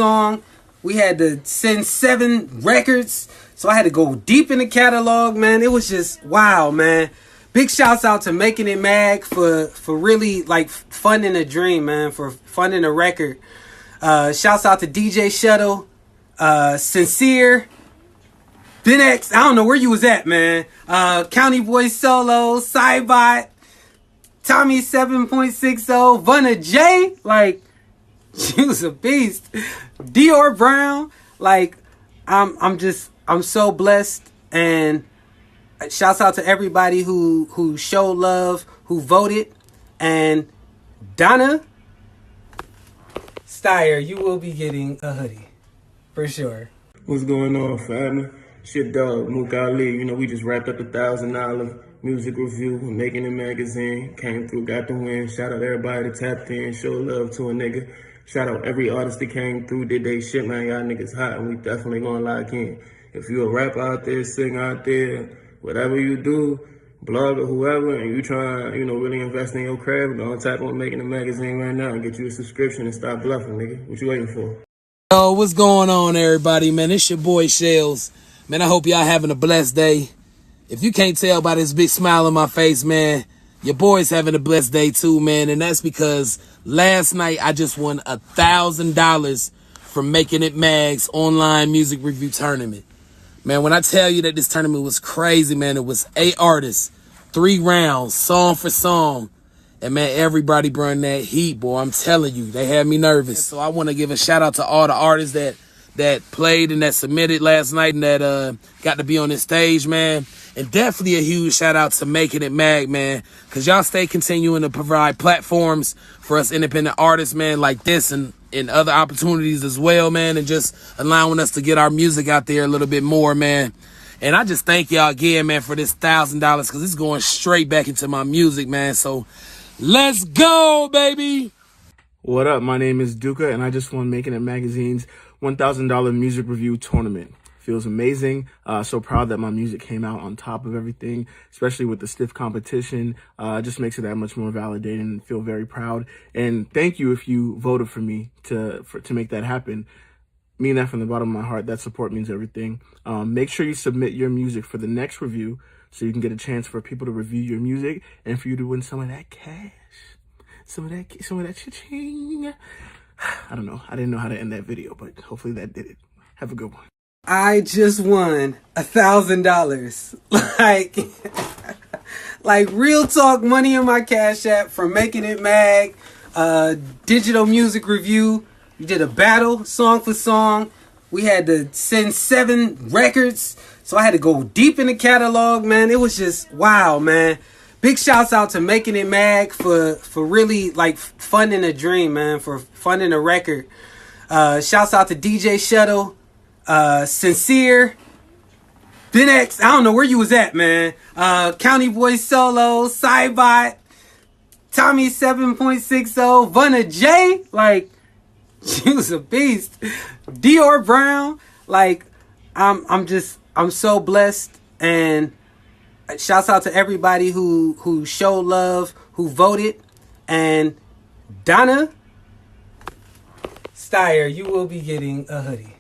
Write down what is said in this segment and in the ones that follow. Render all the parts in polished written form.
song. We had to send 7 records, so I had to go deep in the catalog, man. It was just wow, man. Big shouts out to Making It Mag for really like funding a dream, man, for funding a record. Shouts out to DJ Shuttle, Sincere, Ben X. I don't know where you was at, man. County Boy Solo, Cybot, Tommy 7.60, Vunna J, like she was a beast. Dior Brown, like I'm so blessed, and shouts out to everybody who showed love, who voted, and Donna Steyer, you will be getting a hoodie for sure. What's going on, family? Shit, dog, Mook Ali. You know, we just wrapped up the $1,000 music review, Making It magazine. Came through, got the win. Shout out everybody that tapped in, show love to a nigga. Shout out every artist that came through, did they shit, man. Y'all niggas hot, and we definitely gonna lock in. If you a rapper out there, sing out there, whatever you do, blog or whoever, and you try, really invest in your craft, go on tap on Making It magazine right now and get you a subscription and stop bluffing, nigga. What you waiting for? Yo, what's going on, everybody, man? It's your boy, Shells. Man, I hope y'all having a blessed day. If you can't tell by this big smile on my face, man, your boy's having a blessed day too, man. And that's because last night I just won $1,000 from Making It Mag's online music review tournament. Man, when I tell you that this tournament was crazy, man, it was 8 artists, 3 rounds, song for song. And, man, everybody brought that heat, boy. I'm telling you, they had me nervous. So I want to give a shout-out to all the artists that played and that submitted last night and that got to be on this stage, man. And definitely a huge shout-out to Making It Mag, man, because y'all stay continuing to provide platforms for us independent artists, man, like this and other opportunities as well, man, and just allowing us to get our music out there a little bit more, man. And I just thank y'all again, man, for this $1,000 because it's going straight back into my music, man. So let's go, baby. What up? My name is Duka, and I just won Making It Magazine's $1,000 music review tournament. Feels amazing. So proud that my music came out on top of everything, especially with the stiff competition. Just makes it that much more validating and feel very proud. And thank you if you voted for me to make that happen. Mean that from the bottom of my heart. That support means everything. Make sure you submit your music for the next review so you can get a chance for people to review your music and for you to win some of that cash. Some of that cha-ching. I don't know. I didn't know how to end that video, but hopefully that did it. Have a good one. I just won $1,000. Like real talk, money in my Cash App from Making It Mag, digital music review. We did a battle, song for song. We had to send 7 records, so I had to go deep in the catalog, man. It was just wow, man. Big shouts out to Making It Mag for really like funding a dream, man, for funding a record. Shouts out to DJ Shuttle, Sincere, Ben X. I don't know where you was at, man. County Boy Solo, Cybot, Tommy 7.60, Vunna J, like she was a beast. Dior Brown, like I'm so blessed, and shouts out to everybody who showed love, who voted, and Donna Steyer, you will be getting a hoodie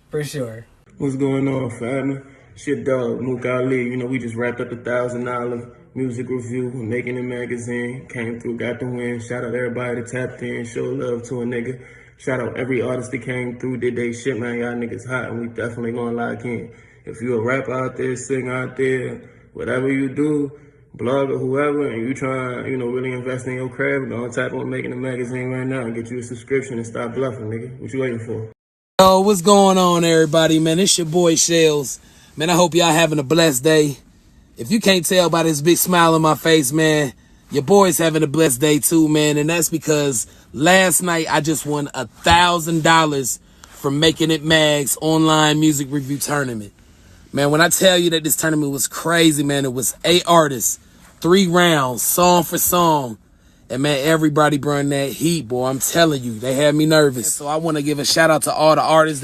for sure. What's going on, family? Shit, dog, Mook Ali. We just wrapped up the $1,000 music review, Making It magazine. Came through, got the win. Shout out everybody that tapped in, show love to a nigga. Shout out every artist that came through, did they shit, man. Y'all niggas hot, and we definitely gonna lock in. If you a rapper out there, sing out there, whatever you do, blog or whoever, and you try, really invest in your craft, go on tap on Making It magazine right now and get you a subscription and stop bluffing, nigga. What you waiting for? Yo, what's going on, everybody, man? It's your boy, Shells. Man, I hope y'all having a blessed day. If you can't tell by this big smile on my face, man, your boy's having a blessed day too, man. And that's because last night I just won $1,000 from Making It Mag's online music review tournament. Man, when I tell you that this tournament was crazy, man, it was 8 artists, 3 rounds, song for song. And, man, everybody brought that heat, boy. I'm telling you, they had me nervous. So I want to give a shout-out to all the artists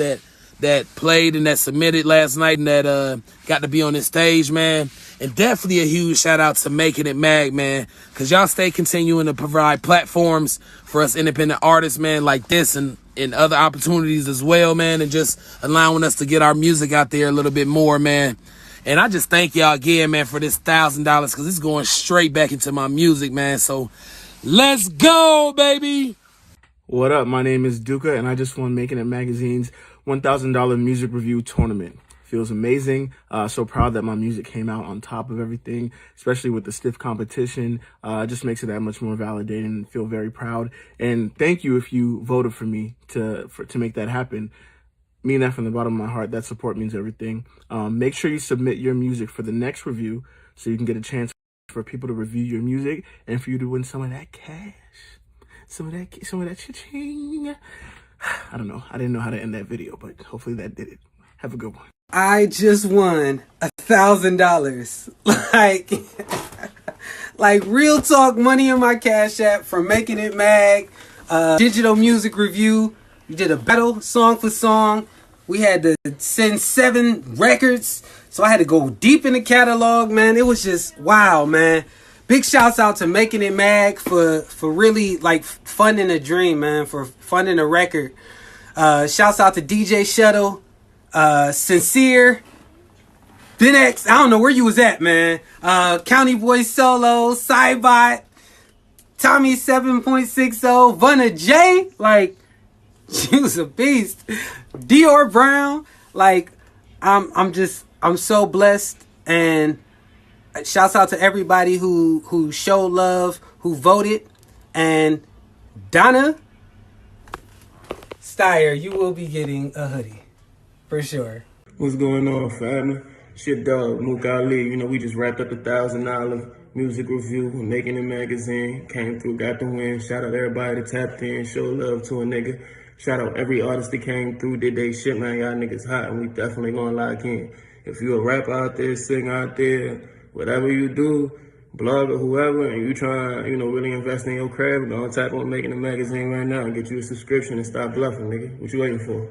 that played and that submitted last night and that got to be on this stage, man. And definitely a huge shout out to Making It Mag, man, because y'all stay continuing to provide platforms for us independent artists, man, like this and other opportunities as well, man, and just allowing us to get our music out there a little bit more, man. And I just thank y'all again, man, for this $1,000 because it's going straight back into my music, man. So let's go, baby. What up? My name is Duka, and I just won Making It Magazine's $1,000 music review tournament. Feels amazing. So proud that my music came out on top of everything, especially with the stiff competition. It just makes it that much more validating and feel very proud. And thank you if you voted for me to make that happen. Mean that from the bottom of my heart. That support means everything. Make sure you submit your music for the next review so you can get a chance for people to review your music and for you to win some of that cash. Some of that cha-ching. I don't know. I didn't know how to end that video, but hopefully that did it. Have a good one. I just won $1,000. Like real talk money in my Cash App from Making It Mag, digital music review. We did a battle song for song. We had to send 7 records. So I had to go deep in the catalog, man. It was just wow, man. Big shouts out to Making It Mag for really like funding a dream, man, for funding a record. Shouts out to DJ Shuttle, Sincere, Ben X, I don't know where you was at, man. County Boy Solo, Cybot, Tommy 7.60, Vunna J, like, she was a beast. Dior Brown, like, I'm so blessed, and shouts out to everybody who showed love, who voted, and Donna Steyer, you will be getting a hoodie for sure. What's going on, family? Shit, dog, Mook Ali. You know, we just wrapped up the $1,000 music review, Making It Magazine. Came through, got the win. Shout out everybody that tapped in, show love to a nigga. Shout out every artist that came through, did they shit, man. Y'all niggas hot, and we definitely gonna lock in. If you a rapper out there, sing out there, whatever you do, blog or whoever, and you try, really invest in your craft, go on tap on Making It Magazine right now and get you a subscription and stop bluffing, nigga. What you waiting for?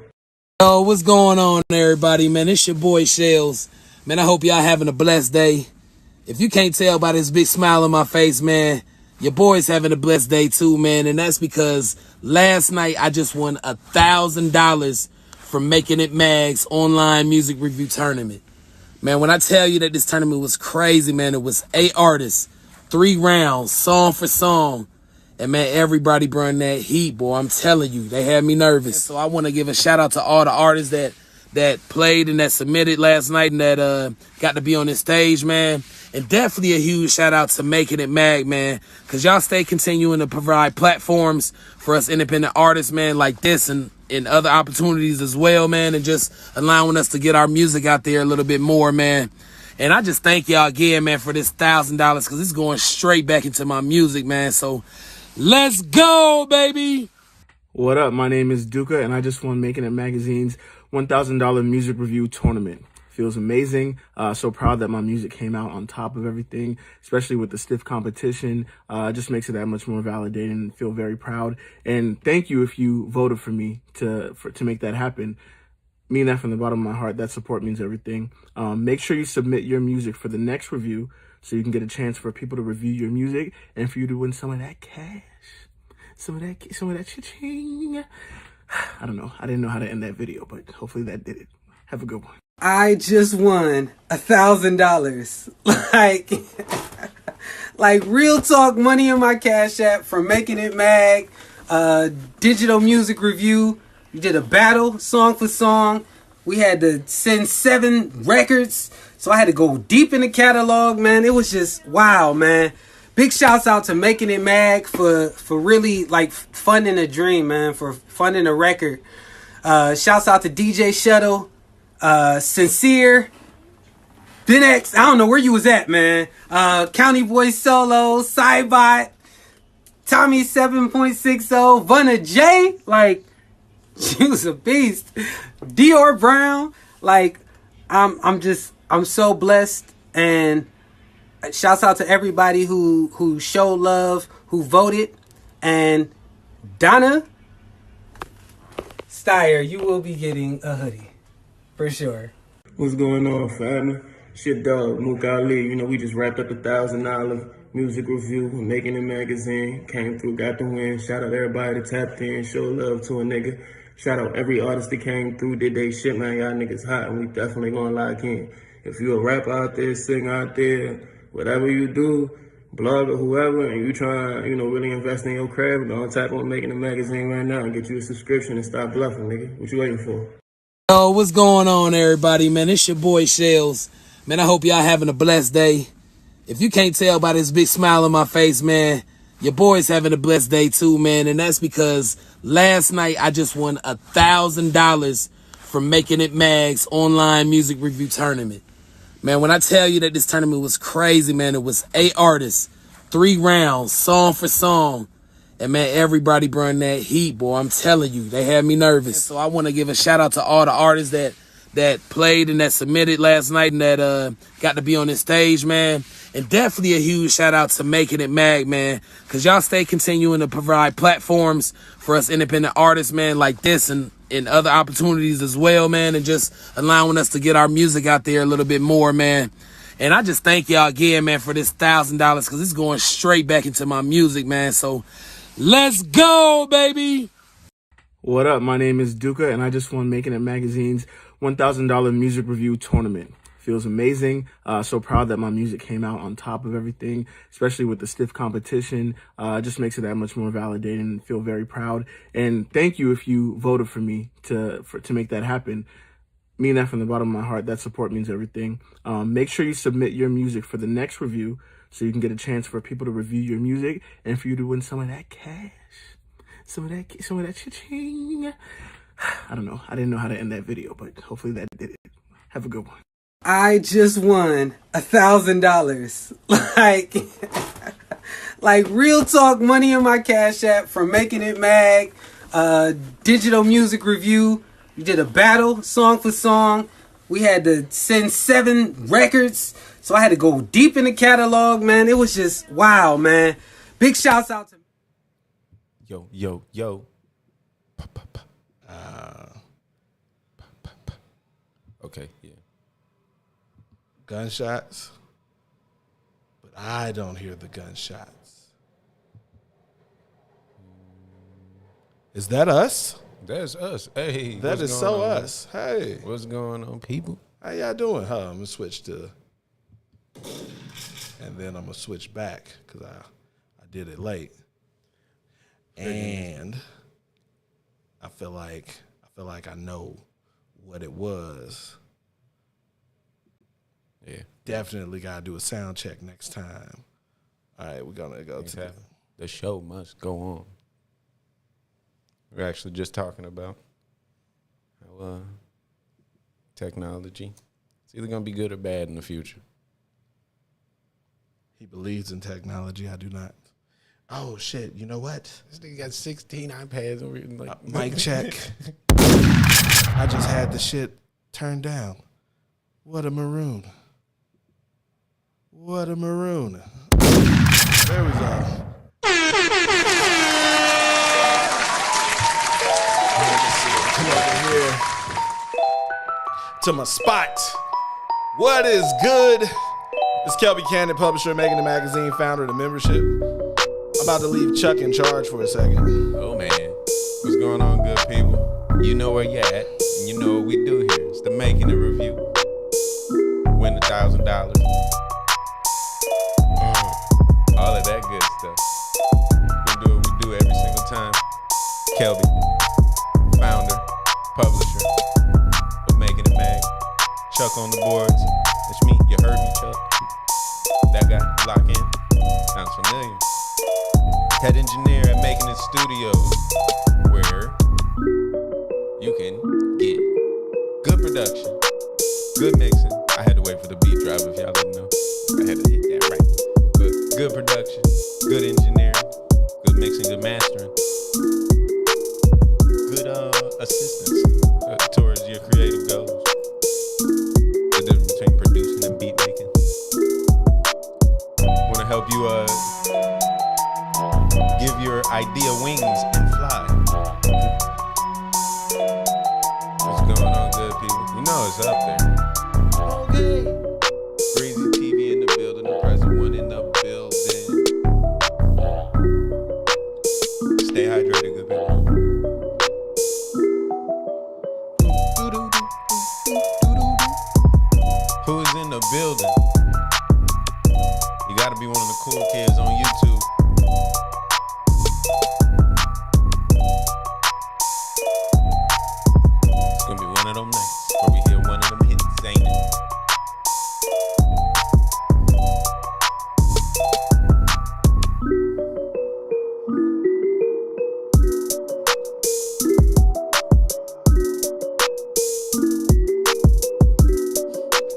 Yo, what's going on, everybody, man? It's your boy Shells. Man, I hope y'all having a blessed day. If you can't tell by this big smile on my face, man, your boy's having a blessed day too, man. And that's because last night I just won $1,000 from Making It Mag's online music review tournament. Man, when I tell you that this tournament was crazy, man, it was 8 artists, 3 rounds, song for song. And, man, everybody brought that heat, boy. I'm telling you, they had me nervous. So I want to give a shout-out to all the artists that played and that submitted last night and that got to be on this stage, man. And definitely a huge shout-out to Making It Mag, man, because y'all stay continuing to provide platforms for us independent artists, man, like this and other opportunities as well, man, and just allowing us to get our music out there a little bit more, man. And I just thank y'all again, man, for this $1,000 because it's going straight back into my music, man. So let's go, baby. What up? My name is Duka, and I just won Making It Magazine's $1,000 music review tournament. Feels amazing. So proud that my music came out on top of everything, especially with the stiff competition. It just makes it that much more validating and feel very proud. And thank you if you voted for me to make that happen. Mean that from the bottom of my heart. That support means everything. Make sure you submit your music for the next review so you can get a chance for people to review your music and for you to win some of that cash. Some of that cha-ching. I don't know. I didn't know how to end that video, but hopefully that did it. Have a good one. I just won $1,000. Like real talk money in my Cash App from Making It Mag, digital music review. We did a battle song for song. We had to send 7 records. So I had to go deep in the catalog, man. It was just wow, man. Big shouts out to Making It Mag for really like funding a dream, man, for funding a record. Shouts out to DJ Shuttle, Sincere, Ben X, I don't know where you was at, man. County Boy Solo, Cybot, Tommy 7.60, Vunna J, like, she was a beast. Dior Brown, like, I'm so blessed, and shouts out to everybody who showed love, who voted, and Donna Steyer, you will be getting a hoodie For sure. What's going on, family? Shit, dog, Mook Ali. You know, we just wrapped up the $1,000 music review, Making It magazine. Came through, got the win. Shout out everybody that tapped in, show love to a nigga. Shout out every artist that came through, did they shit, man. Y'all niggas hot, and we definitely gonna lock in. If you a rapper out there, sing out there, whatever you do, blog or whoever, and you trying to, really invest in your craft, go on tap on Making It magazine right now and get you a subscription and stop bluffing, nigga. What you waiting for? Yo, what's going on, everybody, man? It's your boy Shells. Man, I hope y'all having a blessed day. If you can't tell by this big smile on my face, man, your boy's having a blessed day too, man. And that's because last night I just won $1,000 from Making It Mag's online music review tournament. Man, when I tell you that this tournament was crazy, man, it was 8 artists, 3 rounds, song for song. And man, everybody brought that heat, boy. I'm telling you, they had me nervous. So I want to give a shout out to all the artists that played and that submitted last night and that got to be on this stage, man. And definitely a huge shout out to Making It Mag, man, because y'all stay continuing to provide platforms for us independent artists, man, like this and other opportunities as well, man, and just allowing us to get our music out there a little bit more, man. And I just thank y'all again, man, for this $1,000 because it's going straight back into my music, man. So let's go, baby. What up? My name is Duka, and I just won Making It Magazine's $1,000 music review tournament. Feels amazing. So proud that my music came out on top of everything, especially with the stiff competition. It just makes it that much more validating and feel very proud. And thank you if you voted for me to make that happen. Mean that from the bottom of my heart. That support means everything. Make sure you submit your music for the next review so you can get a chance for people to review your music and for you to win some of that cash. Some of that cha-ching. I don't know. I didn't know how to end that video, but hopefully that did it. Have a good one. I just won $1,000. Like real talk money in my Cash App from Making It Mag, digital music review. We did a battle, song for song. We had to send 7 records. So I had to go deep in the catalog, man. It was just wow, man. Big shouts out to Yo. Okay, yeah. Gunshots, but I don't hear the gunshots. Is that us? That's us. Hey, That is so us. Hey, What's going on, people? how y'all doing? I'm gonna switch to, and then I'm gonna switch back because I did it late, and I feel like I know what it was. Yeah. Definitely gotta do a sound check next time. All right, we're gonna go to The show must go on. We're actually just talking about how technology, it's either going to be good or bad in the future. He believes in technology. I do not. Oh shit! You know what? This nigga got 16 iPads over here. Like, Mic check. I just had the shit turned down. What a maroon. What a maroon. There we go. Come over here to my spot. What is good? It's Kelby Cannon, publisher, Making the Magazine, founder of the membership. I'm about to leave Chuck in charge for a second. oh, man. What's going on, good people? You know where you're at, and you know what we do here. It's the Making It Review. Win $1,000. All of that good stuff. We do what we do every single time. Kelby, founder, publisher of Making It Mag. Chuck on the boards. It's me. You heard me, Chuck. That guy, lock in. Sounds familiar. Head engineer at Making It Studios, where you can get good production, good mixing. I had to wait for the beat drop if y'all didn't know. I had to hit that right. But good production, good engineering, good mixing, good mastering, good assistance towards your creative goals. The difference between producing and beat making. Want to help you give your idea wings and fly. What's going on, good people? You know it's up there. Okay. Breezy TV in the building, the present one in the building. Stay hydrated, good people. Who is in the building? You gotta be one of the cool kids on YouTube. It's gonna be one of them nights where we hear one of them hits, ain't it?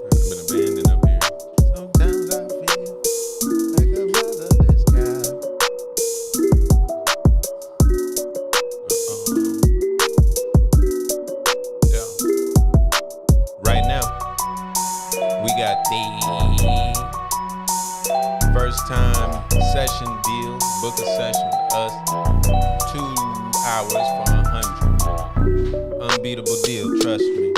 I've been abandoned up here. Sometimes I feel like a motherless child. Yeah. Right now, we got the first time session deal. Book a session with us. 2 hours for 100. Unbeatable deal, trust me.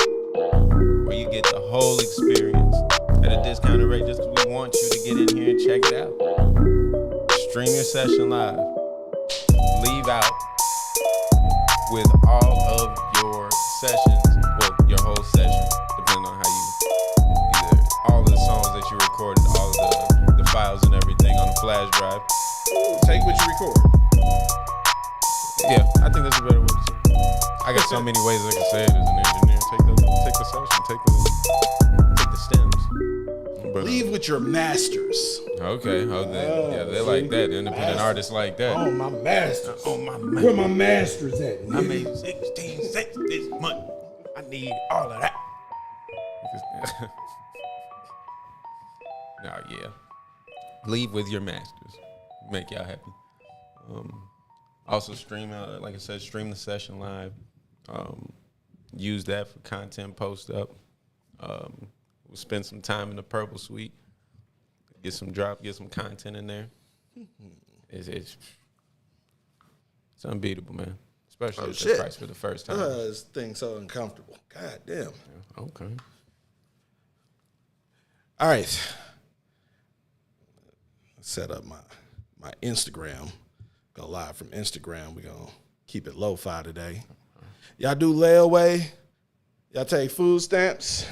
Where you get the whole experience at a discounted rate just because we want you to get in here and check it out. Stream your session live. Leave out with all of your sessions, well, your whole session, depending on how you, either all of the songs that you recorded, all of the files and everything on a flash drive. Take what you record. Yeah, I think that's a better way to say it. I got so many ways I can say it as an engineer. Take the session, take the stems. But, Leave with your masters. okay, they like that. Independent artists like that. Oh, my masters. Oh my man. Where my masters at? I made 16 cents this month. I need all of that. Nah, yeah. Leave with your masters. Make y'all happy. Also stream out, like I said, stream the session live. Use that for content post up. We'll spend some time in the Purple Suite. Get some content in there. It's unbeatable, man. Especially at the price for the first time. This thing's so uncomfortable. God damn. Yeah, okay. All right. Set up my Instagram. Go live from Instagram. We're going to keep it lo-fi today. Y'all do layaway? Y'all take food stamps?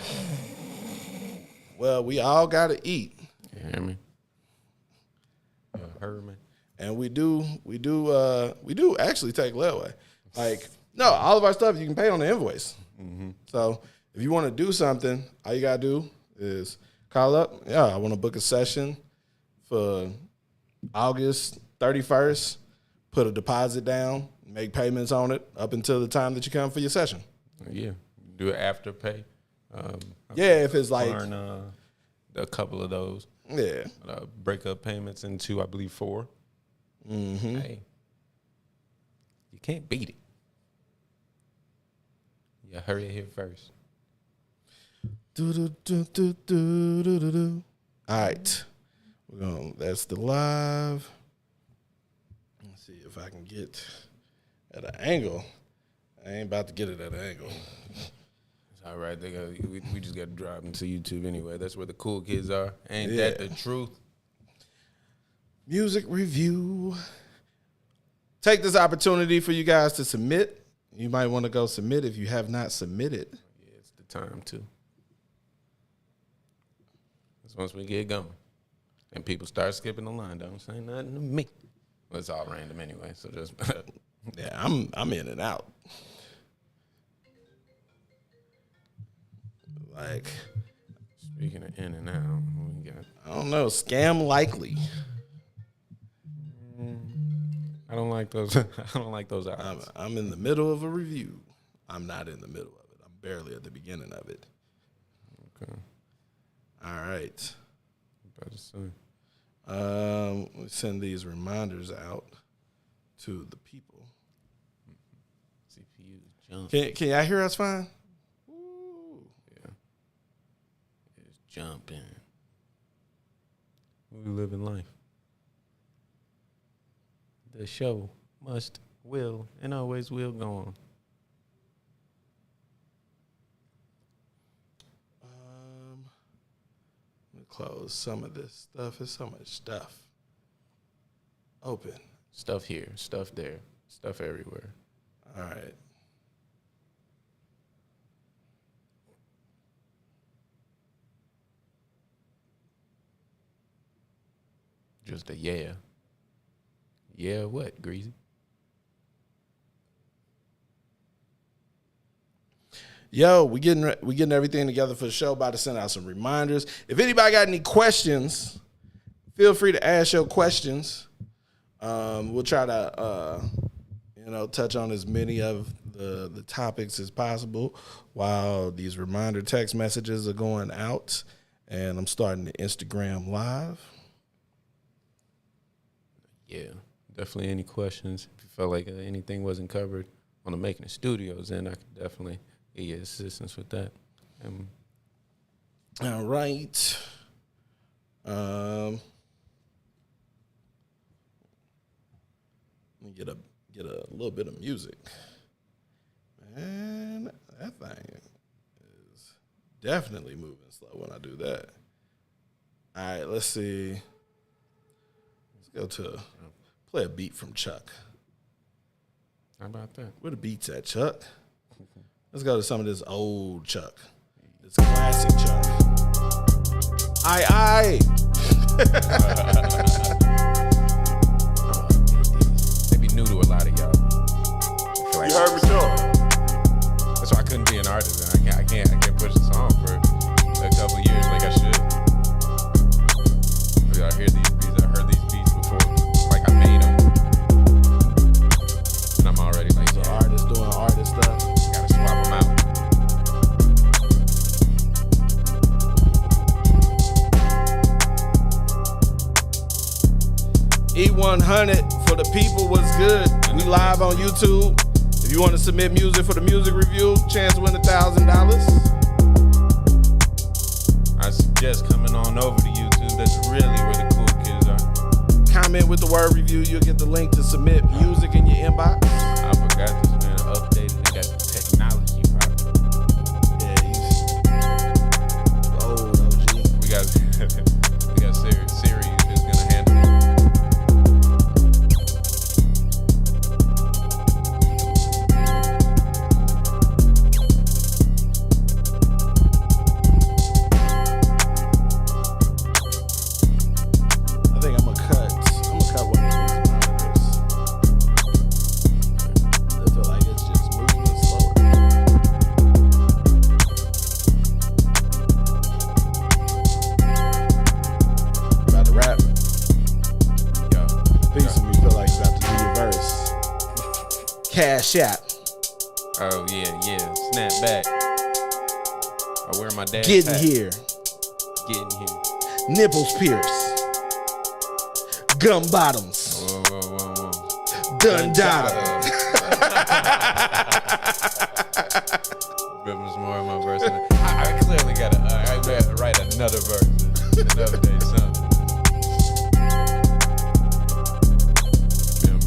Well, we all got to eat. You hear me? You heard me? And we do actually take layaway. Like, no, all of our stuff you can pay on the invoice. Mm-hmm. So if you want to do something, all you got to do is call up. Yeah, I want to book a session for August 31st. Put a deposit down, make payments on it up until the time that you come for your session. Yeah, do it after pay. Yeah, if it's like learn a couple of those. Yeah, break up payments into, I believe, 4. Mm-hmm. Hey, you can't beat it. You heard it here first. All right, that's the live. Let's see if I can get at an angle. I ain't about to get it at an angle. It's all right. We just got to drop them to YouTube anyway. That's where the cool kids are. Ain't Yeah. that the truth? Music review. Take this opportunity for you guys to submit. You might want to go submit if you have not submitted. Yeah, it's the time to. Because once we get going and people start skipping the line, don't say nothing to me. Well, it's all random anyway, so just Yeah, I'm in and out. Like, speaking of in and out, we got. I don't know, scam likely. I don't like those. I don't like those odds. I'm in the middle of a review. I'm not in the middle of it. I'm barely at the beginning of it. Okay. All right. Better soon. We send these reminders out to the people. CPU jumping. Can y'all hear us fine? Yeah. It's jumping. We live in life. The show must, will, and always will go on. close some of this stuff. It's so much stuff. Open. Stuff here, stuff there, stuff everywhere. All right. Just a yeah. Yeah, what, Greasy? Yo, we getting everything together for the show. About to send out some reminders. If anybody got any questions, feel free to ask your questions. We'll try to touch on as many of the topics as possible while these reminder text messages are going out. And I'm starting the Instagram live. Yeah, definitely any questions. If you felt like anything wasn't covered on the Making It Studios, then I could definitely get your assistance with that. All right. Let me get a little bit of music. Man, that thing is definitely moving slow when I do that. All right, let's see. Let's go to play a beat from Chuck. How about that? Where the beats at, Chuck? Let's go to some of this old Chuck. This classic Chuck. Aye. They be new to a lot of y'all. You heard me talk. That's why I couldn't be an artist. And I can't push the song for a couple of years like I should. I hear these beats. I heard these beats before. Like I made them, and I'm already like, so artists doing artist stuff. Gotta swap them out. E100 for the people was good. We live on YouTube. If you want to submit music for the music review, chance to win $1,000. I suggest coming on over to YouTube. That's really where the cool kids are. Comment with the word review. You'll get the link to submit music in your inbox. I forgot this, man. Updated. They got the technology part. Yeah, he's old OG. We got Siri. Siri is gonna handle it. I think I'm gonna cut one of these monitors. I feel like it's just moving slower. About to rap. Yo, Piece of me feel like you about to do your verse. Cash App. oh yeah. Snap back. I wear my dad's Getting hat. here. Getting here. Nipples pierce. Gum bottoms. Whoa. Done data. Bit was more of my verse. I clearly gotta write another verse another day, something.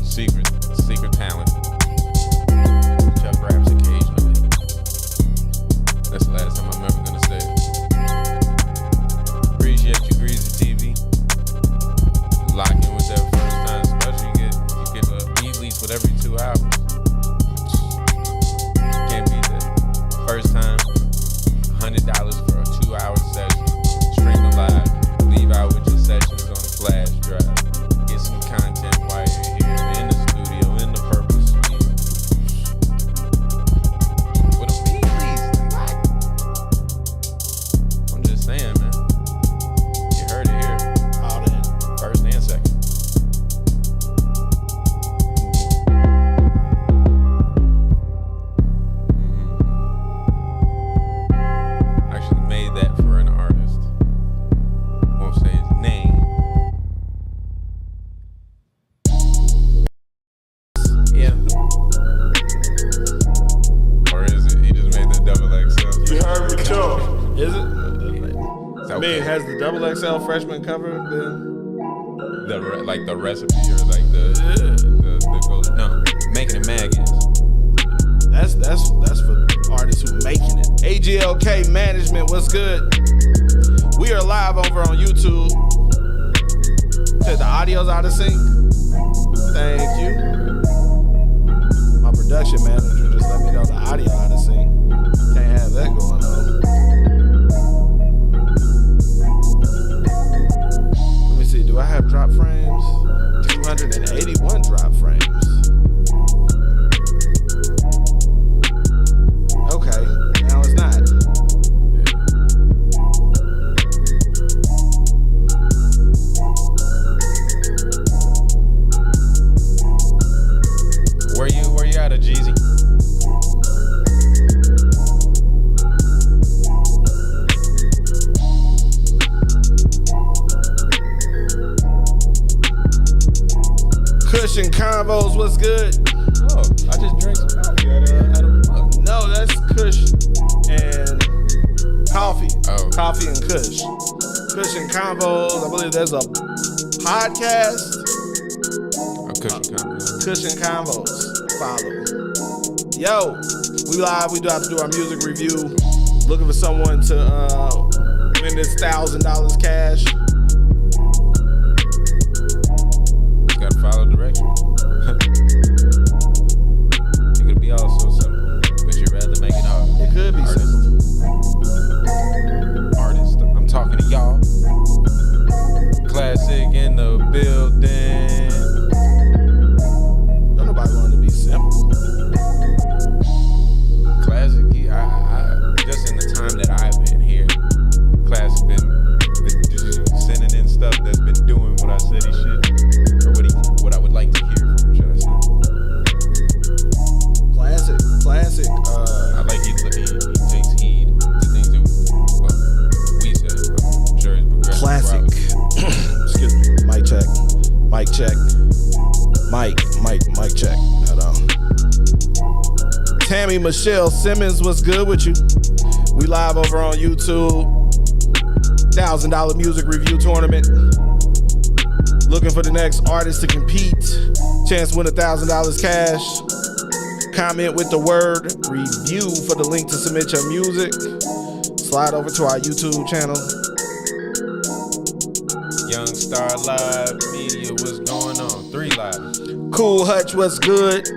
Secret talent. Chuck raps occasionally. That's the last time I'm ever gonna say it. Appreciate you, Greasy TV. Lock in with that first time special. You get a beat least with every 2 hours. Can't beat that. First time, $100 for a 2-hour session. Stream it live. Leave out with your sessions on a flash drive. Get some content while you're here in the studio, in the purple suite. With a beat least. Like, I'm just saying, man. You heard it here. All that. First and second. Actually made that for an artist. Won't say his name. Yeah. Or is it? He just made that double XL. You heard me talk. Is it? It's I okay. mean, has the double XL freshman cover been? Like the recipe or like the no, Making It Mag is. That's for artists who making it. AGLK Management, what's good? We we are live over on YouTube. Said the audio's out of sync. Thank you. My production manager just let me know the audio out of sync. Can't have that going on. Let me see. Do I have drop frames? 281 drop frames. Okay, now it's not. Where you at, Jeezy? Cushion Convos, what's good? Oh, I just drank some coffee out of No, that's Kush and coffee. Oh. Coffee and Kush. Cushion Convos, I believe there's a podcast. Cushion combo. Cushion Convos. Follow. Yo, we live. We do have to do our music review. Looking for someone to win this $1,000 cash. Gotta follow directions. It could be all so simple, but you'd rather make it hard. It could be Artist. simple. Artist, I'm talking to y'all. Classic in the building. Don't nobody want it to be simple. Classic, I just in the time that I've been here, Classic been sending in stuff that's been doing what I said he should, or what I would like to hear from him, should I say. Classic. I like he takes heed to things that we said. I'm sure he's progressing. Classic. Excuse me. Mic check. Mic check. Mic check. Hold on. Tammy Michelle Simmons, what's good with you? We live over on YouTube. $1,000 music review tournament. Looking for the next artist to compete. Chance to win $1,000 cash. Comment with the word review for the link to submit your music. Slide over to our YouTube channel. Young Star Live Media, what's going on? 3 Live. Cool Hutch, what's good?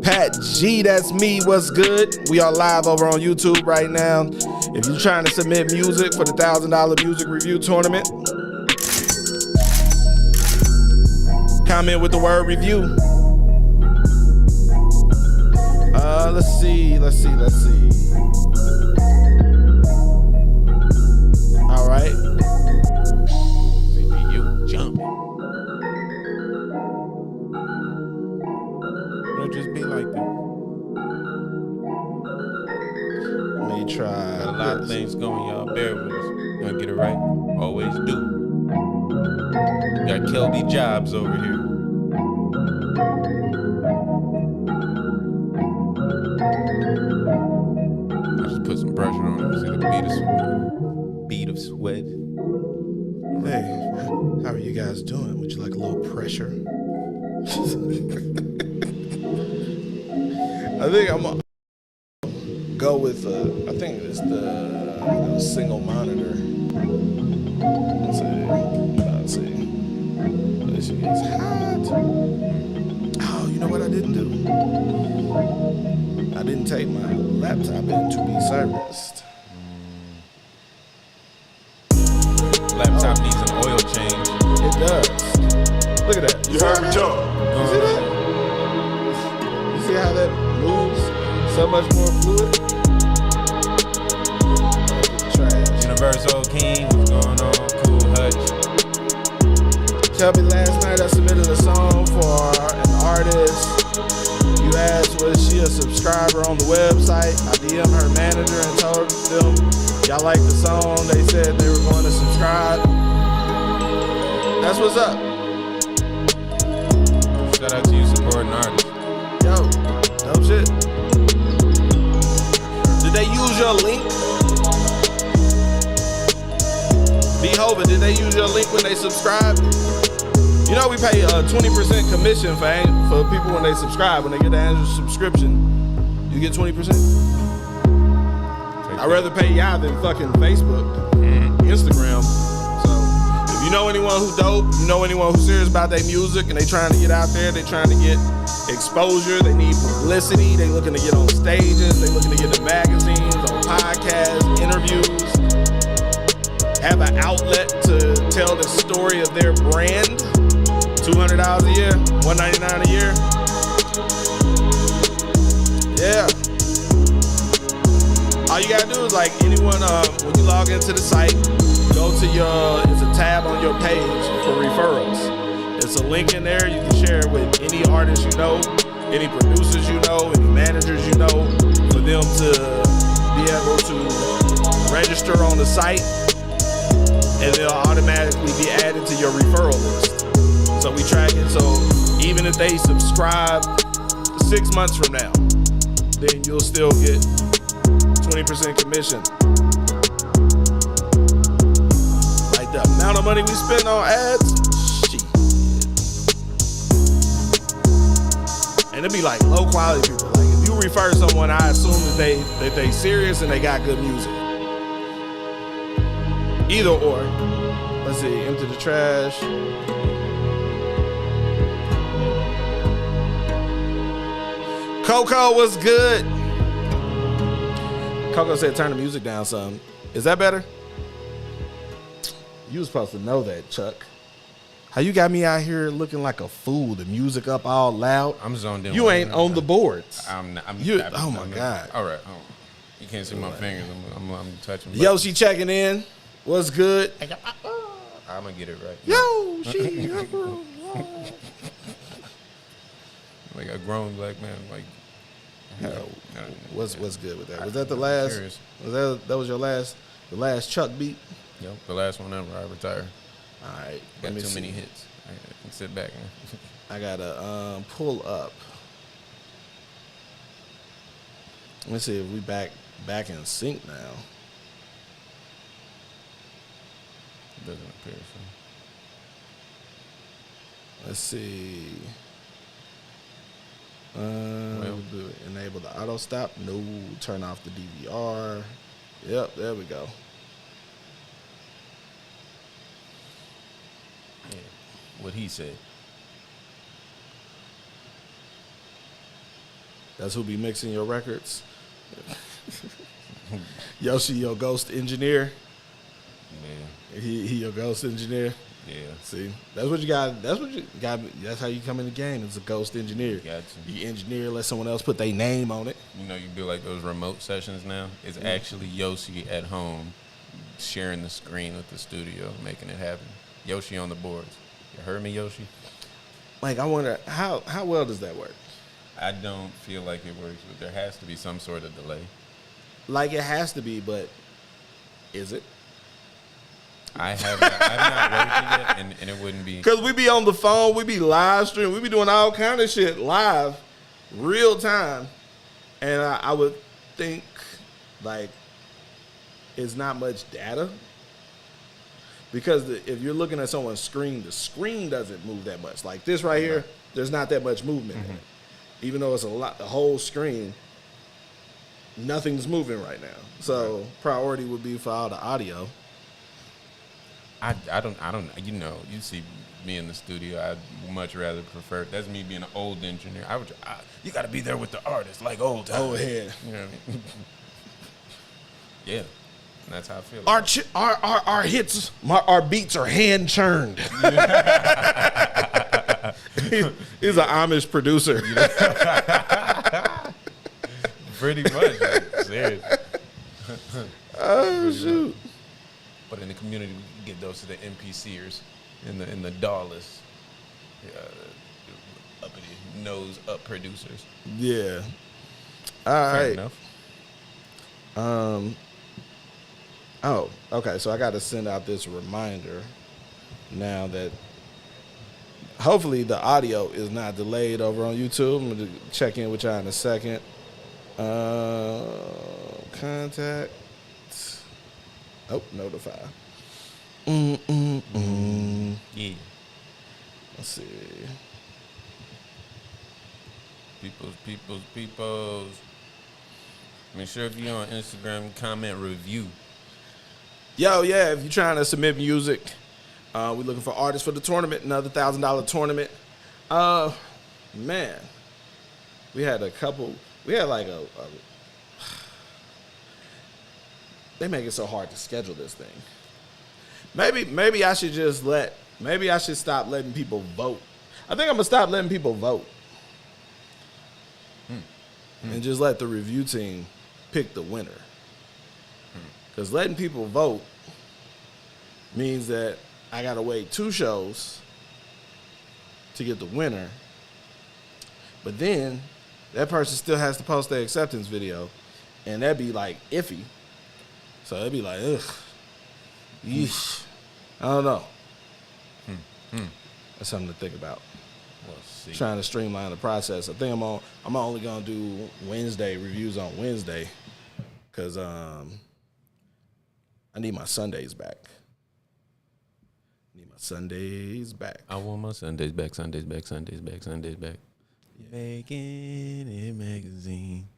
Pat G, that's me, what's good? We are live over on YouTube right now. If you're trying to submit music for the $1,000 music review tournament, comment with the word review. Let's see. All right. CPU jumping. It'll just be like that. Let me try. Got a lot of things going, y'all. Bear with us. Gonna get it right. Always do. Got Kelby Jobs over here. I just put some pressure on him. See the beat of sweat. Hey, how are you guys doing? Would you like a little pressure? I think I'm gonna go with I think it's the single monitor. Let's see. This shit is hot. Oh, you know what I didn't do? I didn't take my laptop in to be serviced. Laptop needs an oil change. It does. Look at that. You heard me jump. You see that? You see how that moves so much more fluid? Trash. Universal King, what's going on? Cool Hutch. Kelby, last night I submitted a song for an artist. You asked, was she a subscriber on the website? I DM'd her manager and told them, y'all like the song. They said they were going to subscribe. That's what's up. Shout out to you supporting artists. Yo, dope shit. Did they use your link? B-Hova, did they use your link when they subscribed? You know we pay a 20% commission for people when they subscribe. When they get the annual subscription, you get 20%. I'd rather pay y'all than fucking Facebook. Instagram. So if you know anyone who dope, you know anyone who's serious about their music and they trying to get out there, they trying to get exposure, they need publicity, they looking to get on stages, they looking to get in magazines, on podcasts, interviews, have an outlet to tell the story of their brand. $200 a year, $199 a year. Yeah. All you gotta do is like anyone, when you log into the site, go to it's a tab on your page for referrals. It's a link in there. You can share it with any artist you know, any producers you know, any managers you know, for them to be able to register on the site, and they'll automatically be added to your referral list. So we track it, so even if they subscribe 6 months from now, then you'll still get 20% commission. Like the amount of money we spend on ads, shit. And it'd be like low quality people. Like if you refer someone, I assume that they serious and they got good music. Either or. Let's see, empty the trash. Coco, what's good? Coco said turn the music down some. Is that better? You was supposed to know that, Chuck. How you got me out here looking like a fool, the music up all loud? I'm zoned in. You ain't on the boards. I'm oh my God. All right. You can't see my fingers. I'm touching. Yoshi checking in. What's good? I'm gonna get it right. Yoshi. Like a grown black man. Like, what's good with that? Was that the last? Was that was your last? The last Chuck beat? Yep, the last one ever. I retired. All right. Got too many hits. I can sit back. I gotta pull up. Let's see if we back in sync now. Doesn't appear so. Let's see. Do it. Enable the auto stop. No. Turn off the DVR. Yep, there we go. Yeah, what he said. That's who be mixing your records. Yoshi, your ghost engineer. Yeah. He your ghost engineer. Yeah. See, that's what you got. That's what you got. That's how you come in the game. It's a ghost engineer. Got you. You engineer, let someone else put their name on it. You know, you do like those remote sessions now. It's actually Yoshi at home, sharing the screen with the studio, making it happen. Yoshi on the boards. You heard me, Yoshi? Like, I wonder how well does that work? I don't feel like it works, but there has to be some sort of delay. Like, it has to be, but is it? I've not worked it yet, and it wouldn't be. Because we be on the phone, we be live streaming, we be doing all kind of shit live, real time. And I would think, like, it's not much data. Because if you're looking at someone's screen, the screen doesn't move that much. Like this right here, there's not that much movement in it. Even though it's the whole screen, nothing's moving right now. So priority would be for all the audio. I don't, you know, you see me in the studio, I'd much rather prefer, that's me being an old engineer. You got to be there with the artist, like old time. Oh, yeah. You know what I mean? Yeah. And that's how I feel. Our hits, our beats are hand churned. He's an Amish producer. Pretty much. Like, seriously. Oh, shoot. But in the community, we get those to the NPCers and the dollars, uppity nose up producers. Yeah. All right. Fair enough. Oh, okay. So I got to send out this reminder now that hopefully the audio is not delayed over on YouTube. I'm going to check in with y'all in a second. Contact. Oh, notify. Yeah. Let's see. Peoples. Make sure if you're on Instagram, comment review. Yo, yeah, if you're trying to submit music, we're looking for artists for the tournament, another $1,000 tournament. Man, we had a couple. We had like a they make it so hard to schedule this thing. Maybe I should just maybe I should stop letting people vote. I think I'm gonna stop letting people vote. And just let the review team pick the winner. Because letting people vote means that I gotta wait 2 shows to get the winner. But then that person still has to post their acceptance video, and that'd be like iffy. So it'd be like, ugh. Yeesh. I don't know. That's something to think about. We'll see. Trying to streamline the process. I think I'm only gonna do Wednesday reviews on Wednesday, cause I need my Sundays back. I want my Sundays back. Sundays back. Making It Magazine.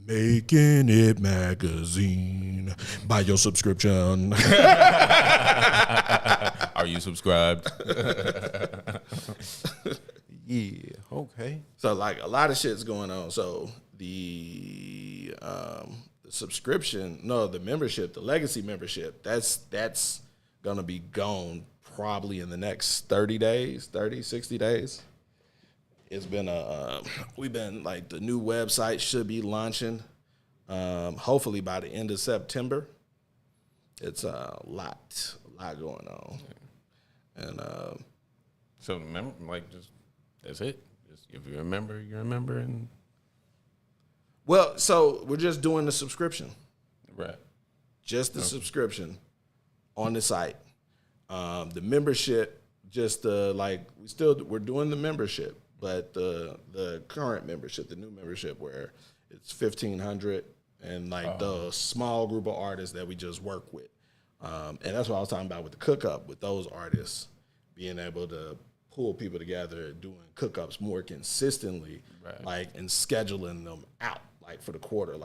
Making It Magazine. Buy your subscription. Are you subscribed? Yeah. Okay. So like a lot of shit's going on. So the subscription, no, the membership, the legacy membership, that's gonna be gone probably in the next 60 days. It's been we've been like, the new website should be launching hopefully by the end of September. It's a lot going on. And So remember, like, just that's it. Just if you remember, you remember, and well, so we're just doing the subscription. right. Just the subscription on the site. The membership, just we're doing the membership, but the current membership, the new membership, where it's $1,500 and the small group of artists that we just work with, and that's what I was talking about with the cook up, with those artists being able to pull people together, doing cook ups more consistently, right. And scheduling them out for the quarter,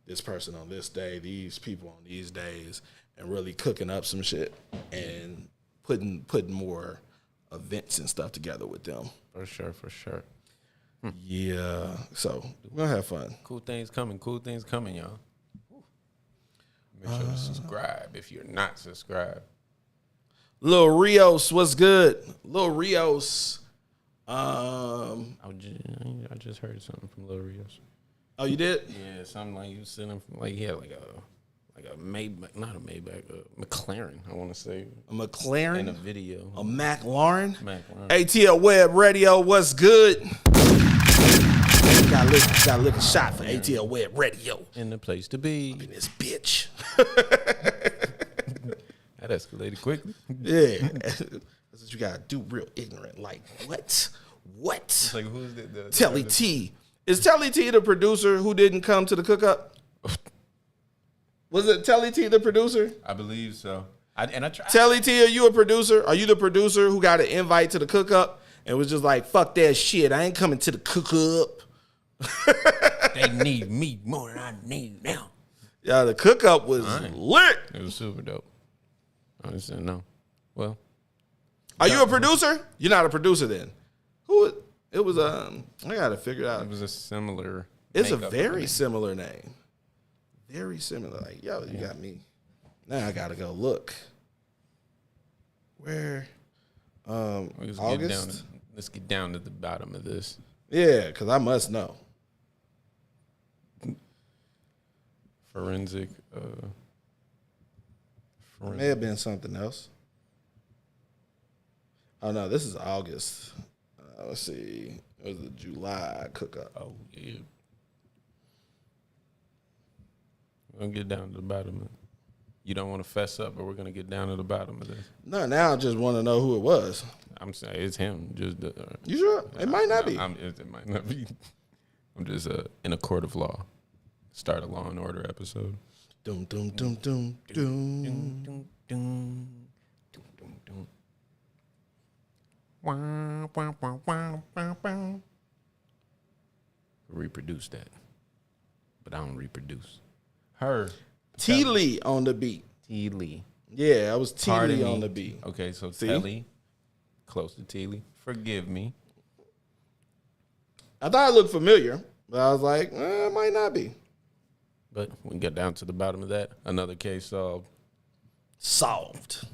this person on this day, these people on these days, and really cooking up some shit and putting more events and stuff together with them. For sure. Yeah, so we're gonna have fun. Cool things coming, y'all. Make sure to subscribe if you're not subscribed. Lil Rios, what's good? Lil Rios. I just heard something from Lil Rios. Oh, you did? Yeah, something like you sent him from, he had like a Maybach, not a Maybach, a McLaren, I want to say. A McLaren? In a video. A McLaren? McLaren. ATL Web Radio, what's good? Gotta lick a shot for ATL Web Radio. In the place to be. In this bitch. That escalated quickly. Yeah. That's what you gotta do, real ignorant. Like, what? It's like, who's the Telly T. Is Telly T the producer who didn't come to the cook-up? Was it Telly T the producer? I believe so. I tried. Telly T, are you a producer? Are you the producer who got an invite to the cook-up and was just like, fuck that shit, I ain't coming to the cook-up? They need me more than I need now. Yeah, the cook-up was lit. It was super dope. I just said no. Well. Are you a producer? You're not a producer then. Who? It was, I gotta figure it out. It was a similar. It's a very similar name. Very similar. Like, yo, you got me. Now I gotta go look. Where? August? Let's get down to the bottom of this. Yeah, because I must know. Forensic. May have been something else. Oh, no, this is August. Let's see. It was the July cook-up. Oh, yeah. We're going to get down to the bottom of it. You don't want to fess up, but we're going to get down to the bottom of this. No, now I just want to know who it was. I'm saying it's him. Just you sure? It might not be. It might not be. I'm just in a court of law. Start a Law and Order episode. Doom, doom, doom, doom, doom. Doom, doom, doom. Doom, doom, doom. Wah, wah, wah, wah, wah, wah. Reproduce that. But I don't reproduce. Her. T. Lee on the beat. T. Lee. Yeah, I was T. Pardon Lee me. on the beat. Okay, so See? Telly, close to T. Lee. Forgive me. I thought it looked familiar, but I was like, it might not be. But we get down to the bottom of that. Another case solved. Solved.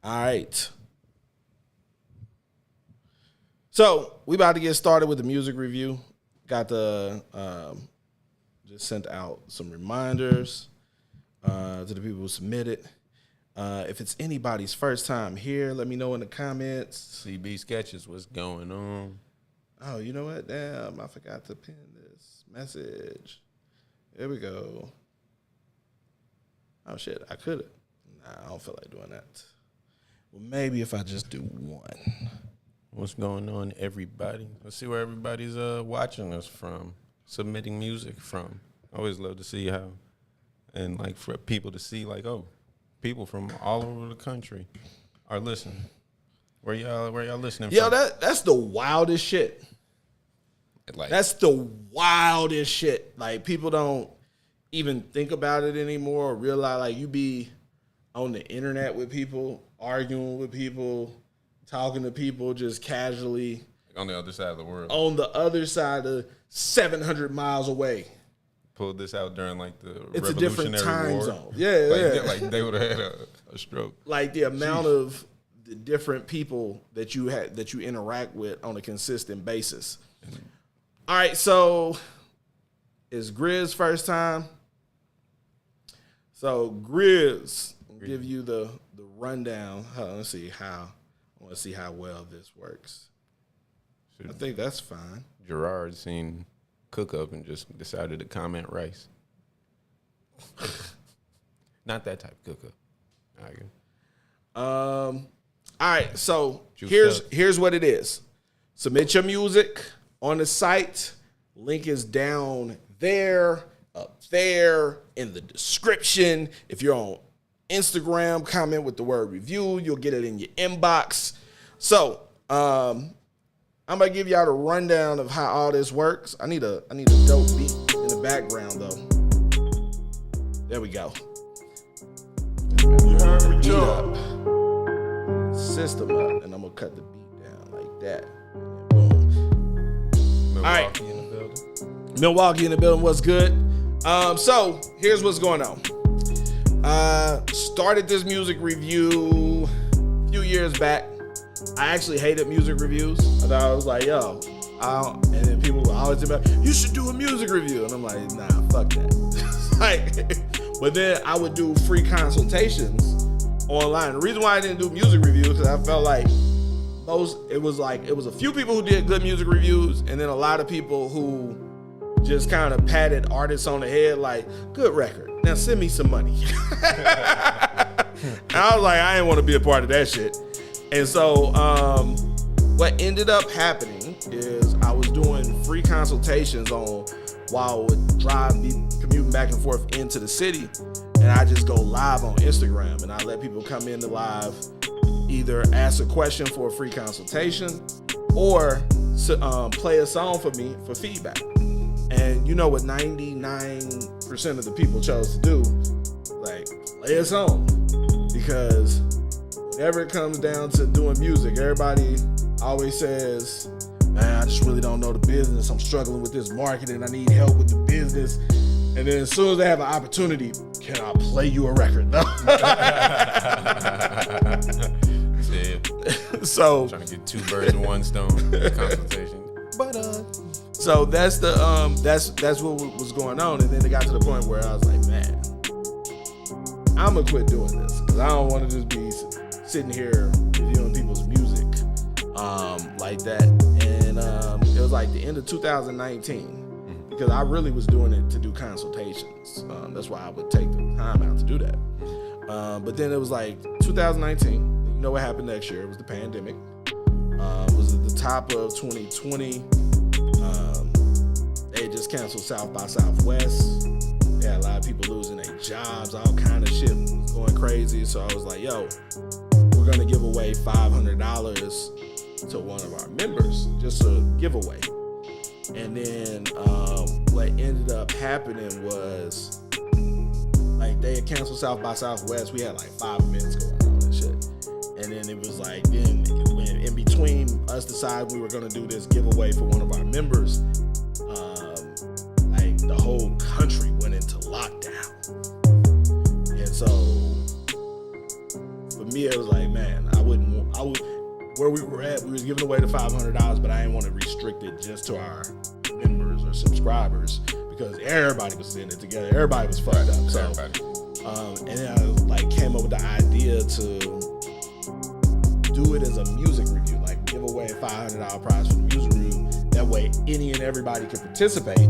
All right. So we about to get started with the music review. Got the just sent out some reminders to the people who submitted. If it's anybody's first time here, let me know in the comments. CB Sketches, what's going on? Oh, you know what? Damn, I forgot to pin this message. There we go. Oh shit, I could have. Nah, I don't feel like doing that. Well, maybe if I just do one. What's going on, everybody? Let's see where everybody's watching us from, submitting music from. I always love to see how, and like for people to see, like, oh, people from all over the country are listening. Where y'all listening Yo, from? that's the wildest shit. Like, That's the wildest shit. Like, people don't even think about it anymore or realize, like, you be on the internet with people, arguing with people, talking to people just casually. on the other side of the world. On the other side of 700 miles away. Pulled this out during like the It's a Revolutionary different time War. zone. Yeah. Like they would have had a stroke. Like the amount of the different people that you interact with on a consistent basis. All right, so it's Grizz first time. So Grizz, I'll give you the rundown. Hold on, let's see how. I want to see how well this works. I think that's fine. Gerard seen Cook Up and just decided to comment rice. Not that type of Cook Up. All right, so Juiced here's what it is. Submit your music on the site. Link is down there, up there, in the description. If you're on Instagram, comment with the word review. You'll get it in your inbox. So, I'm gonna give y'all the rundown of how all this works. I need a dope beat in the background though. There we go. Beat up. System up, and I'm gonna cut the beat down like that. Boom. Milwaukee right. in the building. Milwaukee in the building, what's good? So here's what's going on. Started this music review a few years back. I actually hated music reviews. I was like, yo, and then people would always be like, you should do a music review. And I'm like, nah, fuck that. But then I would do free consultations online. The reason why I didn't do music reviews because I felt like it was a few people who did good music reviews, and then a lot of people who just kind of patted artists on the head like, good record. Now send me some money. And I was like, I didn't want to be a part of that shit. And so what ended up happening is I was doing free consultations on while I would be commuting back and forth into the city, and I just go live on Instagram, and I let people come into live, either ask a question for a free consultation or play a song for me for feedback. And you know what 99% of the people chose to do? Like, play a song. Because whenever it comes down to doing music, everybody always says, man, I just really don't know the business. I'm struggling with this marketing. I need help with the business. And then as soon as they have an opportunity, can I play you a record? So Trying to get two birds with one stone consultation. But so that's what was going on, and then it got to the point where I was like, man, I'm gonna quit doing this because I don't want to just be sitting here reviewing people's music like that. And it was like the end of 2019 because I really was doing it to do consultations. That's why I would take the time out to do that. But then it was like 2019. You know what happened next year? It was the pandemic. It was at the top of 2020. They just canceled South by Southwest. They had a lot of people losing their jobs. All kind of shit was going crazy. So I was like, yo, we're going to give away $500 to one of our members. Just a giveaway. And then what ended up happening was, like, they had canceled South by Southwest, we had like 5 events going on and shit. And then it was like, then in between us deciding we were gonna do this giveaway for one of our members, like the whole country went into lockdown. And so for me, it was like, man, I would, where we were at, we was giving away the $500, but I didn't want to restrict it just to our members or subscribers because everybody was seeing it together. Everybody was fucked up. So, and then I like came up with the idea to do it as a music review, like give away a $500 prize for the music review. That way, any and everybody could participate.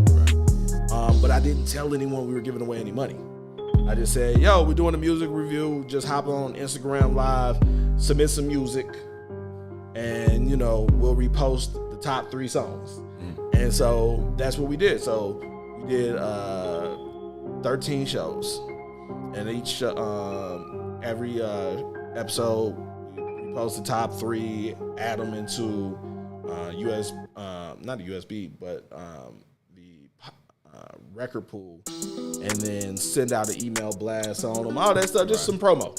But I didn't tell anyone we were giving away any money. I just said, yo, we're doing a music review. Just hop on Instagram Live, submit some music, and, you know, we'll repost the top 3 songs. And so that's what we did. So we did 13 shows. And each, every episode, we post the top 3, add them into not the USB, but the record pool, and then send out an email blast on them, all that stuff, just some promo.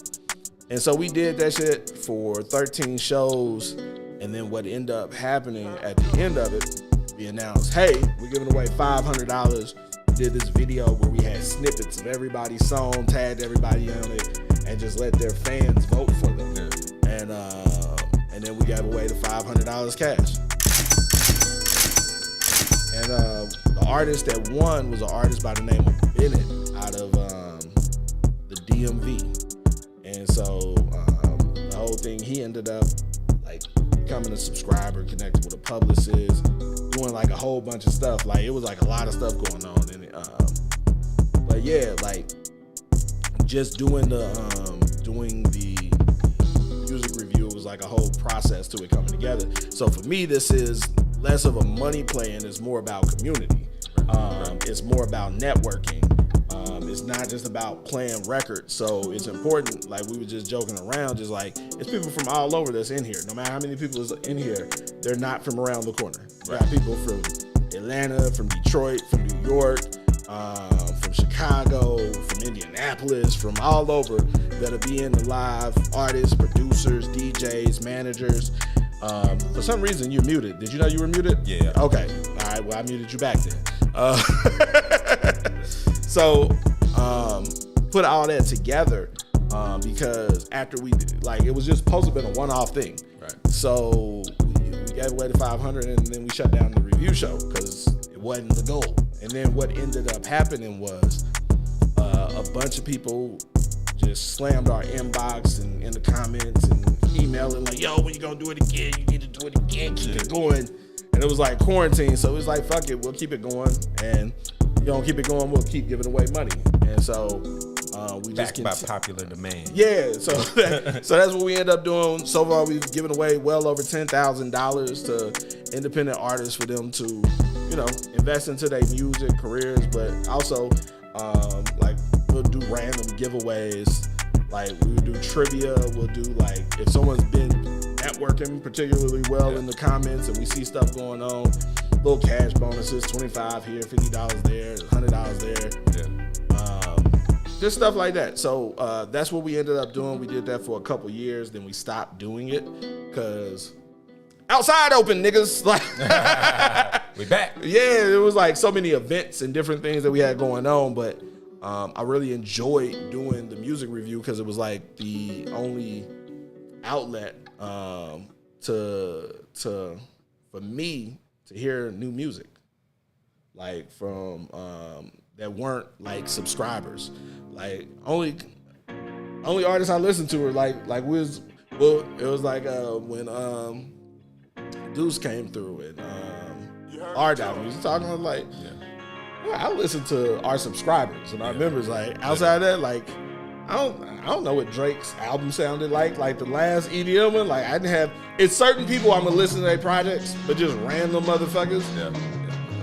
And so we did that shit for 13 shows, and then what ended up happening at the end of it, we announced, hey, we're giving away $500. We did this video where we had snippets of everybody's song, tagged everybody on it, and just let their fans vote for them. And then we gave away the $500 cash. And the artist that won was an artist by the name of Bennett out of the DMV. And so the whole thing, he ended up like becoming a subscriber, connected with a publicist, doing like a whole bunch of stuff. Like it was like a lot of stuff going on in it. But yeah, like just doing the music review was like a whole process to it coming together. So for me, this is less of a money play and it's more about community. It's more about networking. It's not just about playing records. So it's important, like we were just joking around, just like it's people from all over that's in here. No matter how many people is in here, they're not from around the corner. You got people from Atlanta, from Detroit, from New York, from Chicago, from Indianapolis, from all over that'll be in the live, artists, producers, DJs, managers. For some reason you're muted. Did you know you were muted? Yeah. Okay. All right. Well, I muted you back then. So put all that together because after we like it was just supposed to have been a one-off thing. Right. So we gave away the 500 and then we shut down the review show because it wasn't the goal. And then what ended up happening was a bunch of people just slammed our inbox and in the comments and emailing like, yo, when you gonna do it again? You need to do it again. Keep it going. And it was like quarantine, so it was like, fuck it, we'll keep it going. And you don't keep it going, we'll keep giving away money. And so we Backed just by popular demand. Yeah, so so that's what we end up doing. So far, we've given away well over $10,000 to independent artists for them to, you know, invest into their music careers, but also like we'll do random giveaways. Like we would do trivia. We'll do like if someone's been networking particularly well in the comments and we see stuff going on, little cash bonuses, $25 here, $50 there, $100 there. Yeah. Just stuff like that. So that's what we ended up doing. We did that for a couple years, then we stopped doing it because outside open, niggas. Like We back. yeah, it was like so many events and different things that we had going on, but I really enjoyed doing the music review because it was like the only outlet for me to hear new music, like from that weren't like subscribers. Like only artists I listened to were like it was like when Deuce came through and R-Dot was talking like. Yeah. I listen to our subscribers and our members. Like outside of that, like I don't know what Drake's album sounded like the last EDM one. Like I didn't have. It's certain people I'm gonna listen to their projects, but just random motherfuckers. Yeah.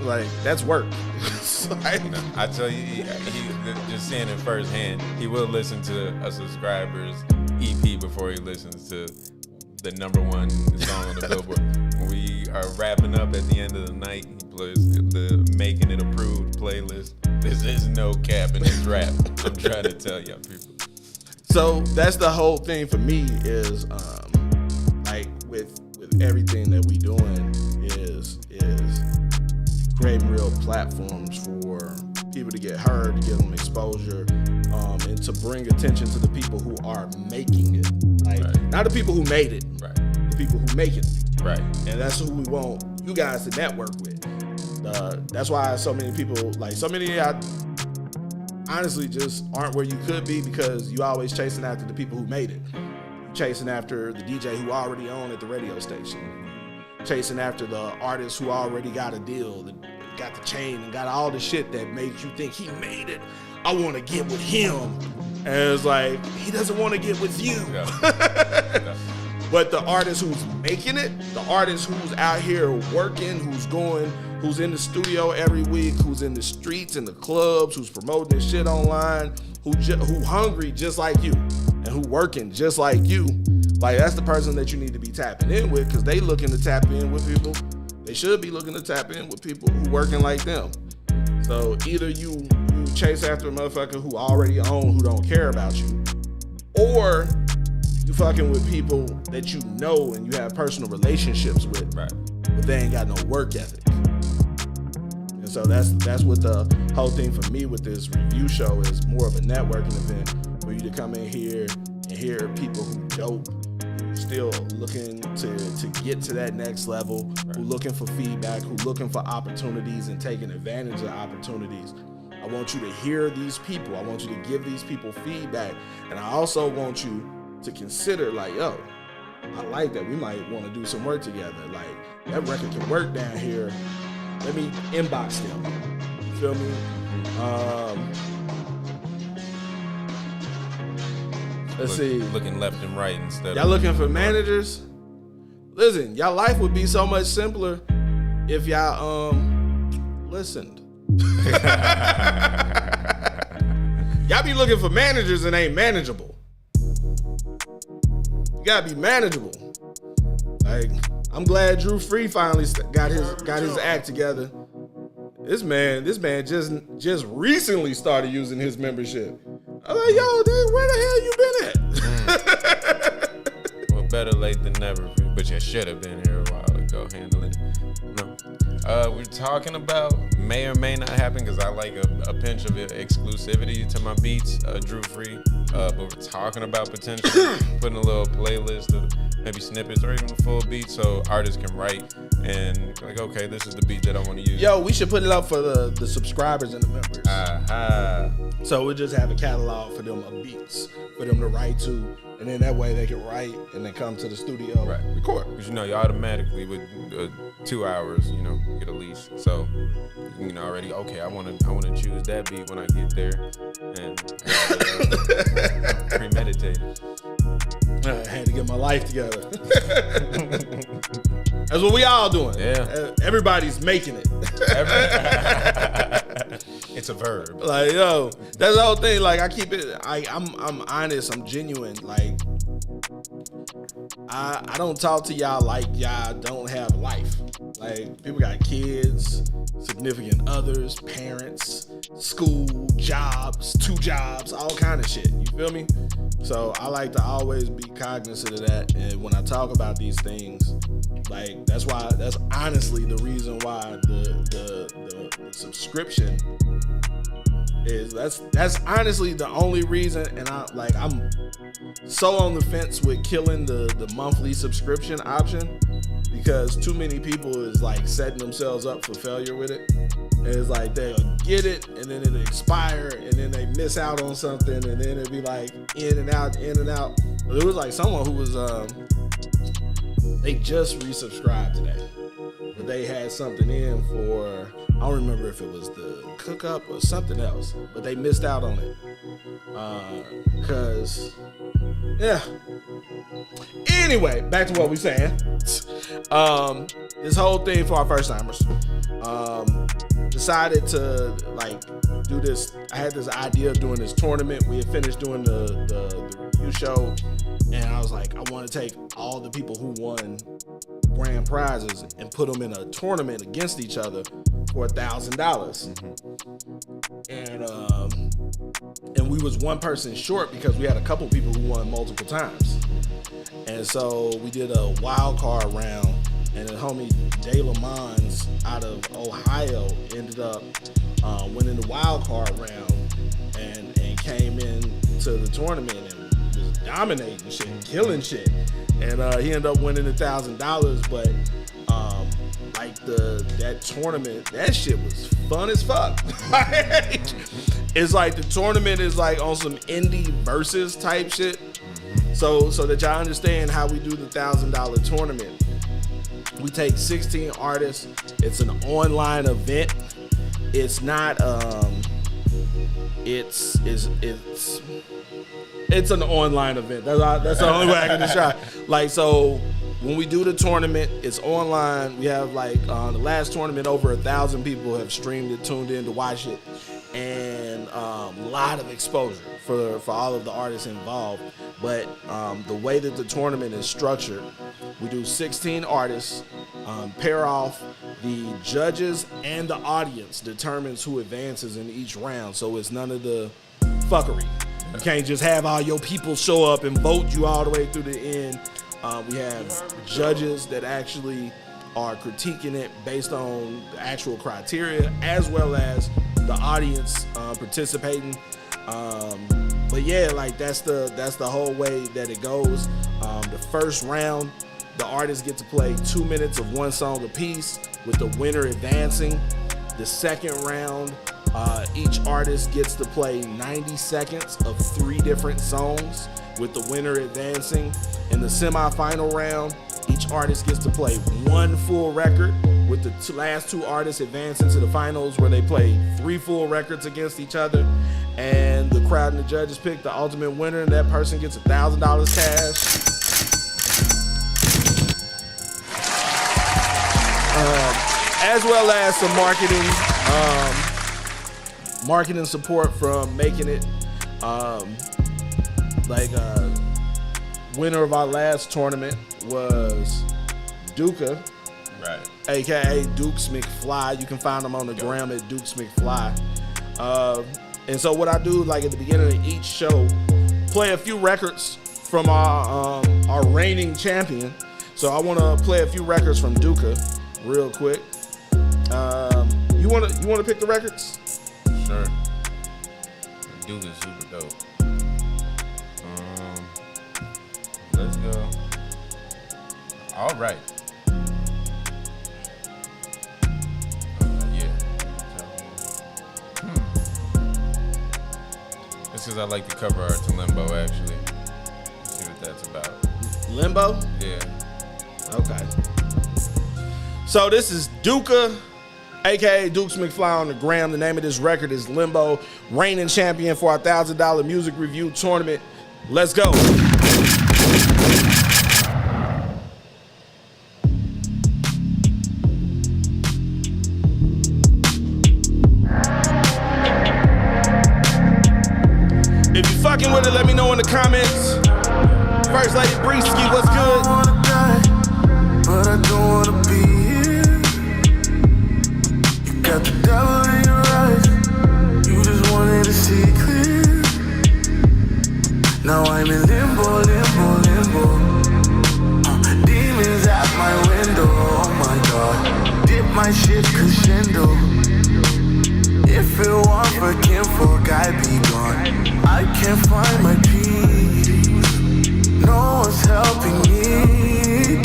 Like that's work. Like, I tell you, he just seeing it firsthand. He will listen to a subscriber's EP before he listens to the #1 song on the Billboard. When we are wrapping up at the end of the night, he the Making It Approved playlist. This is no cap in this rap. I'm trying to tell y'all people. So that's the whole thing for me is like with everything that we doing is creating real platforms for people to get heard, to give them exposure, and to bring attention to the people who are making it. Like not the people who made it, the people who make it. Right. And that's who we want you guys to network with. That's why so many people, like so many honestly just aren't where you could be because you always chasing after the people who made it. You're chasing after the DJ who already owned at the radio station. Chasing after the artist who already got a deal, got the chain and got all the shit that makes you think he made it. I want to get with him. And it's like, he doesn't want to get with you. Yeah. But the artist who's making it, the artist who's out here working, who's in the studio every week, who's in the streets, in the clubs, who's promoting this shit online, who hungry just like you, and who working just like you, like that's the person that you need to be tapping in with, because they looking to tap in with people. They should be looking to tap in with people who working like them. So either you chase after a motherfucker who already own, who don't care about you, or you fucking with people that you know and you have personal relationships with, but they ain't got no work ethic. And so that's what the whole thing for me with this review show is, more of a networking event for you to come in here and hear people who dope, who still looking to get to that next level, who looking for feedback, who looking for opportunities and taking advantage of opportunities. I want you to hear these people. I want you to give these people feedback. And I also want you to consider, like, yo, I like that. We might want to do some work together. Like, that record can work down here. Let me inbox them. You feel me? Let's see. Looking left and right instead. Y'all looking for managers? Listen, y'all life would be so much simpler if y'all listened. Y'all be looking for managers and ain't manageable. You gotta be manageable. Like, I'm glad Drew Free finally got his act together. This man just recently started using his membership. I'm like, yo, dude, where the hell you been at? Well, better late than never, but you should have been here a while ago handling it. No. We're talking about may or may not happen, because I like a pinch of exclusivity to my beats, Drew Free. But we're talking about potentially putting a little playlist of maybe snippets or even a full beat so artists can write and like, okay, this is the beat that I want to use. Yo, we should put it up for the subscribers and the members. So we'll just have a catalog for them of beats for them to write to, and then that way they can write and then come to the studio, record. Because you automatically with 2 hours, get a lease. So already, okay, I want to choose that beat when I get there, and premeditated. I had to get my life together. That's what we all doing. Yeah. Everybody's making it. It's a verb. Like, yo, that's the whole thing. Like, I keep it. I'm honest. I'm genuine. Like, I don't talk to y'all like y'all don't have life. Like, people got kids, significant others, parents, school, jobs, 2 jobs, all kind of shit. You feel me? So I like to always be cognizant of that. And when I talk about these things, like, that's honestly the reason why the subscription is, that's honestly the only reason. And I'm so on the fence with killing the monthly subscription option, because too many people is like setting themselves up for failure with it. And it's like they'll get it and then it'll expire and then they miss out on something and then it'll be like in and out. But it was like someone who was they just resubscribed today, but they had something in for, I don't remember if it was the cook up or something else, but they missed out on it. Cause yeah. Anyway, back to what we're saying. This whole thing for our first timers. Decided to like do this. I had this idea of doing this tournament. We had finished doing the review show, and I was like, I want to take all the people who won grand prizes and put them in a tournament against each other for $1,000. And we was one person short because we had a couple people who won multiple times. And so we did a wild card round, and the homie De Lamons out of Ohio ended up winning the wild card round and came in to the tournament and was dominating shit, killing shit. And he ended up winning $1,000, but like that tournament, that shit was fun as fuck. It's like the tournament is like on some indie versus type shit. So that y'all understand how we do the $1,000 tournament. We take 16 artists. It's an online event. It's not it's an online event. That's the only way I can describe. Like, so when we do the tournament, it's online. We have like the last tournament, over 1,000 people have streamed it, tuned in to watch it, and a lot of exposure for all of the artists involved. But the way that the tournament is structured, we do 16 artists, pair off. The judges and the audience determines who advances in each round. So it's none of the fuckery. You can't just have all your people show up and vote you all the way through the end. We have judges that actually are critiquing it based on the actual criteria, as well as the audience participating. But yeah, like that's the whole way that it goes. The first round, the artists get to play 2 minutes of one song apiece, with the winner advancing. The second round, each artist gets to play 90 seconds of 3 different songs, with the winner advancing. In the semifinal round, each artist gets to play 1 full record, with the last 2 artists advancing to the finals, where they play 3 full records against each other. And the crowd and the judges pick the ultimate winner, and that person gets $1,000 cash. As well as some marketing support from Making It. Winner of our last tournament was Duka, Right. aka Dukes McFly. You can find him on the gram at Dukes McFly. And so what I do, like at the beginning of each show, play a few records from our reigning champion. So I want to play a few records from Duka real quick. You wanna pick the records? Sure. Duke is super dope. Let's go. All right. Yeah. This is I like the cover art to Limbo, actually. Let's see what that's about. Limbo? Yeah. Okay. So this is Duka, aka Dukes McFly on the gram. The name of this record is Limbo. Reigning champion for our $1,000 music review tournament. Let's go. If you fucking with it, let me know in the comments. First Lady Breeski, what's good? But I don't wanna be here. You got the devil in your eyes. You just wanted to see clear. Now I'm in limbo, limbo, limbo. Demons at my window. Oh my God. Dip my shit crescendo. If it weren't for kinfolk, I'd be gone. I can't find my peace. No one's helping me.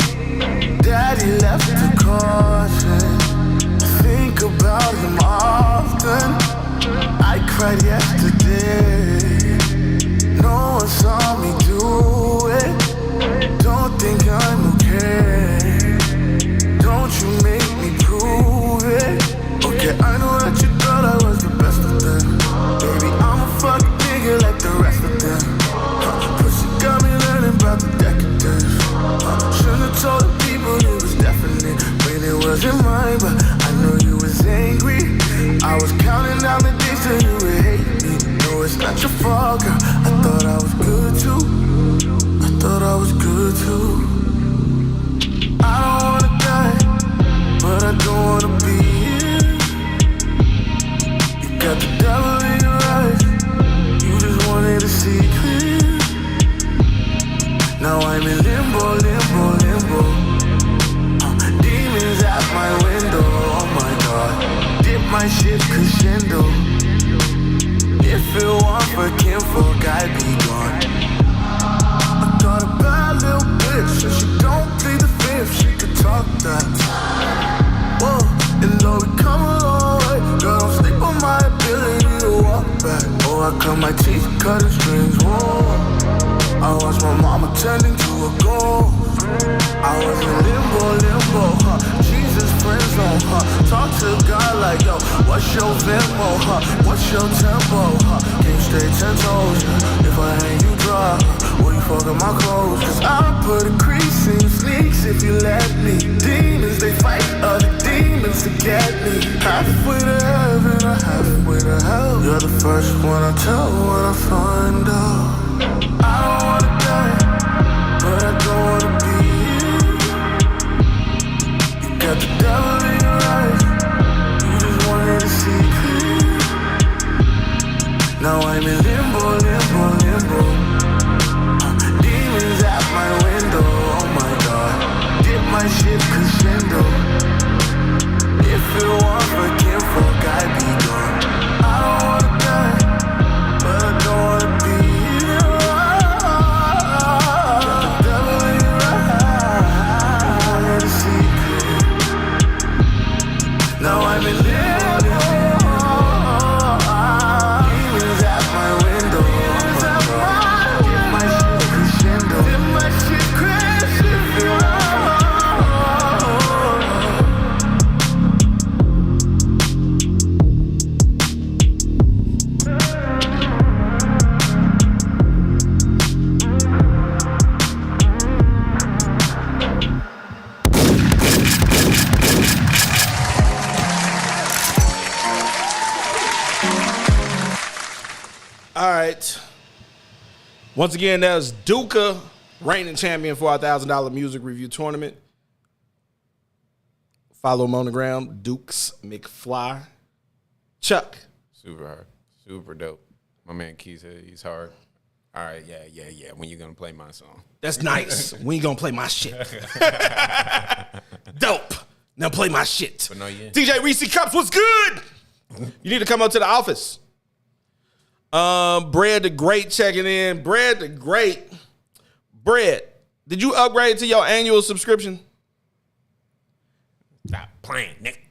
Daddy left the caution. Think about him often. I cried yesterday. No one saw me do it. Don't think I'm okay. Don't you make me prove it. Okay, I know that you thought I was the best of them. Baby, I'm a fuck nigga like the rest of them. Pussy got me learning about the decadence. Shouldn't have told the people it was definite when it wasn't mine, but I know you was angry. I was counting down the days till you would hate me. No, it's not your fault, girl. I thought I was good too. I thought I was good too. I don't wanna die, but I don't wanna be here. guy be gone. I got a bad little bitch, and she don't plead the fifth. She could talk that. Whoa, and though we come a long way, girl, don't sleep on my ability to walk back. Oh, I cut my teeth, cutting strings. Whoa. I watch my mama turning to a ghost. I was in limbo, huh? Jesus friends on, huh? Talk to God like, yo, what's your Venmo, huh? What's your tempo, huh? Can't stay 10 toes, yeah. If I hang you dry, will you fuck up my clothes? Cause I put a crease in your sneaks if you let me. Demons, they fight other demons to get me. Halfway to heaven or halfway to hell. You're the first one I tell when I find out. I don't wanna die, but I don't wanna be here. You got the devil in your eyes, you just wanted to see clear. Now I'm in limbo. Demons at my window, oh my God. Dip my shit crescendo. If it weren't for kinfolk, I'd be gone. I don't wanna die, but I don't wanna be here. Now I'm in limbo. Demons at my window. Get my shit crescendo. Get my shit crescendo. All right. Once again, that was Duka, reigning champion for our $1,000 music review tournament. Follow him on the ground, Dukes McFly. Chuck. Super hard. Super dope. My man Keith said he's hard. All right, yeah. When you gonna play my song? That's nice. We ain't gonna play my shit. Dope. Now play my shit. But no, yeah. DJ Reese Cups, what's good? You need to come up to the office. Bread the Great checking in. Bread the Great. Bread, did you upgrade to your annual subscription? Stop playing, Nick.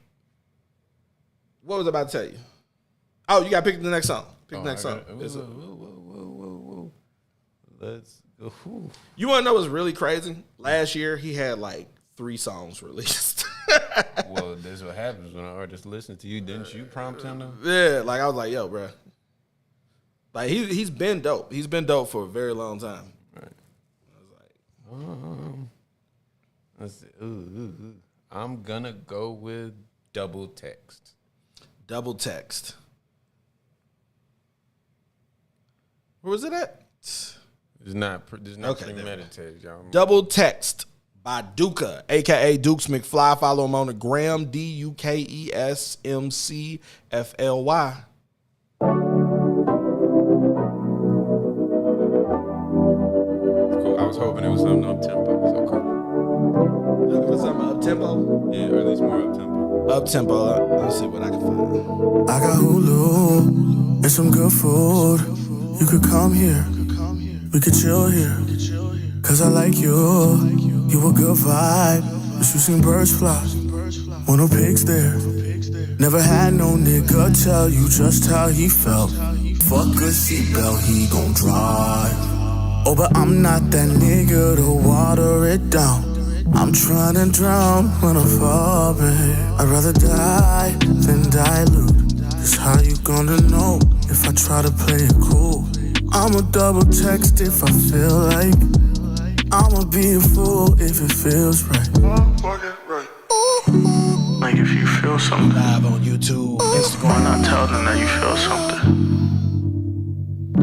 What was I about to tell you? Oh, you got to pick the next song. Pick the next song. Whoa. Let's go. Whew. You want to know what's really crazy? Last year, he had like 3 songs released. Well, that's what happens when an artist listens to you. Didn't you prompt him to? Yeah, like I was like, yo, bro. Like he's been dope. He's been dope for a very long time. Right. I was like, let's see. Ooh. I'm gonna go with Double Text. Double Text. Where was it at? It's not Okay, premeditated, y'all. Double Text by Duka, a.k.a. Dukes McFly. Follow him on the gram, DUKESMCFLY. Cool. I was hoping it was something up tempo. So cool. Looking for something up tempo? Yeah, or at least more up tempo. Up tempo. Let's see what I can find. I got Hulu and some good food. You could come here, we could chill here. Cause I like you, you a good vibe. But you seen birds fly, when no pigs there. Never had no nigga tell you just how he felt. Fuck a seatbelt, he gon' drive. Oh, but I'm not that nigga to water it down. I'm tryna drown when I fall, babe. I'd rather die than dilute. Cause how you gonna know if I try to play it cool? I'ma double text if I feel like. I'ma be a fool if it feels right. Ooh, like if you feel something. Live on YouTube, Instagram. Why not tell them that you feel something?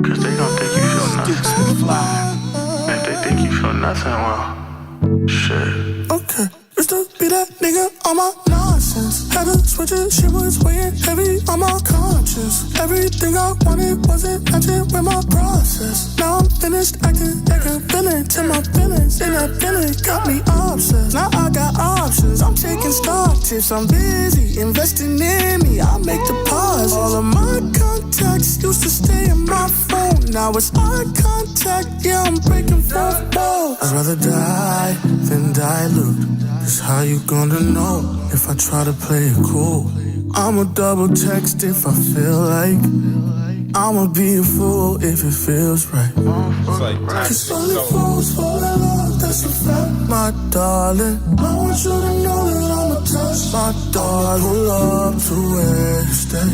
Cause they don't think you feel Dukes nothing. McFly. If they think you feel nothing, well, shit. Okay, used to be that nigga on my nonsense. Had to switch it, shit was weighing heavy on my conscience. Everything I wanted wasn't matching with my process. Now I'm finished acting like a villain to my feelings. And that feeling got me obsessed. Now I got options, I'm taking stock tips. I'm busy investing in me, I make deposits. All of my contacts used to stay in my phone. now it's eye contact. Yeah, I'm breaking fourth walls. I'd rather die than dilute. Cause how you gonna know if I try to play it cool? I'ma double text if I feel like. I'ma be a fool if it feels right. It's like Cause only fools fall in love, that's a fact, my darling. I want you to know that I'ma touch my dog. Pull up to where you stay.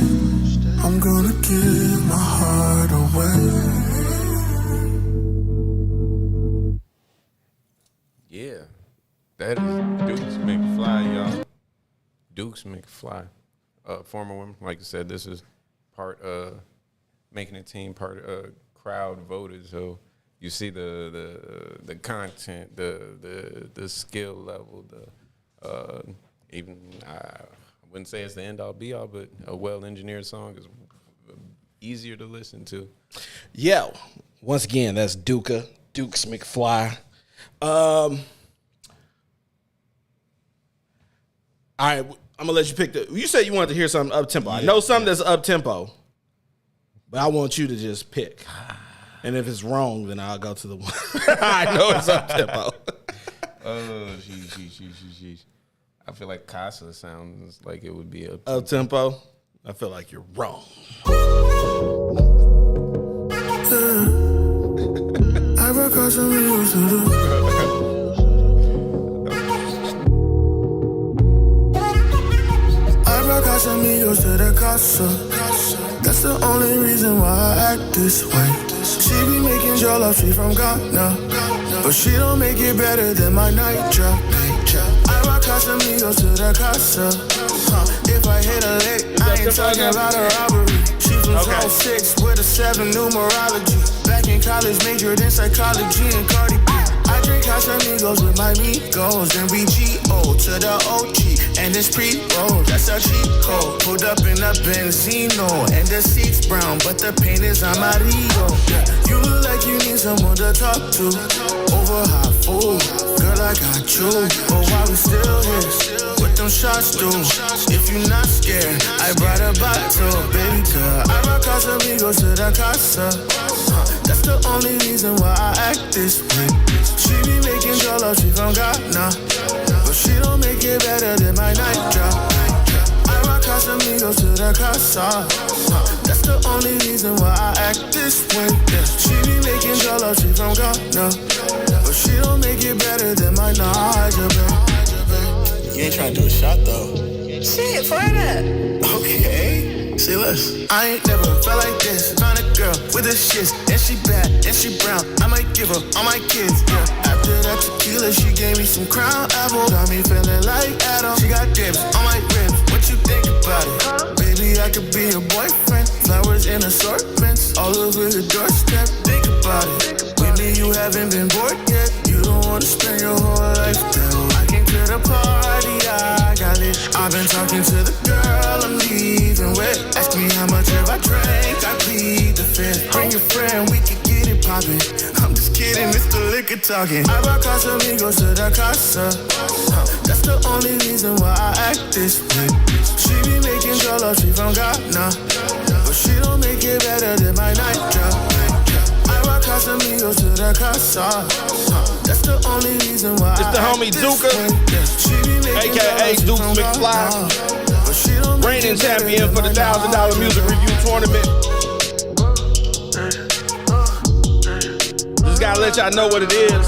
I'm gonna give my heart away. Yeah, that is Dukes McFly, y'all. Dukes McFly. Former women, like I said, this is part making a team, part crowd voted. So you see the content, the skill level, even I wouldn't say it's the end all be all, but a well engineered song is easier to listen to. Yeah, once again, that's Dukes McFly. All right, I'm gonna let you pick you said you wanted to hear something up tempo. I know something that's up tempo, but I want you to just pick. And if it's wrong, then I'll go to the one I know it's up tempo. Oh, jeez. I feel like Casa sounds like it would be Up tempo. I feel like you're wrong. I rock out some music. Casamigos to the casa. That's the only reason why I act this way. She be making jollof, she from Ghana, but she don't make it better than my night drop. I rock Casamigos to the casa. If I hit a lick, I ain't talking about a robbery. She from zone 6 with a 7 numerology. Back in college, majored in psychology and Cardi B. I drink Casamigos with my amigos, and we G-O to the OG, and it's pre-roll, that's a cheat code. Pulled up in a Benzino, and the seat's brown, but the paint is amarillo. Yeah. You look like you need someone to talk to, over hot food, girl I got you, but why we still here? What them shots do? If you not scared, I brought a bottle, baby girl. I rock Casamigos to the casa. That's the only reason why I act this way. She be making jollof, she from Ghana, but she don't make it better than my night drop. I rock Casamigos to the casa. That's the only reason why I act this way. She be making jollof, she from Ghana, but she don't make it better than my Naja, babe. You ain't trying to do a shot though. Shit, for that. Okay. Say less. I ain't never felt like this. Found a girl with the shits, and she bad, and she brown. I might give her all my kids, yeah. After that tequila, she gave me some Crown Apple. Got me feeling like Adam. She got dips on my ribs. What you think about it? Baby, I could be your boyfriend. Flowers in assortments, all over the doorstep. Think about it. With me, you haven't been bored yet. You don't wanna spend your whole life down. I came to the party, I got it. I've been talking to the girl I'm leaving with. Ask me how much have I drank, I plead the fifth. Bring your friend, we can get it poppin'. I'm just kidding, it's the liquor talking. I rock Casamigos to the casa. That's the only reason why I act this way. She be making jollof, she from Ghana, but she don't make it better than my night drop. I rock Casamigos to the casa. That's the only reason why. It's the homie Duka, aka Dukes McFly. Reigning champion for the $1,000 music review tournament. Just gotta let y'all know what it is.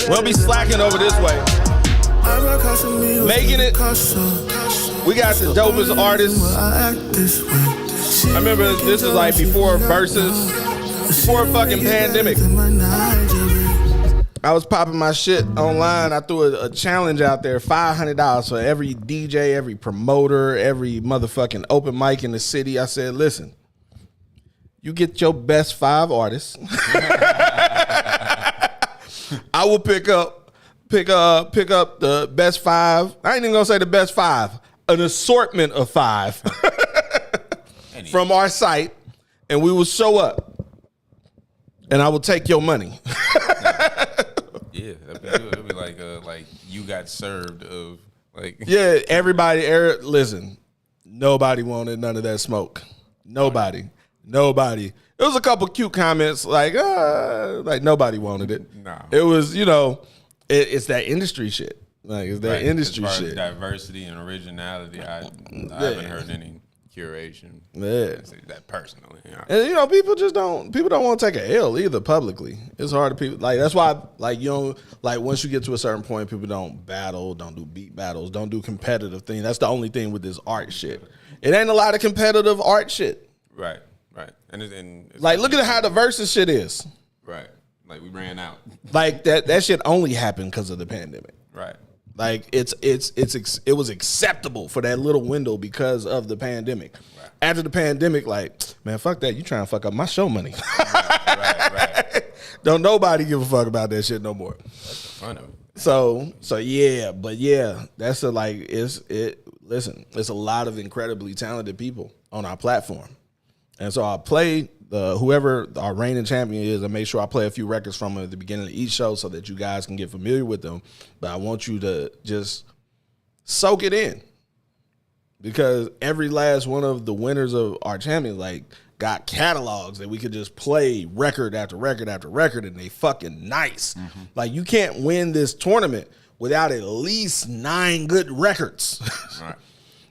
We'll be slacking over this way. Making it. We got the dopest artists. I remember this is like before Versus, before fucking pandemic. I was popping my shit online. I threw a challenge out there, $500 for every DJ, every promoter, every motherfucking open mic in the city. I said, listen, you get your best 5 artists. I will pick up the best 5. I ain't even gonna say the best 5, an assortment of 5 from our site, and we will show up. And I will take your money. Yeah, that'd be like you got served of like. Yeah, everybody. Listen, Nobody wanted none of that smoke. Nobody. It was a couple cute comments like nobody wanted it. No. It was, it's that industry shit. Like, it's that industry as far shit. As diversity and originality, I haven't heard any curation. Yeah. That personally. And people don't want to take an L either publicly. It's hard to people like that's why once you get to a certain point, people don't battle, don't do beat battles, don't do competitive things. That's the only thing with this art shit. It ain't a lot of competitive art shit. Right. And it's like look at how the versus shit is. Right. Like we ran out. Like that shit only happened because of the pandemic. Right. Like it was acceptable for that little window because of the pandemic. Right. After the pandemic, like, man, fuck that. You trying to fuck up my show money. Right. Don't nobody give a fuck about that shit no more. That's the fun of it. So yeah, that's listen, it's a lot of incredibly talented people on our platform. And so I play whoever our reigning champion is, I make sure I play a few records from them at the beginning of each show so that you guys can get familiar with them. But I want you to just soak it in, because every last one of the winners of our champions got catalogs that we could just play record after record after record, and they fucking nice. Mm-hmm. Like, you can't win this tournament without at least 9 good records. Right.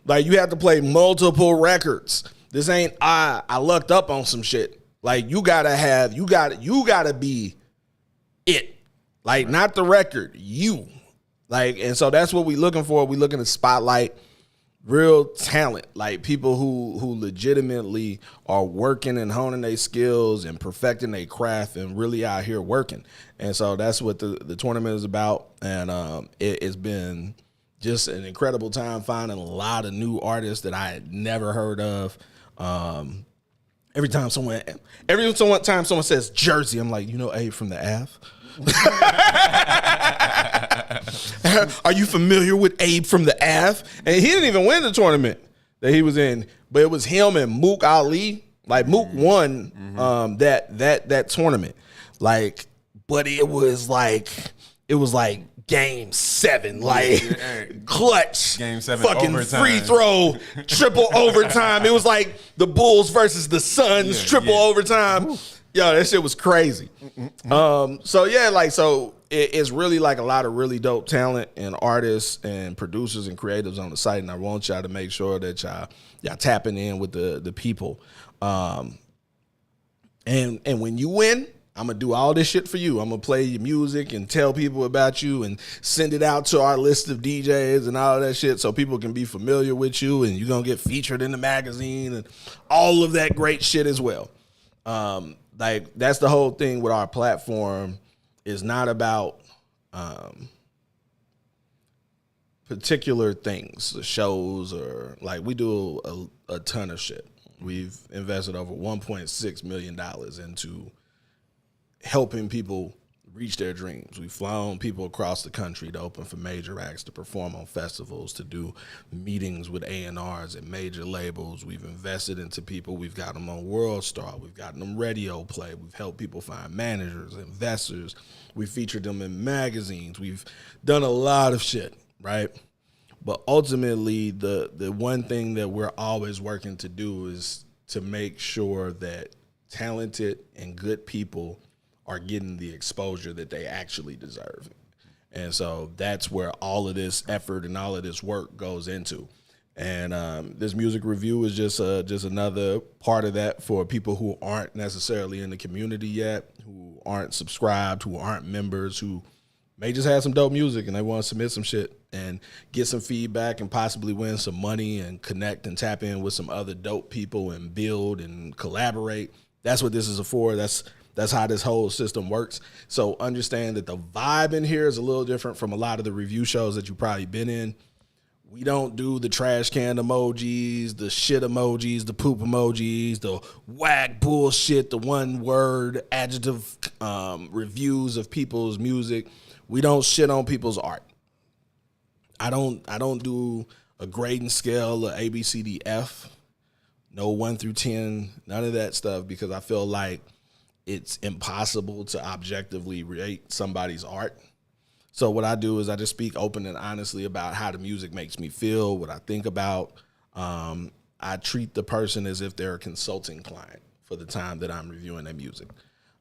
Like, you have to play multiple records. This ain't I lucked up on some shit. Like, you gotta be it. Like, not the record, you. Like, and so that's what we looking for. We looking to spotlight real talent, like people who legitimately are working and honing their skills and perfecting their craft and really out here working. And so that's what the tournament is about. And it's been just an incredible time finding a lot of new artists that I had never heard of. Every time someone says Jersey, I'm like, Abe from the Ave? Are you familiar with Abe from the Ave? And he didn't even win the tournament that he was in, but it was him and Mook Ali. Like, Mook won that tournament. Like, but it was like Game 7, like clutch, Game 7, fucking overtime. Free throw, triple overtime. It was like the Bulls versus the Suns, triple overtime. Yo, that shit was crazy. So it's really like a lot of really dope talent and artists and producers and creatives on the site, and I want y'all to make sure that y'all tapping in with the people. And when you win, I'm going to do all this shit for you. I'm going to play your music and tell people about you and send it out to our list of DJs and all that shit so people can be familiar with you, and you're going to get featured in the magazine and all of that great shit as well. Like, that's the whole thing with our platform. Is not about particular things, shows, or like, we do a ton of shit. We've invested over $1.6 million into helping people reach their dreams. We've flown people across the country to open for major acts, to perform on festivals, to do meetings with A&Rs and major labels. We've invested into people. We've got them on World Star. We've gotten them radio play. We've helped people find managers, investors. We've featured them in magazines. We've done a lot of shit, right? But ultimately, the one thing that we're always working to do is to make sure that talented and good people are getting the exposure that they actually deserve. And so that's where all of this effort and all of this work goes into. And this music review is just another part of that for people who aren't necessarily in the community yet, who aren't subscribed, who aren't members, who may just have some dope music and they want to submit some shit and get some feedback and possibly win some money and connect and tap in with some other dope people and build and collaborate. That's what this is for. That's how this whole system works. So understand that the vibe in here is a little different from a lot of the review shows that you've probably been in. We don't do the trash can emojis, the shit emojis, the poop emojis, the whack bullshit, the one word adjective reviews of people's music. We don't shit on people's art. I don't do a grading scale of A, B, C, D, F. No 1 through 10, none of that stuff, because I feel like it's impossible to objectively rate somebody's art. So what I do is I just speak open and honestly about how the music makes me feel, what I think about I treat the person as if they're a consulting client for the time that I'm reviewing their music.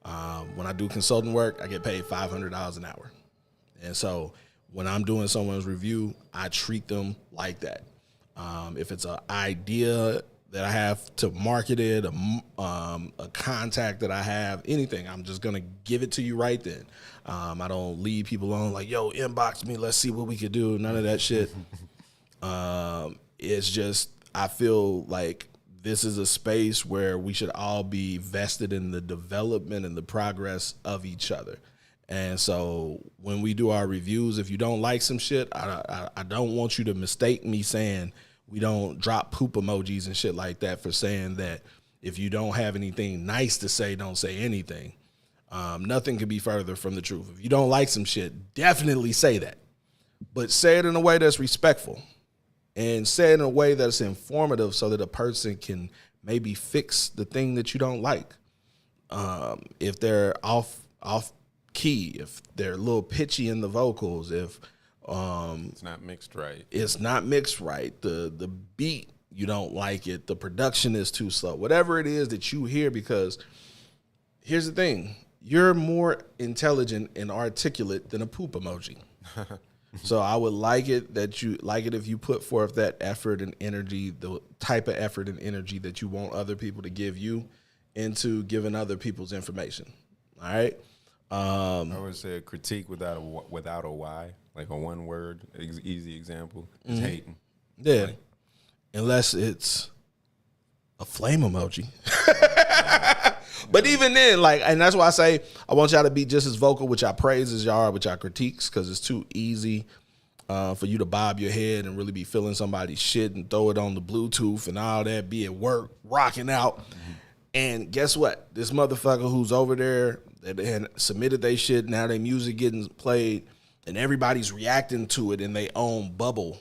When I do consulting work, I get paid $500 an hour. And so when I'm doing someone's review, I treat them like that. If it's an idea that I have to market it, a contact that I have, anything, I'm just going to give it to you right then. I don't leave people on like, yo, inbox me, let's see what we could do. None of that shit. It's just, I feel like this is a space where we should all be vested in the development and the progress of each other. And so when we do our reviews, if you don't like some shit, I don't want you to mistake me saying we don't drop poop emojis and shit like that for saying that if you don't have anything nice to say, don't say anything. Nothing could be further from the truth. If you don't like some shit, definitely say that. But say it in a way that's respectful. And say it in a way that's informative so that a person can maybe fix the thing that you don't like. If they're off key, if they're a little pitchy in the vocals, if it's not mixed right. The beat, you don't like it. The production is too slow. Whatever it is that you hear, because here's the thing. You're more intelligent and articulate than a poop emoji. So I would like it if you put forth that effort and energy, the type of effort and energy that you want other people to give you into giving other people's information. All right. I would say a critique without a why, like a one word, easy example is hating. Yeah. Like, unless it's a flame emoji. But even then, like, and that's why I say I want y'all to be just as vocal with y'all praise as y'all are with y'all critiques, because it's too easy for you to bob your head and really be feeling somebody's shit and throw it on the Bluetooth and all that, be at work, rocking out. Mm-hmm. And guess what? This motherfucker who's over there that had submitted their shit, now their music getting played, and everybody's reacting to it in their own bubble.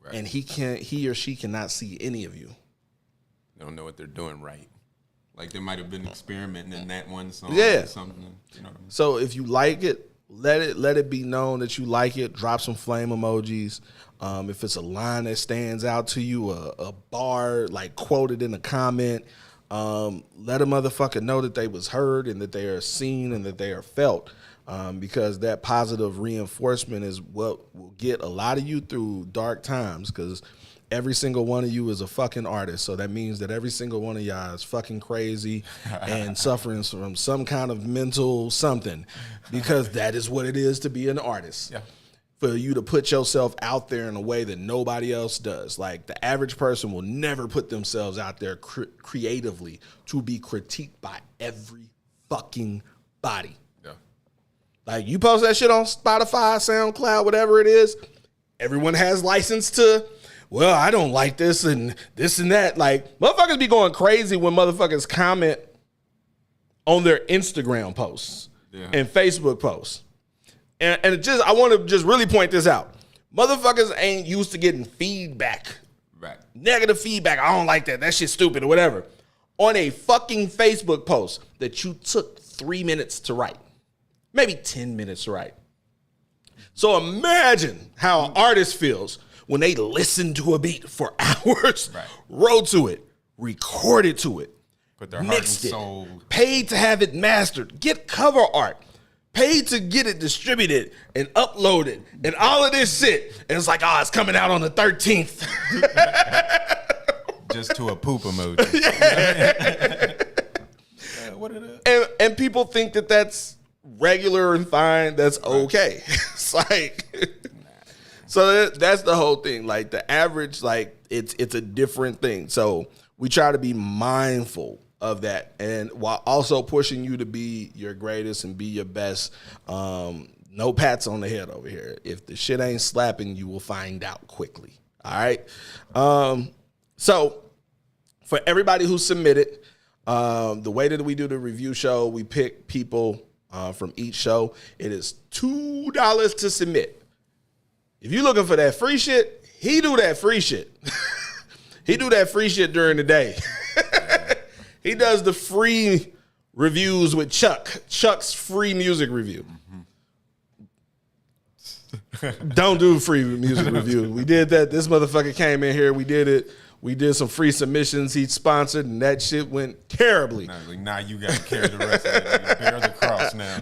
Right. And he or she cannot see any of you. They don't know what they're doing right. Like they might have been experimenting in that one song or something. You know what I mean? So if you like it, let it be known that you like it. Drop some flame emojis. If it's a line that stands out to you, a bar like quoted in a comment, let a motherfucker know that they was heard and that they are seen and that they are felt. Because that positive reinforcement is what will get a lot of you through dark times, because every single one of you is a fucking artist. So that means that every single one of y'all is fucking crazy and suffering from some kind of mental something, because that is what it is to be an artist. Yeah. For you to put yourself out there in a way that nobody else does. Like the average person will never put themselves out there creatively to be critiqued by every fucking body. Yeah. Like you post that shit on Spotify, SoundCloud, whatever it is, everyone has license to, well, I don't like this and that. Like, motherfuckers be going crazy when motherfuckers comment on their Instagram posts and Facebook posts. And I want to just really point this out. Motherfuckers ain't used to getting feedback. Right. Negative feedback. I don't like that. That shit's stupid or whatever. On a fucking Facebook post that you took 3 minutes to write. Maybe 10 minutes to write. So imagine how an artist feels when they listen to a beat for hours, wrote to it, recorded to it, put their mixed heart and soul, paid to have it mastered, get cover art, paid to get it distributed and uploaded, and all of this shit. And it's like, it's coming out on the 13th. Just to a poop emoji. What it is? And people think that that's regular and fine. That's okay. It's like... So that's the whole thing. Like the average, like it's a different thing. So we try to be mindful of that, and while also pushing you to be your greatest and be your best. No pats on the head over here. If the shit ain't slapping, you will find out quickly. All right. So for everybody who submitted, the way that we do the review show, we pick people from each show. It is $2 to submit. If you're looking for that free shit, he do that free shit. He do that free shit during the day. He does the free reviews with Chuck's free music review. Mm-hmm. Don't do free music review. We did that. This motherfucker came in here. We did it. We did some free submissions he sponsored, and that shit went terribly. Now you got to carry the rest of it. Bear the cross now.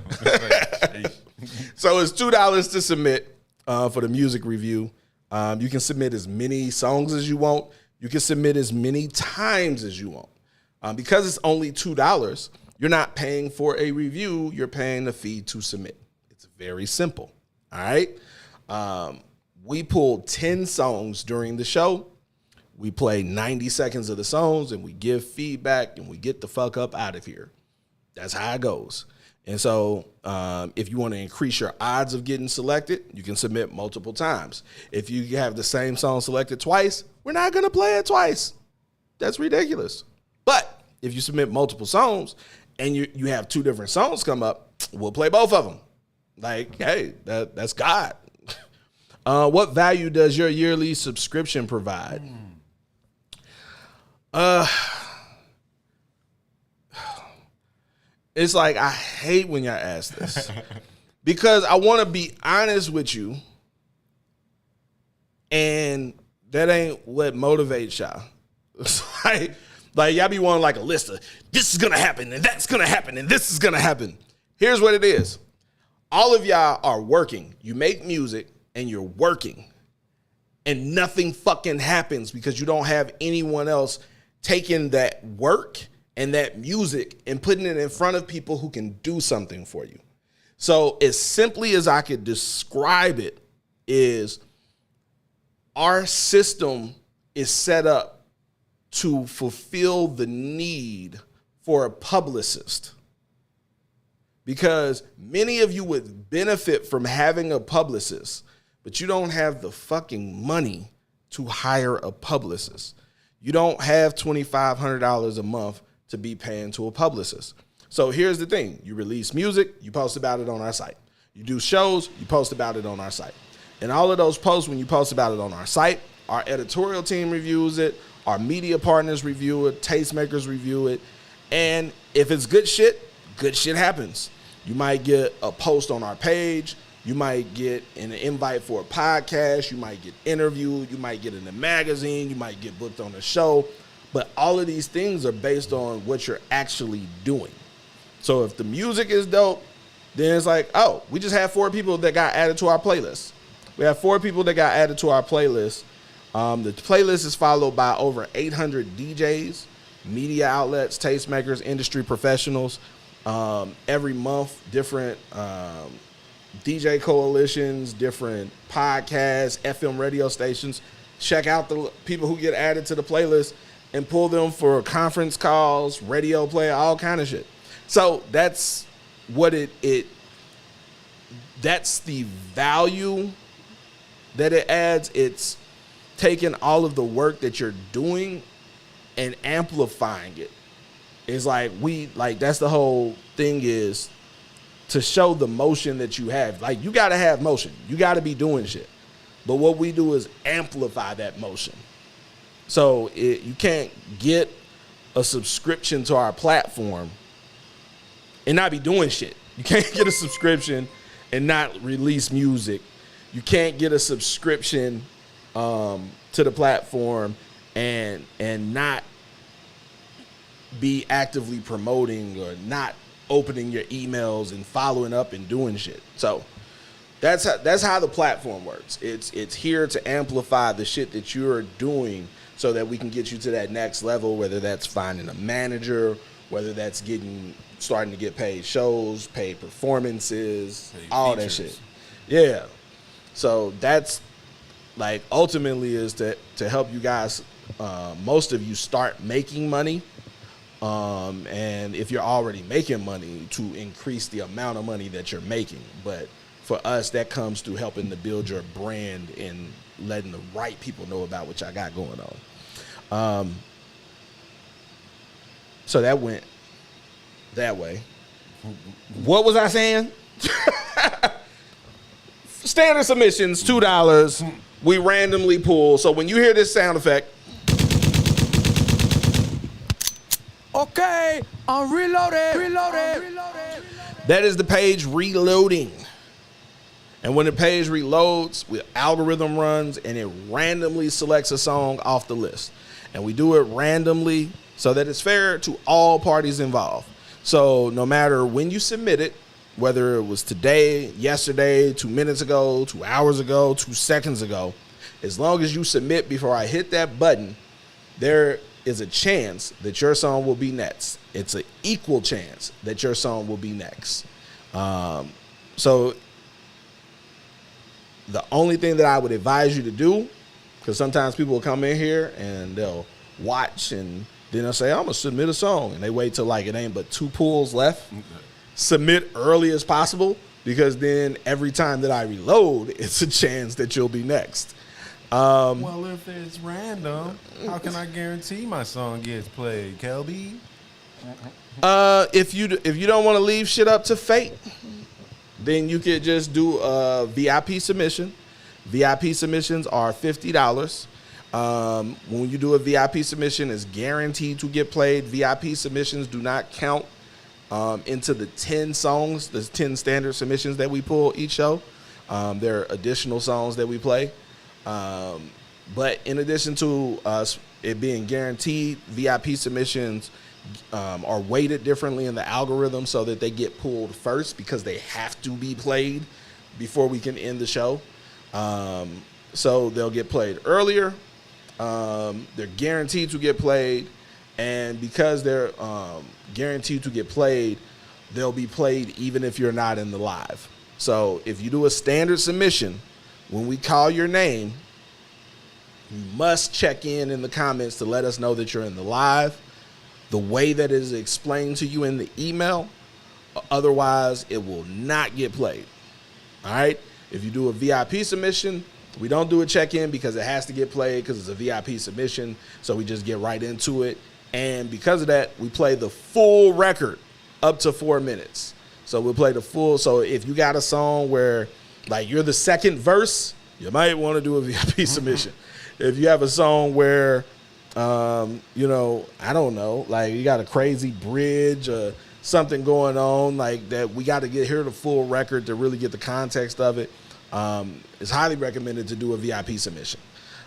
So it's $2 to submit for the music review. You can submit as many songs as you want. You can submit as many times as you want. Because it's only $2, you're not paying for a review. You're paying the fee to submit. It's very simple. All right. We pulled 10 songs during the show. We play 90 seconds of the songs and we give feedback and we get the fuck up out of here. That's how it goes. And so if you want to increase your odds of getting selected, you can submit multiple times. If you have the same song selected twice, we're not going to play it twice. That's ridiculous. But if you submit multiple songs and you have 2 different songs come up, we'll play both of them. Like, hey, that's God. What value does your yearly subscription provide? It's like, I hate when y'all ask this because I want to be honest with you, and that ain't what motivates y'all. It's like y'all be wanting like a list of this is gonna happen and that's gonna happen and this is gonna happen. Here's what it is. All of y'all are working. You make music and you're working, and nothing fucking happens because you don't have anyone else taking that work and that music and putting it in front of people who can do something for you. So as simply as I could describe it is our system is set up to fulfill the need for a publicist, because many of you would benefit from having a publicist, but you don't have the fucking money to hire a publicist. You don't have $2,500 a month to be paying to a publicist. So here's the thing. You release music, you post about it on our site. You do shows, you post about it on our site. And all of those posts, when you post about it on our site, our editorial team reviews it, our media partners review it, tastemakers review it. And if it's good shit happens. You might get a post on our page. You might get an invite for a podcast. You might get interviewed. You might get in a magazine. You might get booked on a show. But all of these things are based on what you're actually doing. So if the music is dope, then it's like, oh, we just have 4 people that got added to our playlist. We have 4 people that got added to our playlist. The playlist is followed by over 800 DJs, media outlets, tastemakers, industry professionals. Every month, different DJ coalitions, different podcasts, FM radio stations. Check out the people who get added to the playlist and pull them for conference calls, radio play, all kind of shit. So that's what that's the value that it adds. It's taking all of the work that you're doing and amplifying it. It's like that's the whole thing, is to show the motion that you have. Like, you got to have motion. You got to be doing shit. But what we do is amplify that motion. So you can't get a subscription to our platform and not be doing shit. You can't get a subscription and not release music. You can't get a subscription to the platform and not be actively promoting or not opening your emails and following up and doing shit. So that's how the platform works. It's here to amplify the shit that you're doing so that we can get you to that next level, whether that's finding a manager, whether that's starting to get paid shows, paid performances, paid all features. That shit. Yeah. So that's like ultimately is to help you guys, most of you, start making money. And if you're already making money, to increase the amount of money that you're making. But for us, that comes through helping to build your brand and letting the right people know about what y'all got going on. So that went that way. What was I saying? Standard submissions, $2. We randomly pull. So when you hear this sound effect, Okay, I'm reloaded. that is the page reloading. And when the page reloads, the algorithm runs and it randomly selects a song off the list. And we do it randomly so that it's fair to all parties involved. So no matter when you submit it, whether it was today, yesterday, 2 minutes ago, 2 hours ago, 2 seconds ago, as long as you submit before I hit that button, there is a chance that your song will be next. It's an equal chance that your song will be next. So the only thing that I would advise you to do, because sometimes people will come in here and they'll watch and then they'll say, I'm going to submit a song. And they wait till like it ain't but 2 pulls left. Submit early as possible, because then every time that I reload, it's a chance that you'll be next. Well, if it's random, how can I guarantee my song gets played, Kelby? If you don't want to leave shit up to fate, then you could just do a VIP submission. VIP submissions are $50. When you do a VIP submission, it's guaranteed to get played. VIP submissions do not count into the 10 songs, the 10 standard submissions that we pull each show. There are additional songs that we play. But in addition to us it being guaranteed, VIP submissions are weighted differently in the algorithm so that they get pulled first because they have to be played before we can end the show. So they'll get played earlier. They're guaranteed to get played. And because they're guaranteed to get played, they'll be played even if you're not in the live. So if you do a standard submission, when we call your name, you must check in the comments to let us know that you're in the live, the way that it is explained to you in the email. Otherwise, it will not get played. All right? If you do a VIP submission, we don't do a check-in because it has to get played because it's a VIP submission. So we just get right into it. And because of that, we play the full record up to 4 minutes. So we'll play the full. So if you got a song where, like, you're the second verse, you might want to do a VIP submission. If you have a song where, you know, I don't know, like you got a crazy bridge or something going on, like that we got to hear the full record to really get the context of it, it's highly recommended to do a VIP submission.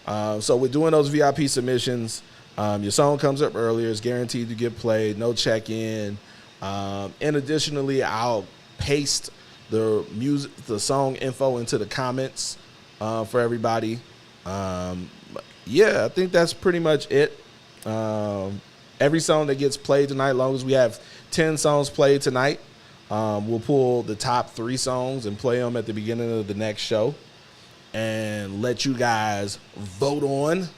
So we're doing those VIP submissions. Your song comes up earlier. It's guaranteed to get played. No check-in. And additionally, I'll paste the music, the song info into the comments for everybody. Yeah, I think that's pretty much it. Every song that gets played tonight, as long as we have 10 songs played tonight, we'll pull the top 3 songs and play them at the beginning of the next show and let you guys vote on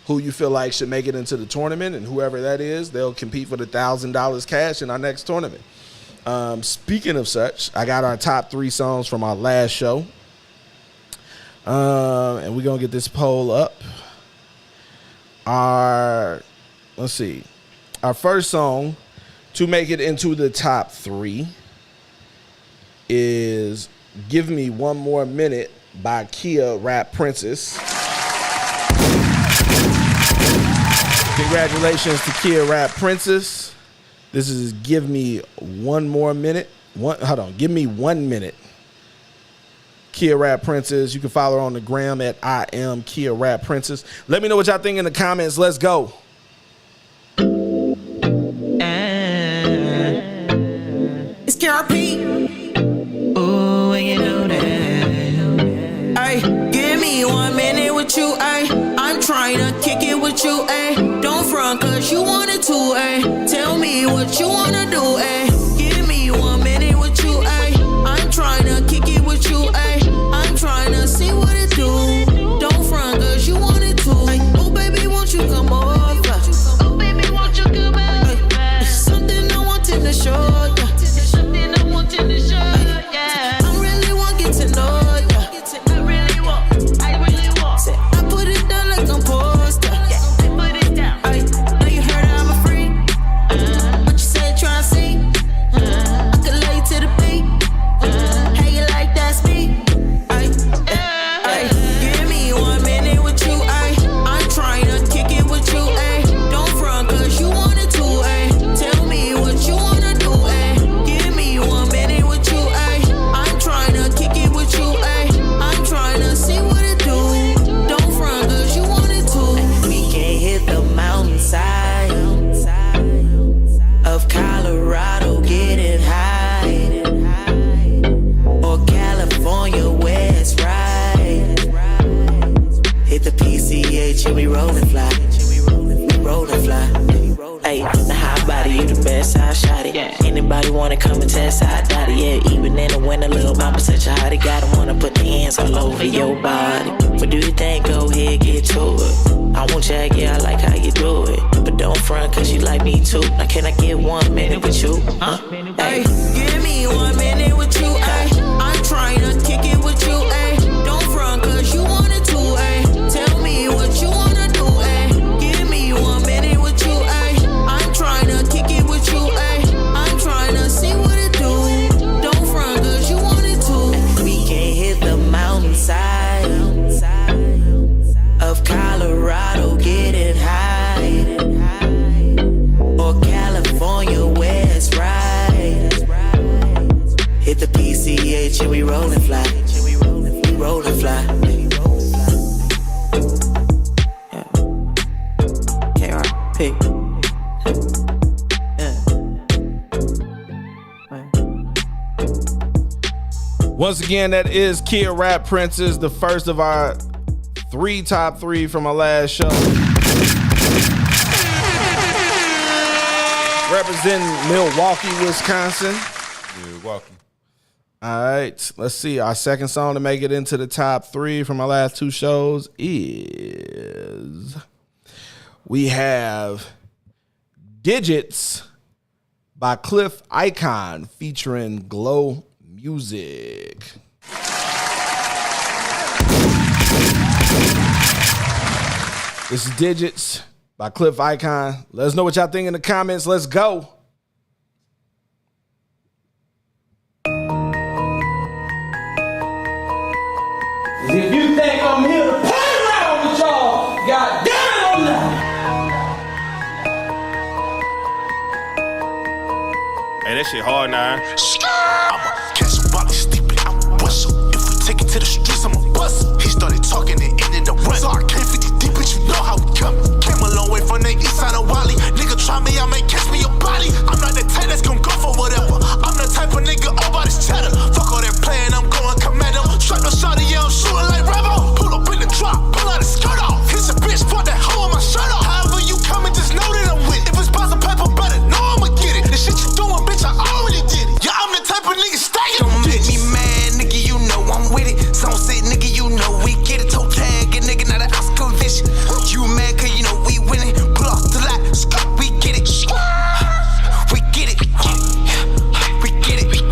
who you feel like should make it into the tournament, and whoever that is, they'll compete for the $1,000 cash in our next tournament. Speaking of such, I got our top 3 songs from our last show. And we're going to get this poll up. Let's see. Our first song to make it into the top 3 is Give Me One More Minute by Kia Rap Princess. Congratulations to Kia Rap Princess. This is Give Me One More Minute. Give Me 1 minute. Kia Rap Princess. You can follow her on the gram at I am Kia Rap Princess. Let me know what y'all think in the comments. Let's go. It's KRP. Ooh, when you do that. Ay, give me 1 minute with you, ay. I'm trying to kick it with you, ay. Don't front cause you wanted to, ay. Tell me what you wanna do, ay. Give me 1 minute with you, ay. I'm trying to kick it with you, ay. I'm trying to see what it do. Don't front cause you wanted to, ay. Oh baby, won't you come over? Oh baby, won't you come over? It's something I wanted to show ya. Something I wanted to show ya. I really want to get to know ya. I really want. Say, I put it down like I'm poster. I put it down. I know you heard I'm a freak. What you say, try to see? roll and fly. We roll and fly. Hey, the hot body, you the best, I shot it. Anybody wanna come and test, I doubt it. Yeah, even in the winter, little mama such a hottie. Gotta wanna put the hands all over your body. But do you think, go ahead, get to it. I won't check, yeah, I like how you do it. But don't front, cause you like me too. Now can I get 1 minute with you? Hey, give me 1 minute with you, ay. I'm trying to kick it with you, ay. Don't front, cause you wanted to, ay. Tell me what you wanna do, ay. Give me 1 minute with you, ay. I'm trying to kick it with you, ay. I'm trying to see what it do. Don't front, cause you wanted to. We can hit the mountainside of Colorado, getting high, or California, where it's right. Hit the PCH and we roll and fly. We roll and fly. Yeah. KRP. Once again, that is Kia Rap Princess, the first of our top three from our last show. Representing Milwaukee, Wisconsin. You're welcome. All right, let's see. Our second song to make it into the top three from our last two shows is we have Digits by Cliff Icon featuring Glow Music. This is Digits by Cliff Icon. Let us know what y'all think in the comments. Let's go. If you think I'm here to play around with y'all, God damn it, I'm not. Hey, that shit hard now. I'ma catch a body steeping, I'ma whistle. If we take it to the streets, I'ma bust. He started talking and ended up running. So I came 50 deep, but you know how we come. Came a long way from the east side of Wally. Nigga try me, I may catch me your body. I'm not the type that's gon' go for whatever. I'm the type of nigga all about this cheddar. Fuck all that playing, I'm going commando. Strap no shawty, yeah, I'm shooting like Rebel. Pull up in the drop, pull out the skirt off. Kiss a bitch, fuck that hoe on my shirt off. However you coming, just know that I'm with it. If it's box of paper, better know I'ma get it. The shit you doing, bitch, I already did it. Yeah, I'm the type of nigga stacking. Don't make me mad, nigga, you know I'm with it. Some say, nigga, you know we get it. Toe tag, a nigga, not an Oscar vision. You mad, cause you know we winning. Pull off the lot, we get it. We get it. We get it. We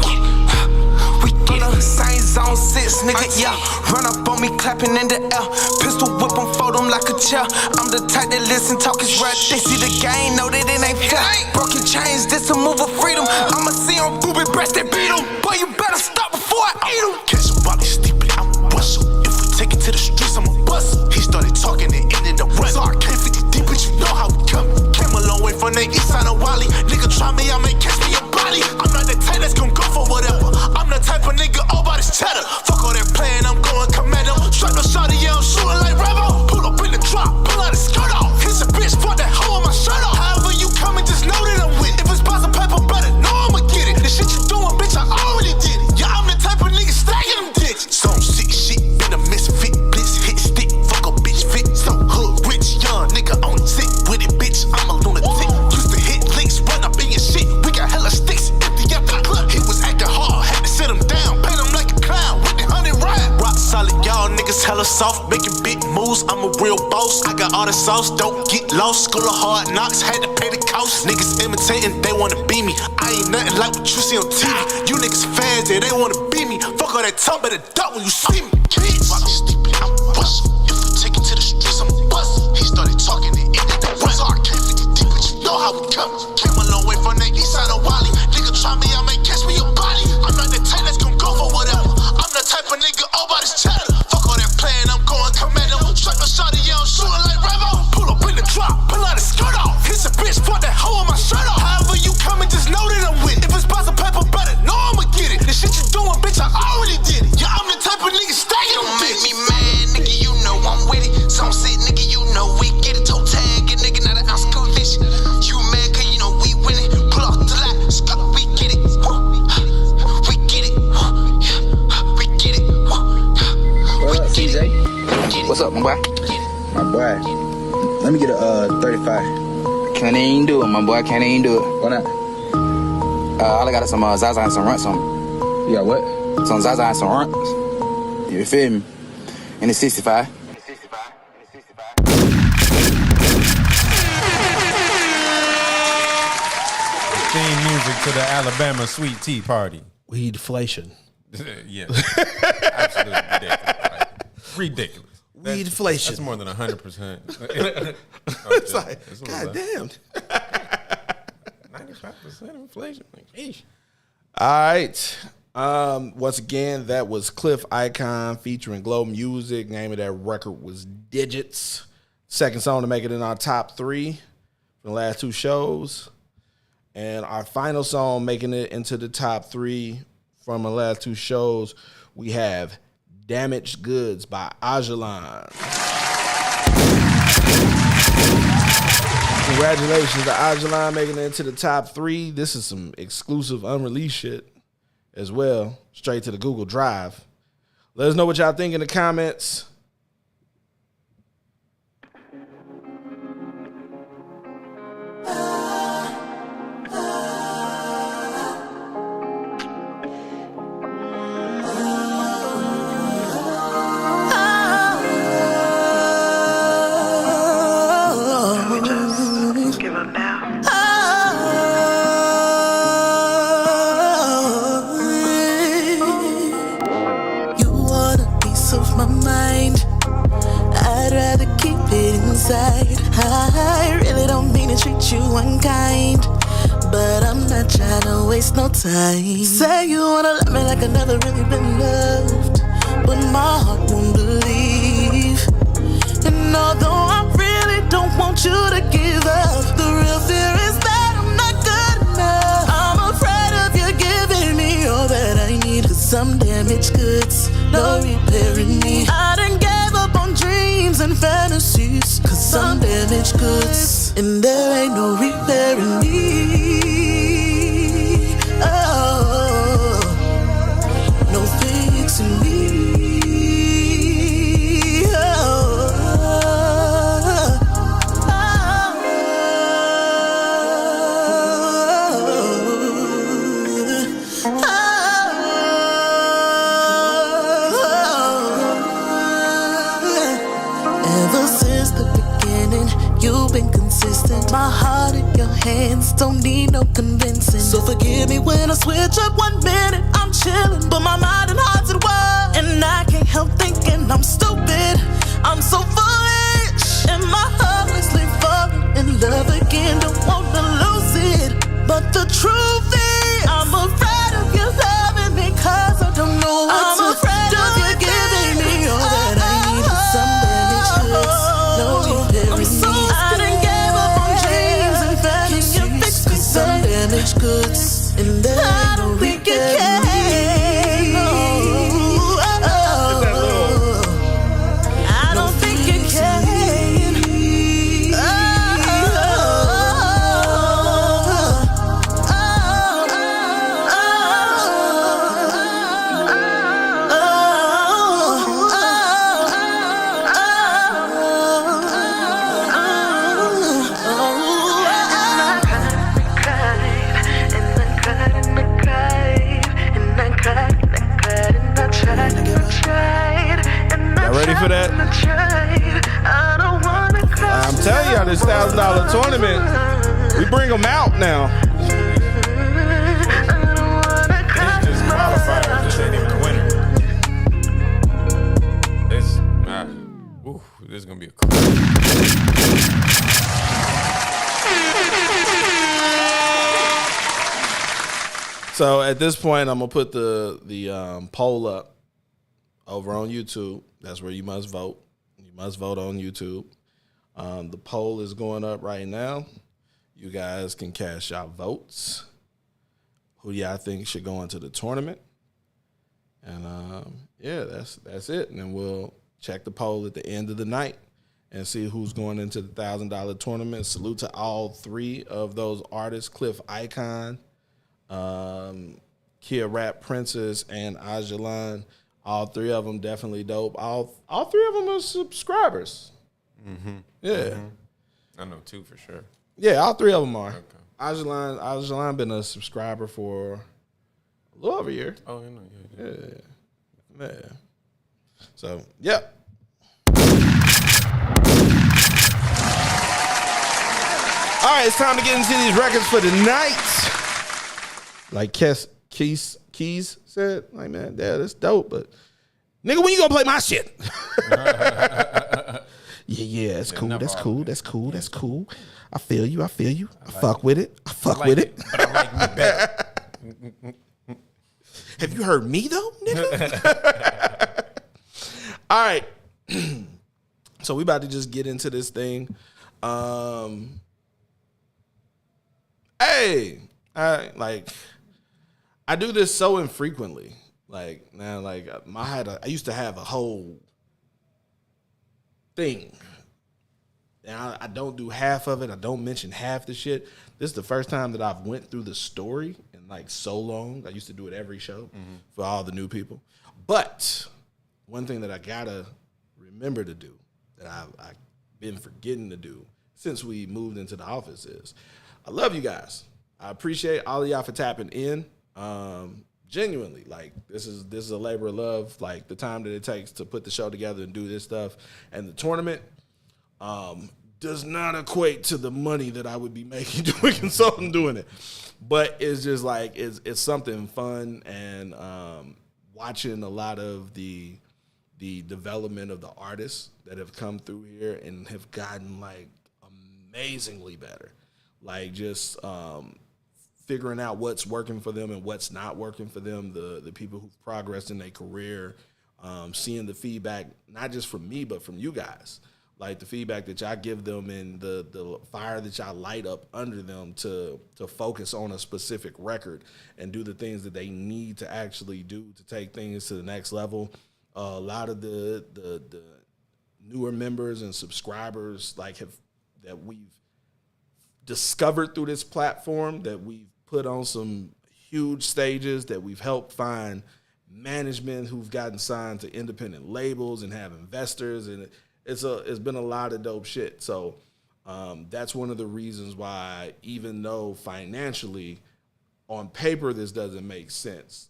get it. Same zone 6, nigga, yeah. Run up on me, clapping in the air. Pistol whip them, fold them like a chair. I'm the type that listen, talk is right. They see the game, know that it ain't fair. Broken chains, this a move of freedom. I'ma see on booby breast, they beat them. Boy, you better stop before I eat them. Catch a body steeping, I'ma whistle. If we take it to the streets, I'ma bust. He started talking and ended up running. So I came 50 deep, but you know how we come. Came a long way from the east side of Wally. Nigga try me, I may catch me your body. I'm not the type that's gon' go for whatever. I'm the type of nigga all about this cheddar. Fuck all that playing, I'm going commando. Strap no shawty, yeah, I'm shooting like Rebel. Pull up in the drop, pull out the skirt off. Kiss a bitch, fuck that hoe on my shirt off. However you coming, just know that I'm with it. If it's box of paper, better know I'ma get it. The shit you doing, bitch, I already did it. Yeah, I'm the type of nigga stacking them digits. Some sick shit, been a misfit. Blitz hit stick, fuck a bitch fit. Some hood rich, young nigga on it. Sick with it, bitch, I'm a lunatic. Used to hit links, run up in your shit. We got hella sticks, empty out the club. He was acting hard, had to sit him down. Paint him like a clown with the 100 ride. Rock solid, y'all niggas hella soft. Making big moves, I'm a real boss. I got all the sauce, don't get lost. School of hard knocks, had to pay the cost. Niggas imitating, they wanna be me. I ain't nothing like what you see on TV. You niggas fans, yeah, they wanna be me. Fuck all that talk, better duck when you see me. Bitch, I'm stupid, I'm bust. If we take it to the streets, I'm bust. He started talking and ended the run. So I came 50 deep, but you know how we come. Came a long way from the east side of Wally. Nigga try me, I may catch me your body. I'm not the type that's gon' go for whatever. I'm the type of nigga all about this cheddar. Fuck all that playing, I'm going commando. Strap no shawty, yeah, I'm shooting like Rebel. Pull up in the drop, pull out the skirt off. Kiss a bitch, fuck that hoe on my shirt off. However you coming, just know that I'm with it. If it's box of paper, better know I'ma get it. The shit you doing, bitch, I already did it. Yeah, I'm the type of nigga stacking them. Don't make me mad, nigga, you know I'm with it. Some say, nigga, you know we get it. Toe tag, a nigga, not an Oscar vision. You mad, cause you know we winning. Pull off the lot, we get it. We get it. We get it. What up, CJ? What's up, my boy? My boy. Let me get a 35. Can't even do it, my boy. Can't even do it. Why not? All I got is some Zaza and some runts on me. You got what? Some Zaza and some runts. You feel me? In the 65. Theme music to the Alabama Sweet Tea Party. Weedflation. Yeah. Absolutely ridiculous. Weedflation. That's more than 100%. It's like, God damn. 95% inflation. Like, sheesh. All right. Once again, that was Cliff Icon featuring Glow Music. Name of that record was Digits. Second song to make it in our top 3 from the last 2 shows. And our final song making it into the top 3 from the last 2 shows, we have Damaged Goods by Ajalan. Congratulations to Ajalan making it into the top 3. This is some exclusive unreleased shit as well, straight to the Google Drive. Let us know what y'all think in the comments. I really don't mean to treat you unkind, but I'm not trying to waste no time. Say you wanna love me like I never really been loved, but my heart won't believe. And although I really don't want you to give up, the real fear is that I'm not good enough. I'm afraid of you giving me all that I need, 'cause some damaged goods, no repairing me. I done gave up on dreams and fantasies, 'cause some damaged goods, and there ain't no repairing me. Oh, no fixing me. My heart in your hands, don't need no convincing. So forgive me when I switch up 1 minute. I'm chilling, but my mind and heart's at war, and I can't help thinking I'm stupid. I'm so foolish, and my heart is falling in love again. Don't want to lose it, but the truth is, I'm afraid of you loving me, 'cause I don't know what I'm afraid of you giving me all that I need. Some damaged goods, no repairing me. Some damaged goods, and then I don't think you can. I don't think you can. Ready for that? I'm telling y'all, this $1,000 tournament, we bring them out now. It's just qualifiers. This ain't even a winner. This is gonna be a cool. So at this point, I'm gonna put the poll up over on YouTube. That's where you must vote. You must vote on YouTube. The poll is going up right now. You guys can cast your votes. Who do y'all think should go into the tournament? And yeah, that's it. And then we'll check the poll at the end of the night and see who's going into the $1,000 tournament. Salute to all 3 of those artists: Cliff Icon, Kia Rap Princess, and Ajalan. All 3 of them definitely dope. All 3 of them are subscribers. Mm-hmm. Yeah. Mm-hmm. I know 2 for sure. Yeah, all 3 of them are. Okay. Ajalan been a subscriber for a little over a year. Oh, yeah. Yeah. So, yep. All right, it's time to get into these records for the night. Like Keys said, like, man, yeah, that's dope, but nigga, when you gonna play my shit? yeah, it's cool. That's cool. I feel you. I fuck with it. But I like me better. Have you heard me though, nigga? All right. So we about to just get into this thing. I do this so infrequently. Like now, like I used to have a whole thing. And I don't do half of it. I don't mention half the shit. This is the first time that I've went through the story in like so long. I used to do it every show for all the new people. But one thing that I gotta remember to do that I've been forgetting to do since we moved into the office is I love you guys. I appreciate all of y'all for tapping in. Genuinely, like this is a labor of love. Like the time that it takes to put the show together and do this stuff, and the tournament does not equate to the money that I would be making doing consulting doing it. But it's just like it's something fun, and watching a lot of the development of the artists that have come through here and have gotten like amazingly better. Like just figuring out what's working for them and what's not working for them, the people who've progressed in their career, seeing the feedback, not just from me, but from you guys. Like the feedback that y'all give them and the fire that y'all light up under them to focus on a specific record and do the things that they need to actually do to take things to the next level. A lot of the newer members and subscribers that we've discovered through this platform, that we've put on some huge stages, that we've helped find management who've gotten signed to independent labels and have investors, and it's been a lot of dope shit. So that's one of the reasons why, even though financially on paper this doesn't make sense,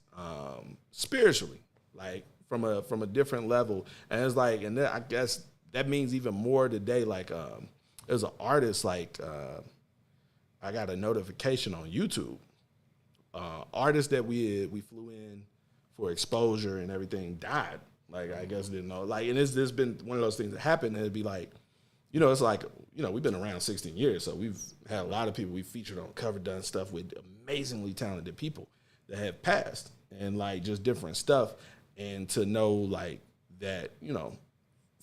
spiritually, like from a different level, and it's like, and I guess that means even more today. Like there's an artist, like I got a notification on YouTube. Artist that we flew in for exposure and everything died. Like, I guess didn't know. Like, and it's been one of those things that happened, and it'd be like, it's like, we've been around 16 years, so we've had a lot of people we featured on cover, done stuff with amazingly talented people that have passed, and like just different stuff. And to know like that,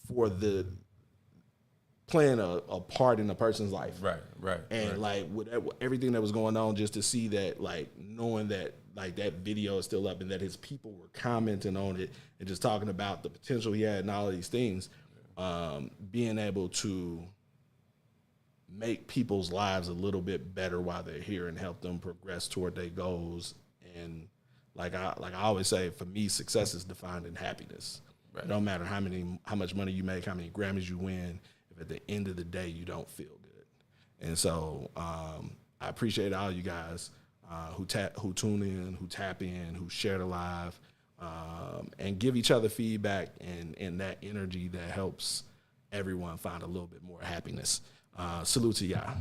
for the playing a part in a person's life. Right. And like with everything that was going on, just to see that, like knowing that like that video is still up and that his people were commenting on it and just talking about the potential he had and all of these things, being able to make people's lives a little bit better while they're here and help them progress toward their goals. And like I always say, for me, success is defined in happiness. Right. It don't matter how much money you make, how many Grammys you win, if at the end of the day you don't feel good. And so I appreciate all you guys who tune in, who tap in, who share the live, and give each other feedback and that energy that helps everyone find a little bit more happiness. Salute to y'all.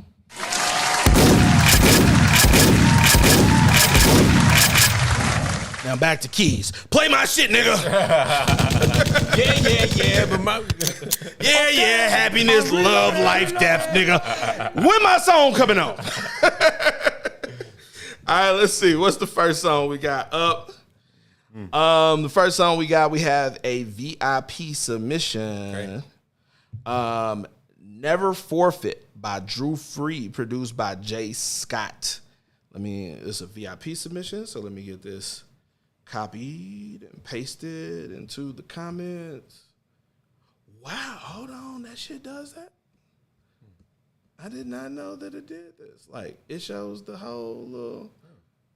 Now back to Keys. Play my shit, nigga. yeah. But yeah. Happiness, love, life, death, nigga. When my song coming on? All right, let's see. What's the first song we got up? The first song we have a VIP submission. Never Forfeit by Drew Free, produced by Jay Scott. It's a VIP submission, so let me get this copied and pasted into the comments. Wow, hold on, that shit does that? I did not know that it did this. Like, it shows the whole little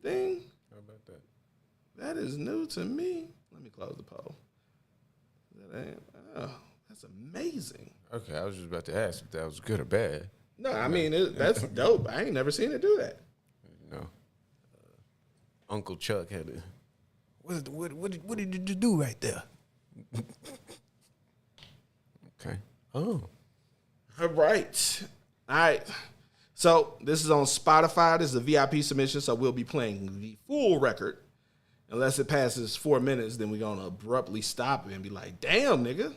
thing. How about that? That is new to me. Let me close the poll. That's amazing. Okay, I was just about to ask if that was good or bad. No, I mean that's dope. I ain't never seen it do that. No. Uncle Chuck had it. What did you do right there? Okay. Oh. All right. So this is on Spotify. This is a VIP submission, so we'll be playing the full record. Unless it passes 4 minutes, then we're going to abruptly stop it and be like, damn, nigga.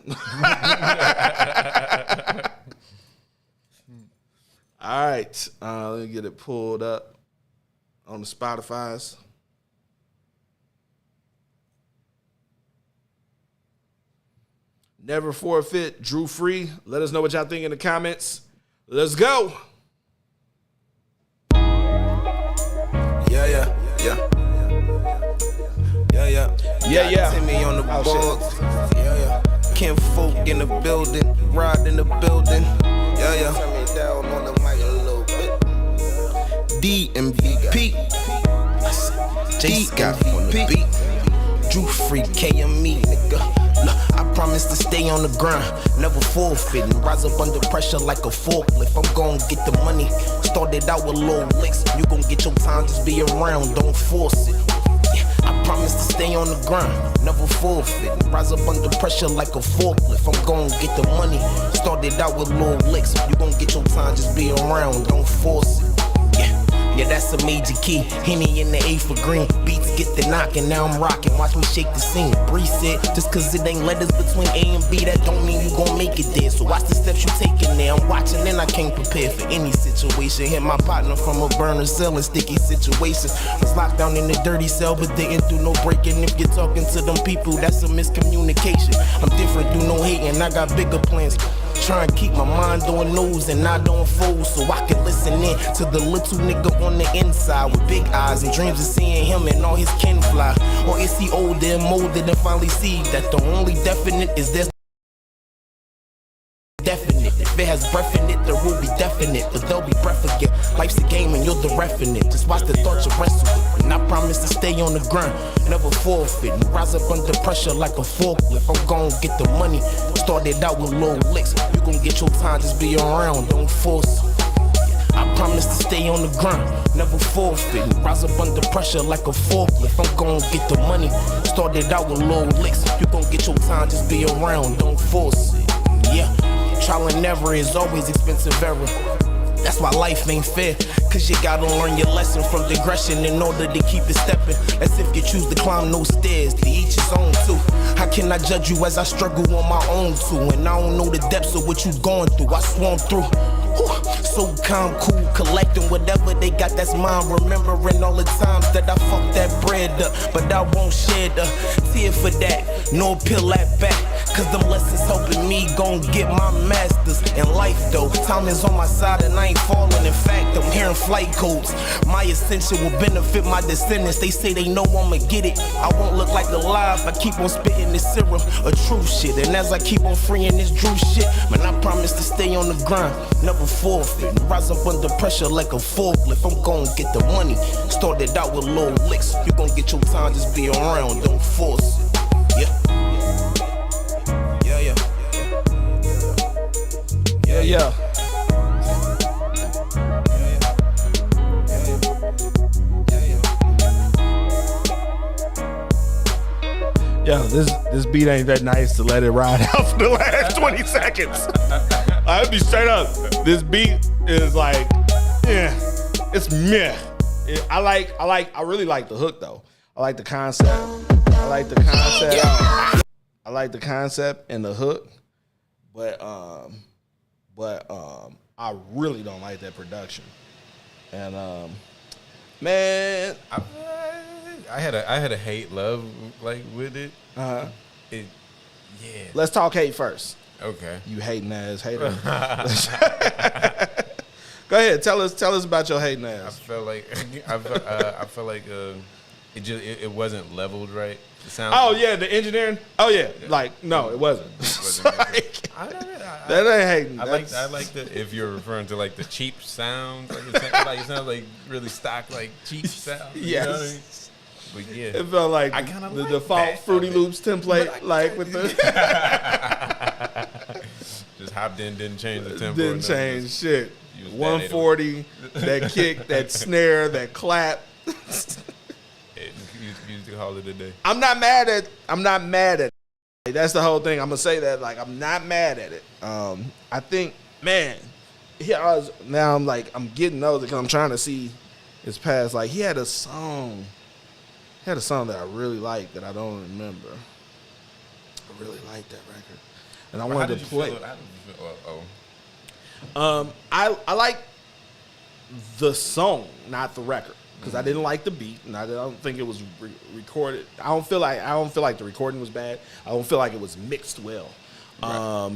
All right. Let me get it pulled up on the Spotify's. Never Forfeit, Drew Free. Let us know what y'all think in the comments. Let's go. Yeah. Timmy on the board. Yeah. Ken Folk in the building. Rod in the building. Yeah. Turn me down on the mic a little bit. DMVP. DMVP. Drew Free, KME, nigga. Look, I promise to stay on the grind, never forfeit, and rise up under pressure like a forklift. I'm gon' get the money. Started out with low licks. You gon' get your time, just be around, don't force it. I promise to stay on the grind, never forfeit. Rise up under pressure like a forklift. I'm gon' get the money. Started out with low licks. You gon' get your time, just be around, don't force it. Yeah, that's a major key. Henny in the A for green. Beats get the knocking, now I'm rocking. Watch me shake the scene. Bree said, just cause it ain't letters between A and B, that don't mean you gon' make it there. So watch the steps you taking there. I'm watching and I can't prepare for any situation. Hit my partner from a burner cell in sticky situation. Was locked down in the dirty cell, but didn't do no breaking. If you're talking to them people, that's a miscommunication. I'm different, do no hating, I got bigger plans. Try and keep my mind on news and not on foes, so I can listen in to the little nigga on the inside with big eyes and dreams of seeing him and all his kin fly. Or is he older and molded and finally see that the only definite is this definite? If it has breath in it, there will be definite, but there'll be breath again. Life's a game and you're the ref in it. Just watch the thoughts you wrestle with. And I promise to stay on the grind, never forfeit, and rise up under pressure like a forklift. I'm gon' get the money. Started out with low licks. You gon' get your time, just be around, don't force it. I promise to stay on the grind, never forfeit, and rise up under pressure like a forklift. I'm gon' get the money. Started out with low licks. You gon' get your time, just be around, don't force it. Yeah, trial and error is always expensive error. That's why life ain't fair, cause you gotta learn your lesson from digression in order to keep it stepping. As if you choose to climb no stairs, to each his own too. How can I judge you as I struggle on my own too? And I don't know the depths of what you've gone through, I swam through. So calm, cool, collecting whatever they got, that's mine. Remembering all the times that I fucked that bread up, but I won't shed a tear for that, no pill at back. Cause them lessons helping me gon' get my masters in life though. Time is on my side and I ain't falling. In fact, I'm hearing flight codes. My ascension will benefit my descendants. They say they know I'ma get it. I won't look like a lie if I keep on spitting this serum of true shit. And as I keep on freeing this Drew shit, man, I promise to stay on the grind, never forfeit, rise up under pressure like a forklift. I'm gon' get the money. Started out with low licks. You gon' get your time, just be around, don't force it. Yeah. Yeah. Yo, this beat ain't that nice to let it ride out for the last 20 seconds. I'll be straight up. This beat is like, yeah, it's meh. I really like the hook though. I like the concept. I like the concept and the hook, but I really don't like that production. And man, I had a hate love like with it. Yeah. Let's talk hate first. Okay. You hating ass hater. Go ahead. Tell us about your hating ass. I felt like it wasn't leveled right. It sounds the engineering. Oh yeah, like no, it wasn't. That ain't hating. I like the, if you're referring to like the cheap sounds, like it sounds like really stock like cheap sounds. Yes. You know what I mean? But yeah, it felt like I kinda the like default Fruity Loops template, like with the just hopped in, didn't change the tempo. Didn't change shit. Use 140, that kick, that snare, that clap. You call it a day. I'm not mad at it. Like, that's the whole thing. I'm gonna say that. Like, I'm not mad at it. I think, man, I'm getting older because I'm trying to see his past. Like, he had a song that I really liked that I don't remember. I really liked that record, and I wanted to play. I like the song, not the record, because I didn't like the beat, and I don't think it was recorded. I don't feel like the recording was bad. I don't feel like it was mixed well. Right.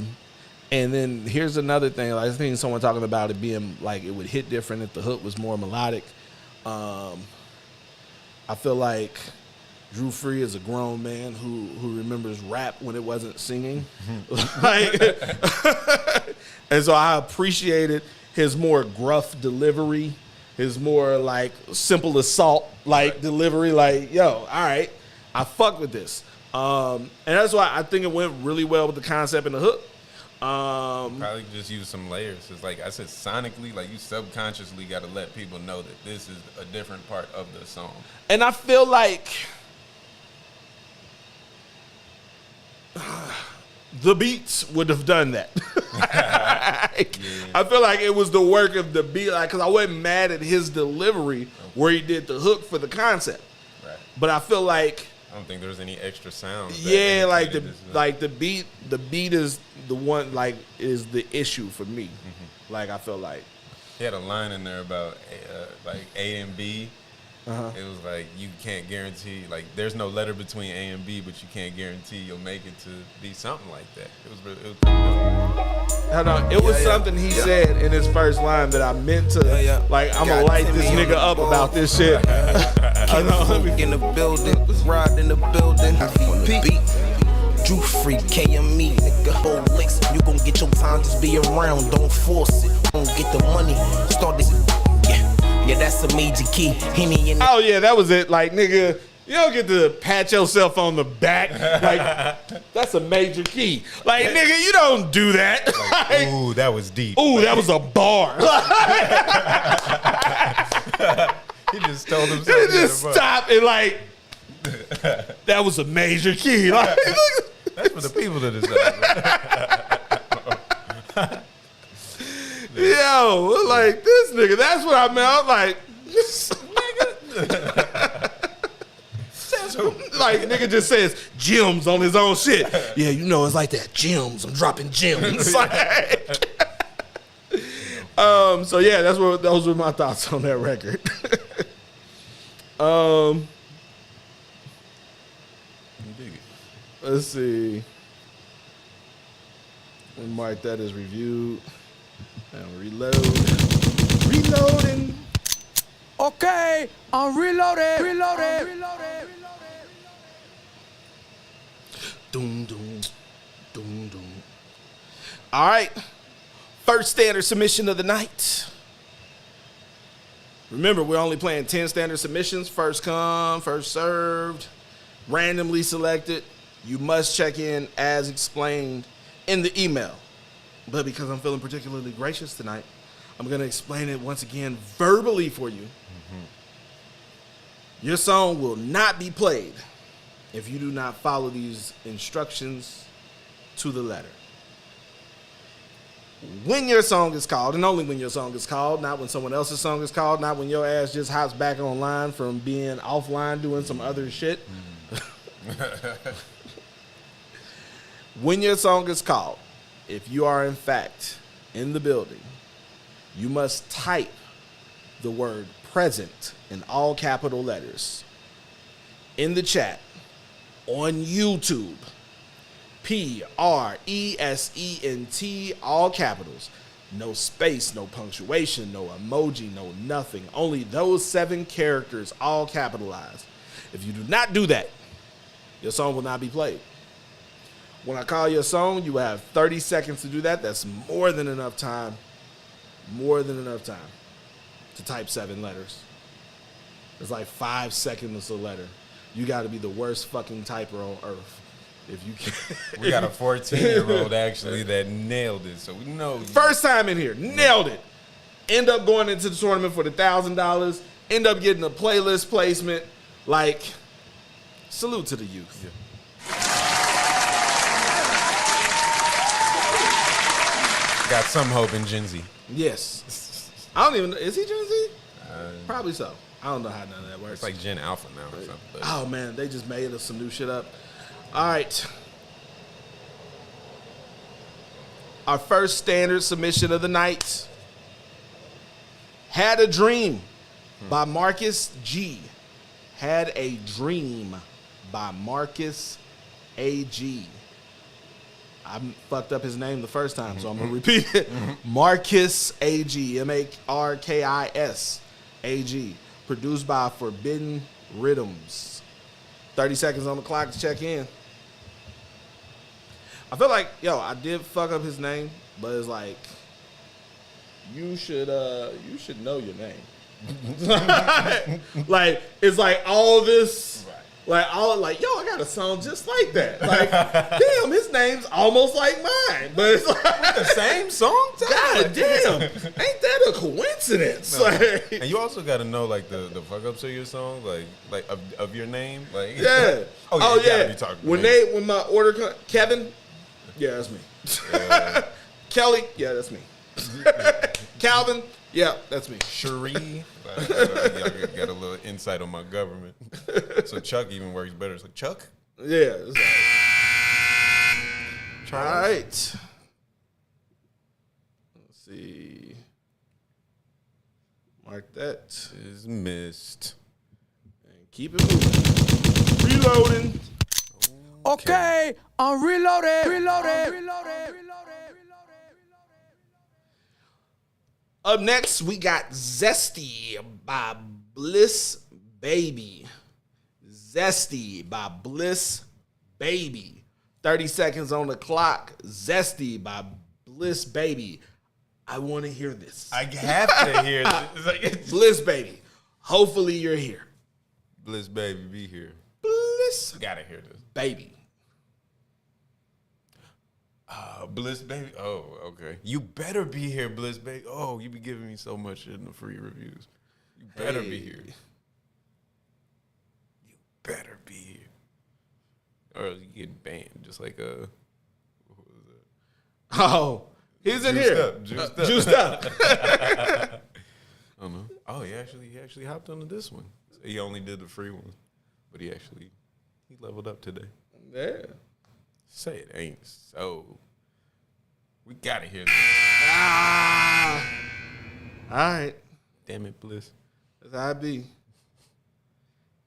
And then here's another thing. Like, I think someone talking about it being like it would hit different if the hook was more melodic. I feel like Drew Free is a grown man who remembers rap when it wasn't singing. And so I appreciated his more gruff delivery, his more like simple assault delivery. Like, yo, all right, I fuck with this. And that's why I think it went really well with the concept and the hook. Probably just use some layers. It's like I said, sonically, like you subconsciously got to let people know that this is a different part of the song. And I feel like the beats would have done that. I feel like it was the work of the beat, like, because I wasn't mad at his delivery where he did the hook for the concept. Right. But I feel like I don't think there was any extra sound. Yeah, like the beat is the one, like, is the issue for me. Mm-hmm. Like, I feel like he had a line in there about like A and B. Uh-huh. It was like, you can't guarantee, like, there's no letter between A and B, but you can't guarantee you'll make it to be something like that. It was pretty dope. It was something he said in his first line that I meant to, like, I'm gonna light this nigga up about this shit. I know. In the building, ride in the building, beat. Drew Free, KME, nigga, whole licks. You gon' get your time, just be around, don't force it. Don't get the money, start this. Yeah, that's a major key. Oh yeah, that was it. Like, nigga, you don't get to pat yourself on the back. Like, that's a major key. Like, nigga, you don't do that. Like, ooh, that was deep. Ooh, that was a bar. He just told himself. He just stopped and like, that was a major key. Like, that's for the people to decide. Yo, like, this nigga, that's what I meant. I'm like, like, nigga just says gems on his own shit. Yeah, you know, it's like that. Gems. I'm dropping gems. Like, so yeah, those were my thoughts on that record. Let's see. We mark that as reviewed. And reloading. Okay, I'm reloaded. Doom, doom, doom, doom. All right, first standard submission of the night. Remember, we're only playing 10 standard submissions. First come, first served, randomly selected. You must check in as explained in the email. But because I'm feeling particularly gracious tonight, I'm going to explain it once again verbally for you. Mm-hmm. Your song will not be played if you do not follow these instructions to the letter. When your song is called, and only when your song is called, not when someone else's song is called, not when your ass just hops back online from being offline doing some other shit. Mm-hmm. When your song is called, if you are in fact in the building, you must type the word present in all capital letters in the chat on YouTube. PRESENT, all capitals. No space, no punctuation, no emoji, no nothing. Only those 7 characters, all capitalized. If you do not do that, your song will not be played. When I call your song, you have 30 seconds to do that. That's more than enough time. More than enough time to type 7 letters. It's like 5 seconds a letter. You got to be the worst fucking typer on earth if you can. We got a 14-year-old actually that nailed it, so we know. First time in here, nailed it. end up going into the tournament for the $1,000, end up getting a playlist placement. Like, salute to the youth. Yeah. Got some hope in Gen Z. Yes. I don't even know. Is he Gen Z? Probably so. I don't know how none of that works. It's like Gen Alpha now or something. But. Oh, man. They just made us some new shit up. All right. Our first standard submission of the night. Had a Dream by Marcus G. Had a Dream by Marcus A.G. I fucked up his name the first time, so I'm going to repeat it. Marcus A.G. M-A-R-K-I-S A.G. Produced by Forbidden Rhythms. 30 seconds on the clock to check in. I feel like, I did fuck up his name, but it's like, you should know your name. Like, it's like all this, I got a song just like that. Like, damn, his name's almost like mine, but it's like the same song. God damn, ain't that a coincidence? No. Like, and you also got to know like the fuck ups of your song, like of your name, like yeah. You gotta be talking when my order comes, Kevin, yeah, that's me. Yeah. Kelly, yeah, that's me. Calvin, yeah, that's me. Cherie, y'all got a little insight on my government. So Chuck even works better. It's like Chuck. Yeah. It's like, all right. Let's see. Mark that is missed. And keep it moving. Reloading. Okay, I'm reloaded. Up next, we got Zesty by Bliss Baby. Zesty by Bliss Baby. 30 seconds on the clock. Zesty by Bliss Baby. I want to hear this. I have to hear this. Bliss Baby. Hopefully you're here. Bliss Baby, be here. Bliss. Gotta hear this. Baby. Bliss Baby. Oh, okay. You better be here, Bliss Baby. Oh, you be giving me so much in the free reviews. You better be here. You better be here. Or you get banned, just like what was that? Oh, he's in here. Juiced up. I don't know. Oh, he actually hopped onto this one. So he only did the free one, but he leveled up today. Yeah. Say it ain't so. We gotta hear this. All right. Damn it, Bliss. That's how I be.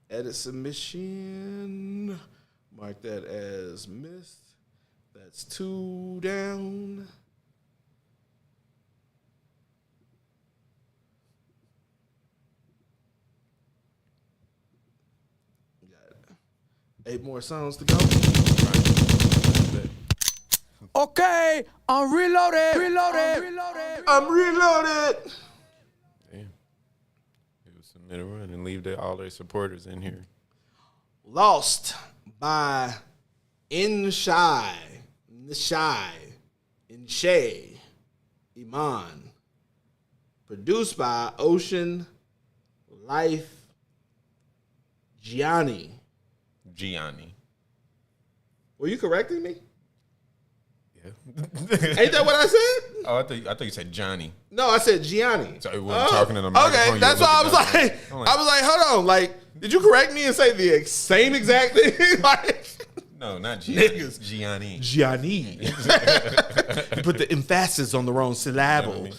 Edit submission. Mark that as missed. That's 2 down. We got 8 more songs to go. Okay, I'm reloaded. I'm reloaded. Damn. It was submit a run and leave all their supporters in here. Lost by Nshai, Iman. Produced by Ocean Life Gianni. Were you correcting me? Yeah. Ain't that what I said? Oh, I thought you said Johnny. No, I said Gianni. So it wasn't talking in the microphone. Okay, that's why I was like, hold on. Like, did you correct me and say the same exact thing? Like, no, not Gianni. Niggas. Gianni. You put the emphasis on the wrong syllable.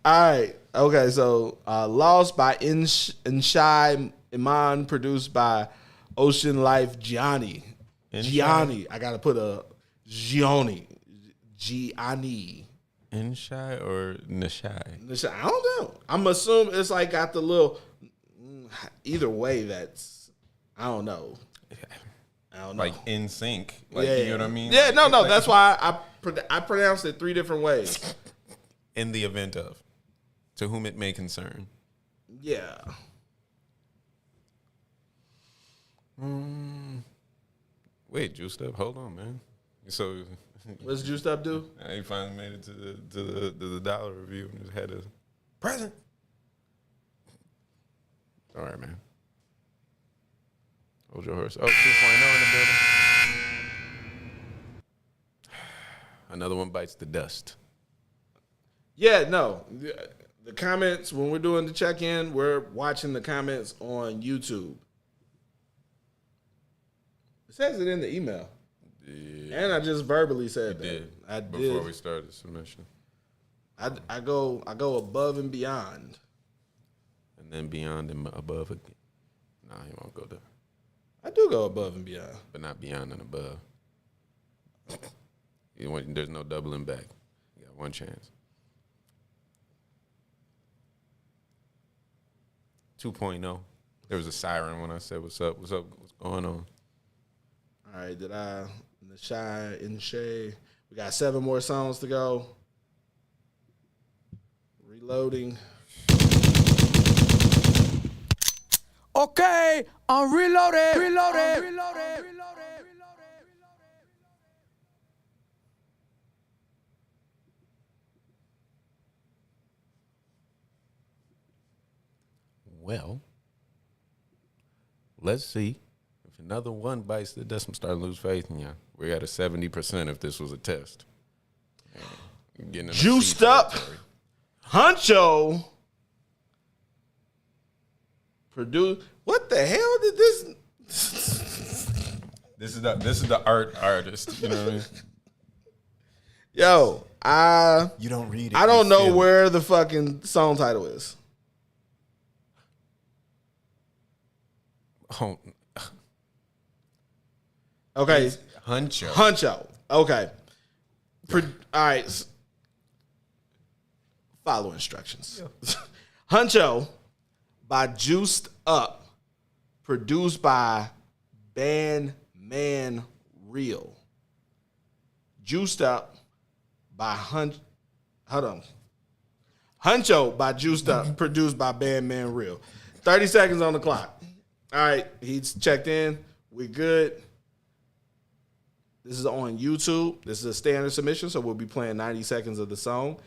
All right. Okay, so Lost by Nshai Iman, produced by Ocean Life Gianni. I gotta put a Gianni. Nshai or Nashai? I don't know. I'm assuming it's like got the little. Either way, that's I don't know. Like in sync. Like, yeah. You know what I mean? Yeah, no. Like, That's why I pronounced it 3 different ways. In the event of, to whom it may concern. Yeah. Wait, juiced up. Hold on, man. So What's Juiced Up do? He finally made it to the dollar review and just had a present. All right, man. Hold your horse. Oh, 2.0 in the building. Another one bites the dust. Yeah, no. The comments, when we're doing the check-in, we're watching the comments on YouTube. It says it in the email. Yeah. And I just verbally said that. I did. Before we started the submission. I go above and beyond. And then beyond and above again. Nah, he won't go there. I do go above and beyond. But not beyond and above. There's no doubling back. You got one chance. 2.0. There was a siren when I said, what's up, what's going on? All right, in the shade. We got 7 more songs to go. Reloading. Okay, I'm reloaded. Well, let's see if another one bites the dust. I'm starting to lose faith in you. We're at a 70% if this was a test. Juiced Up. Huncho. Produce. What the hell did this? This is the artist. You know what I mean? Yo, you don't read it. I don't know where the fucking song title is. Oh. Okay. Huncho. Okay. All right. Follow instructions. Yeah. Huncho by Juiced Up. Produced by Band Man Real. Juiced Up by Huncho by Juiced Up. Produced by Band Man Real. 30 seconds on the clock. All right. He's checked in. We good. This is on YouTube. This is a standard submission, so we'll be playing 90 seconds of the song.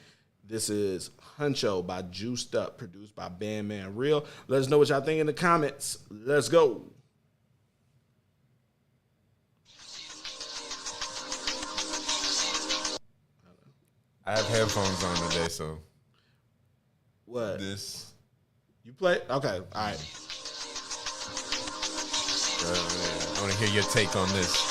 This is Huncho by Juiced Up, produced by Band Man Real. Let us know what y'all think in the comments. Let's go. I have headphones on today, so. What? This. You play? Okay, all right. I want to hear your take on this.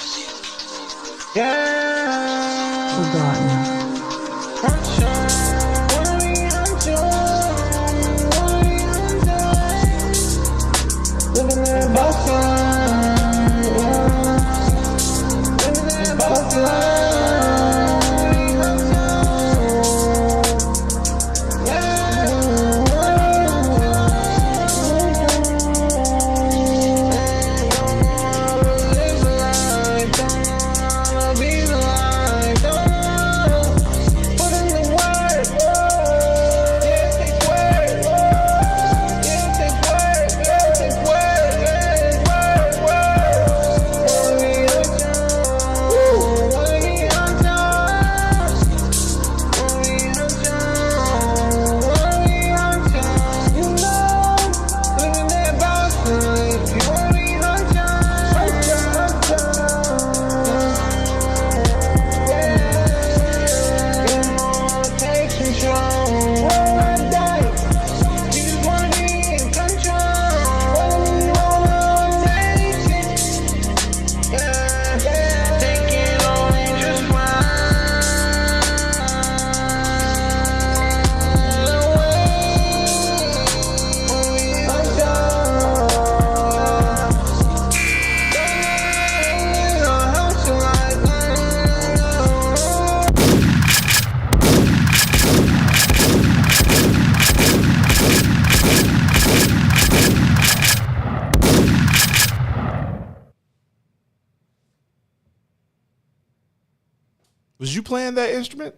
Was you playing that instrument?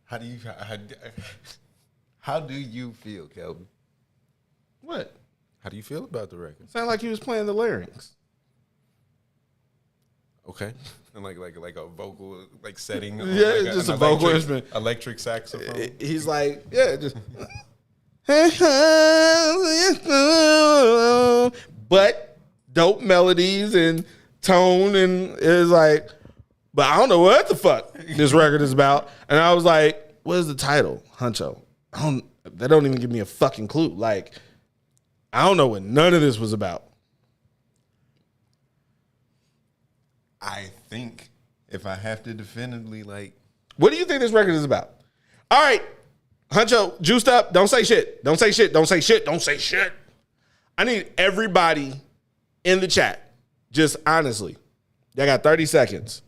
How do you feel, Kelvin? What? How do you feel about the record? Sound like he was playing the larynx. Okay. And like a vocal like setting. Yeah, like just a vocal instrument. Electric saxophone. He's like, yeah, just. But dope melodies and tone, and it's like, but I don't know what the fuck this record is about. And I was like, what is the title, Huncho? That don't even give me a fucking clue. Like, I don't know what none of this was about. I think if I have to definitively like, what do you think this record is about? All right, Huncho, juiced up. Don't say shit. Don't say shit. Don't say shit. Don't say shit. I need everybody in the chat, just honestly, y'all got 30 seconds.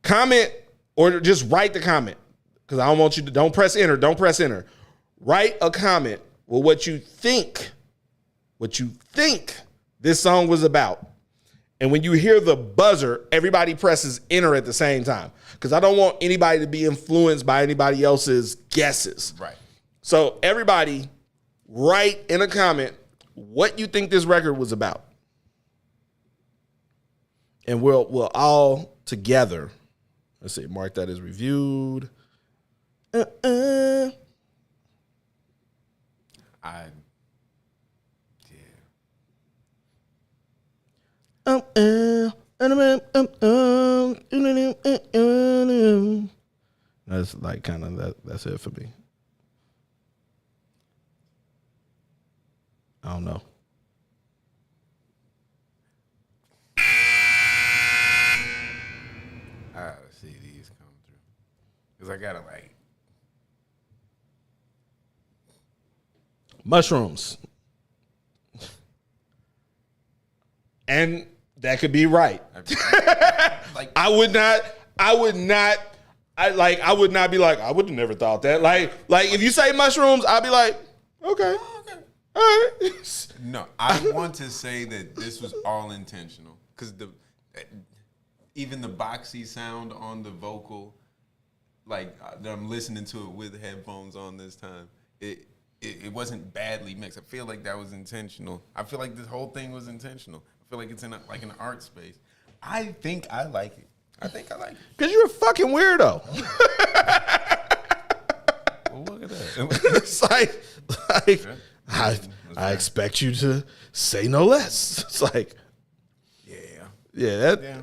Comment or just write the comment, because I don't want you to, don't press enter. Don't press enter. Write a comment with what you think this song was about. And when you hear the buzzer, everybody presses enter at the same time, because I don't want anybody to be influenced by anybody else's guesses. Right. So everybody write in a comment what you think this record was about. And we'll all together, let's see, mark that as reviewed. That's like kind of that's it for me. I don't know. I gotta see these come through, because I gotta like mushrooms. And that could be right. like I would not be like, I would have never thought that. Like if you say mushrooms, I'd be like, okay. All right. No, I want to say that this was all intentional, because even the boxy sound on the vocal, like I'm listening to it with headphones on this time, it wasn't badly mixed. I feel like that was intentional. I feel like this whole thing was intentional. I feel like it's in like an art space. I think I like it. Because you're a fucking weirdo. Well, look at that. It's like I expect you to say no less. It's like, yeah.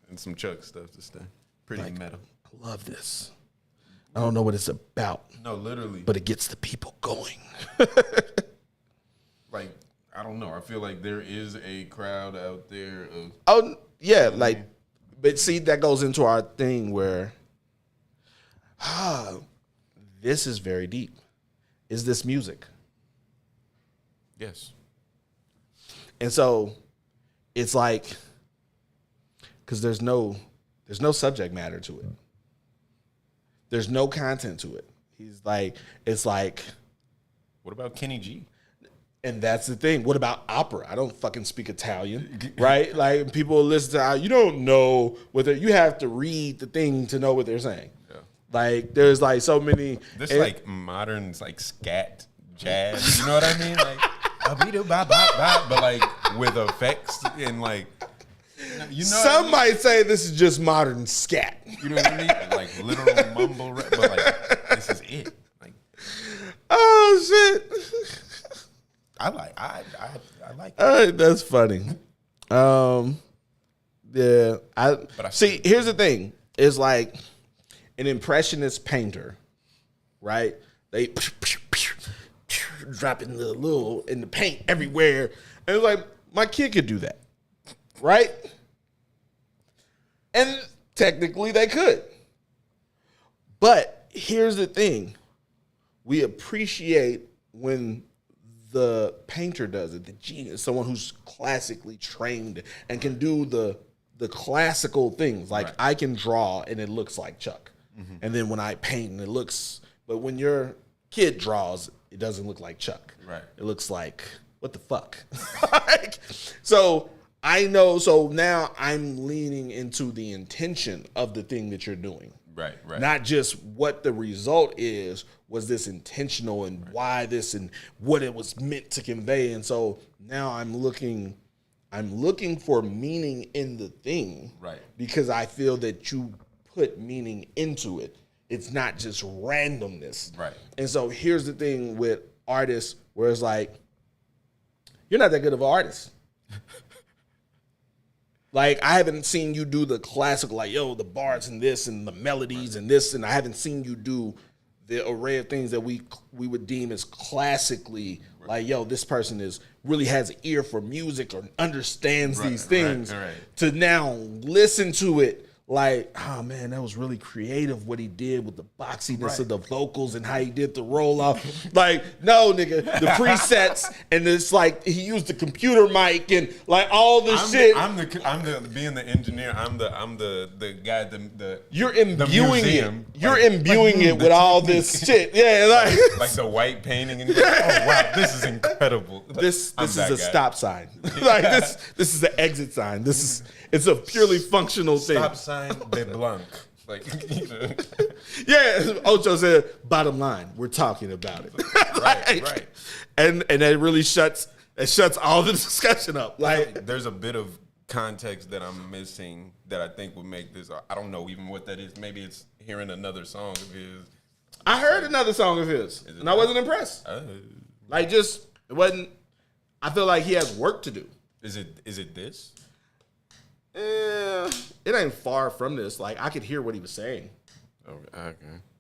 And some Chuck stuff to stay. Pretty like, metal. I love this. I don't know what it's about. No, literally. But it gets the people going. Like, I don't know. I feel like there is a crowd out there of... Oh, yeah. Like, but see, that goes into our thing where, this is very deep. Is this music? Yes. And so it's like, because there's no subject matter to it. There's no content to it. He's like, it's like, what about Kenny G? And that's the thing. What about opera? I don't fucking speak Italian, right? Like, people listen to, you don't know what you have to read the thing to know what they're saying. Yeah. Like, there's like so many. This like modern, like scat jazz. You know what I mean? Like, but like with effects and like, you know. Some might say this is just modern scat. You know what I mean? Like literal mumble rap, but like this is it. Like, oh shit. I like it. That's funny. Yeah. See, here's the thing. It's like an impressionist painter, right? They dropping the little in the paint everywhere. And it's like, my kid could do that. Right? And technically they could. But here's the thing. We appreciate when the painter does it, the genius, someone who's classically trained and can do the classical things. Like, right. I can draw and it looks like Chuck. Mm-hmm. And then when I paint and it looks, but when your kid draws, it doesn't look like Chuck. Right. It looks like, what the fuck? Like, so I know, so now I'm leaning into the intention of the thing that you're doing. Right. Not just what the result is. Was this intentional and why this and what it was meant to convey? And so now I'm looking for meaning in the thing, right? Because I feel that you put meaning into it. It's not just randomness, right? And so here's the thing with artists, where it's like, you're not that good of an artist. Like, I haven't seen you do the classic, like, yo, the bars and this and the melodies and this, and I haven't seen you do the array of things that we would deem as classically, like, yo, this person really has an ear for music or understands these things, to now listen to it like, oh man, that was really creative what he did with the boxiness of the vocals and how he did the roll off. Like, no, nigga, the presets, and it's like he used the computer mic and like all this shit. I'm the being the engineer. I'm the guy. The you're imbuing it. You're like, imbuing it with all this shit. Yeah, like the white painting and like, oh wow, this is incredible. This is a stop sign. Like this is the exit sign. It's a purely functional thing. Stop sign de blanc. Like, yeah, Ocho said, bottom line, we're talking about it. Right. And that really shuts all the discussion up. Like, there's a bit of context that I'm missing that I think would make this. I don't know even what that is. Maybe it's hearing another song of his. I heard another song of his, and I wasn't impressed. Like, just it wasn't. I feel like he has work to do. Is it this? It ain't far from this. Like, I could hear what he was saying. Okay.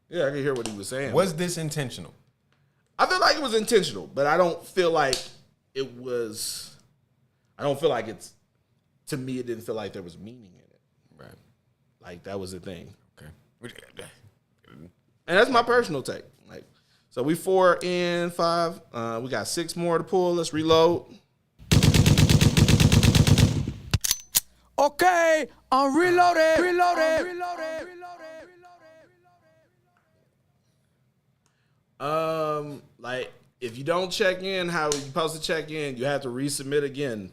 Yeah, I could hear what he was saying. Was this intentional? I feel like it was intentional, but I don't feel like it was. I don't feel like it's. To me, it didn't feel like there was meaning in it. Right. Like, that was the thing. Okay. And that's my personal take. Like, so we 4 in 5. We got 6 more to pull. Let's reload. Okay, I'm reloaded. Like, if you don't check in how you're supposed to check in, you have to resubmit again.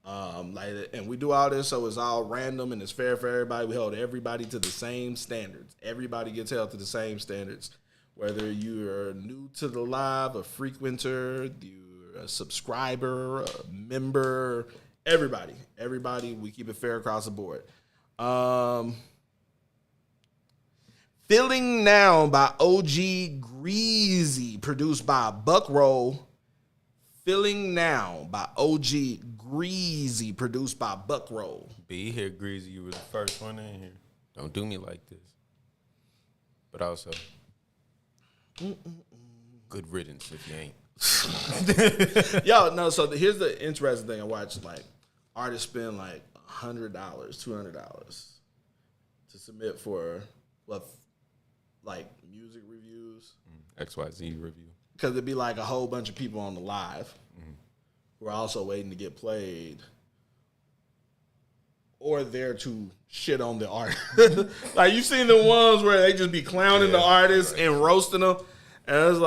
And we do all this so it's all random and it's fair for everybody. We hold everybody to the same standards. Everybody gets held to the same standards. Whether you're new to the live, a frequenter, you're a subscriber, a member, everybody, we keep it fair across the board. Feeling Now by OG Greasy, produced by Buck Roll. Feeling Now by OG Greasy, produced by Buck Roll. Be here, Greasy. You were the first one in here. Don't do me like this. But also, good riddance if you ain't. Yo, no, so here's the interesting thing. I watched, like, artists spend like $100, $200 to submit for like music reviews. XYZ review. Because it'd be like a whole bunch of people on the live who are also waiting to get played or there to shit on the artist. Like, you've seen the ones where they just be clowning the artists and roasting them. And it was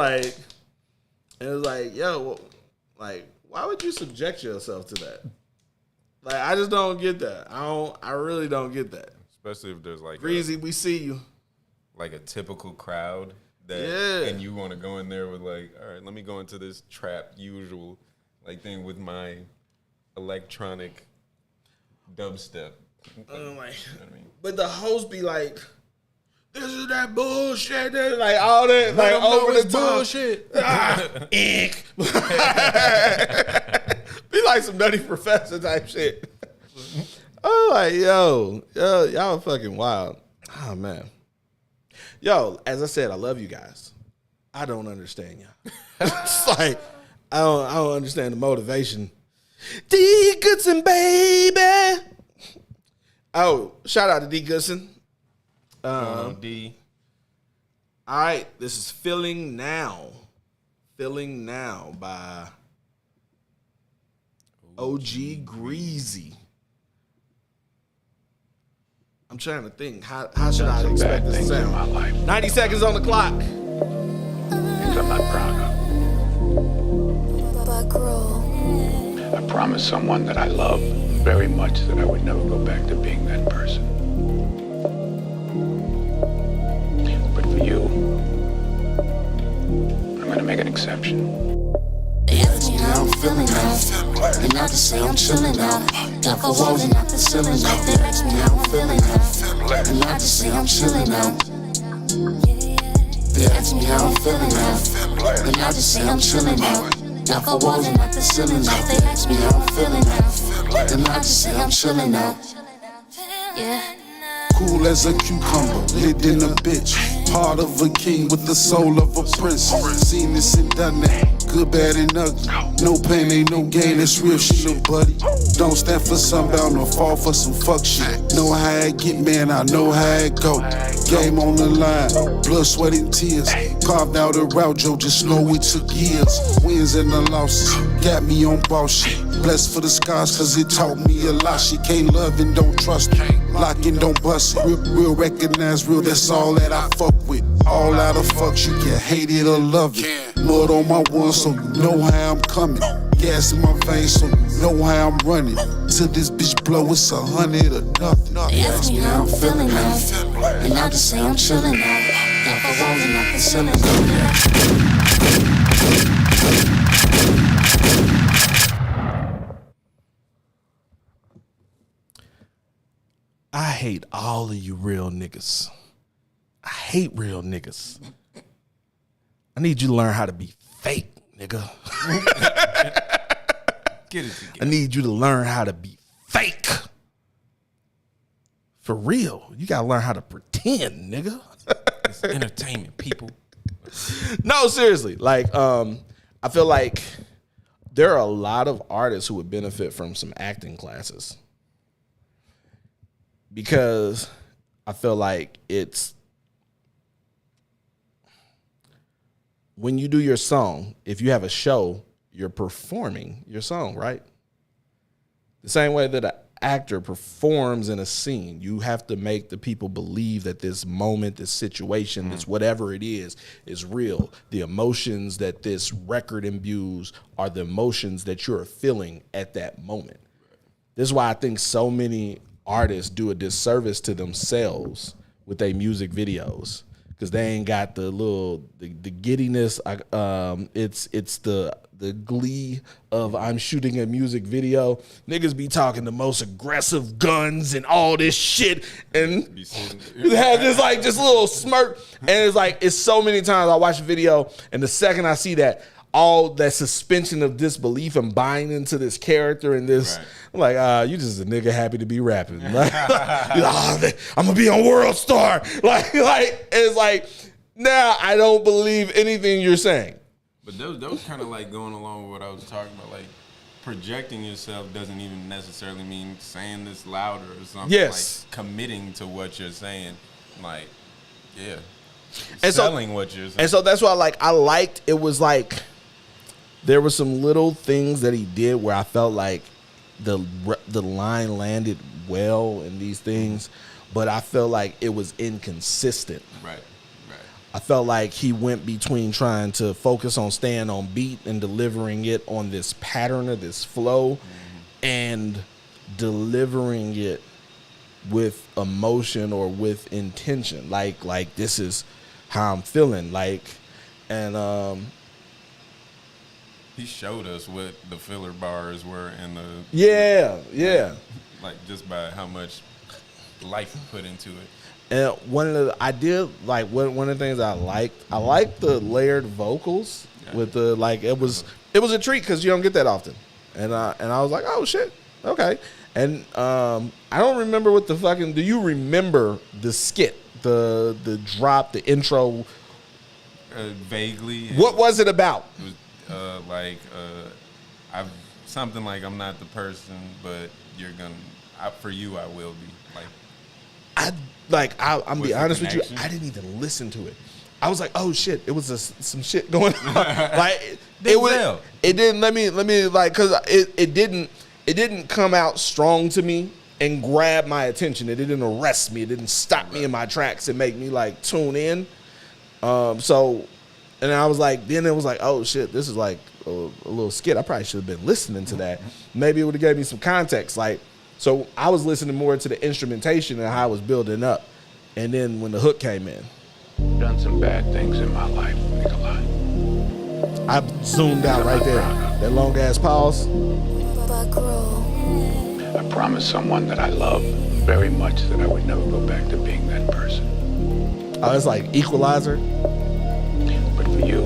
like, yo, like, why would you subject yourself to that? Like, I just don't get that. I really don't get that. Especially if there's like Greasy, we see you. Like a typical crowd and you want to go in there with like, all right, let me go into this trap usual like thing with my electronic dubstep. Like, you know what I mean? But the host be like, this is that bullshit, like all that, like over the bullshit. Be like some Nutty Professor type shit. Oh, like, yo, y'all fucking wild. Oh, man. Yo, as I said, I love you guys. I don't understand y'all. It's like, I don't understand the motivation. D. Goodson, baby. Oh, shout out to D. Goodson. D. All right, this is Feeling Now. Feeling Now by OG Greasy. I'm trying to think. How should I expect this to sound? 90 seconds on the clock. Things I'm not proud of. I promised someone that I love very much that I would never go back to being that person. exception. They ask me how I'm feeling now, and I just say I'm chilling out. Got the walls and not the ceiling out. They ask me how I'm feeling now, and I just say I'm chilling out. They ask me how I'm feeling now, and I just say I'm chilling out. Got the walls and not the ceiling out. They ask me how I'm feeling now, and I just say I'm chilling out. Yeah. Cool as a cucumber, lit in a bitch. Heart of a king with the soul of a prince. Seen this and done that, good, bad, and ugly. No pain, ain't no gain, that's real shit, little buddy. Don't stand for some bound or fall for some fuck shit. Know how I get, man, I know how it go. Game on the line, blood, sweat, and tears. Carved out a route, Joe, just know it took years. Wins and the losses, got me on boss shit. Blessed for the scars, cause it taught me a lot. She can't love and don't trust it. Lock and don't bust it. Real recognize real, that's all that I fuck with. All out of fucks, you can hate it or love it. Mud on my one, so you know how I'm coming. Gas in my veins, so you know how I'm running. Till this bitch blow, it's 100 or nothing. They ask me how I'm feeling now, and I just say I'm chilling out. Got the walls and not the ceiling out. I hate all of you real niggas. I hate real niggas. I need you to learn how to be fake, nigga. Get it together. I need you to learn how to be fake. For real. You gotta learn how to pretend, nigga. It's entertainment, people. No, seriously. Like, I feel like there are a lot of artists who would benefit from some acting classes. Because I feel like it's when you do your song, if you have a show, you're performing your song, right? The same way that an actor performs in a scene, you have to make the people believe that this moment, this situation, this whatever it is real. The emotions that this record imbues are the emotions that you're feeling at that moment. This is why I think so many artists do a disservice to themselves with their music videos, because they ain't got the giddiness. It's the glee of I'm shooting a music video. Niggas be talking the most aggressive guns and all this shit, and have this little smirk. And it's so many times I watch a video, and the second I see that, all that suspension of disbelief and buying into this character and this, right. I'm like, you just a nigga happy to be rapping. Like, I'm gonna be on World Star. Like it's like, now I don't believe anything you're saying. But those kind of like going along with what I was talking about, like projecting yourself doesn't even necessarily mean saying this louder or something. Yes. Like committing to what you're saying, like, yeah, and selling what you're saying. And so that's why, I liked it was like there were some little things that he did where I felt like the line landed well in these things, but I felt like it was inconsistent. Right. I felt like he went between trying to focus on staying on beat and delivering it on this pattern or this flow, and delivering it with emotion or with intention. Like this is how I'm feeling. And he showed us what the filler bars were in the yeah. Like just by how much life he put into it. And one of the things I liked the layered vocals with the it was a treat because you don't get that often, and I was like, oh shit, okay. And I don't remember what the fucking. Do you remember the skit, the drop, the intro? Vaguely. What was it about? It was I've something like I'm not the person, but you're gonna. For you, I will be. I'm be honest with you, I didn't even listen to it. I was like, oh shit, it was some shit going on. It didn't let me cause it didn't come out strong to me and grab my attention. It didn't arrest me. It didn't stop me in my tracks and make me tune in. And I was like, then it was like, oh shit, this is like a little skit. I probably should have been listening to that. Maybe it would have gave me some context. So I was listening more to the instrumentation and how it was building up. And then when the hook came in. I've done some bad things in my life, Nikolai. I zoomed out right there. That long ass pause. I promised someone that I love very much that I would never go back to being that person. Oh, it's like Equalizer. But for you,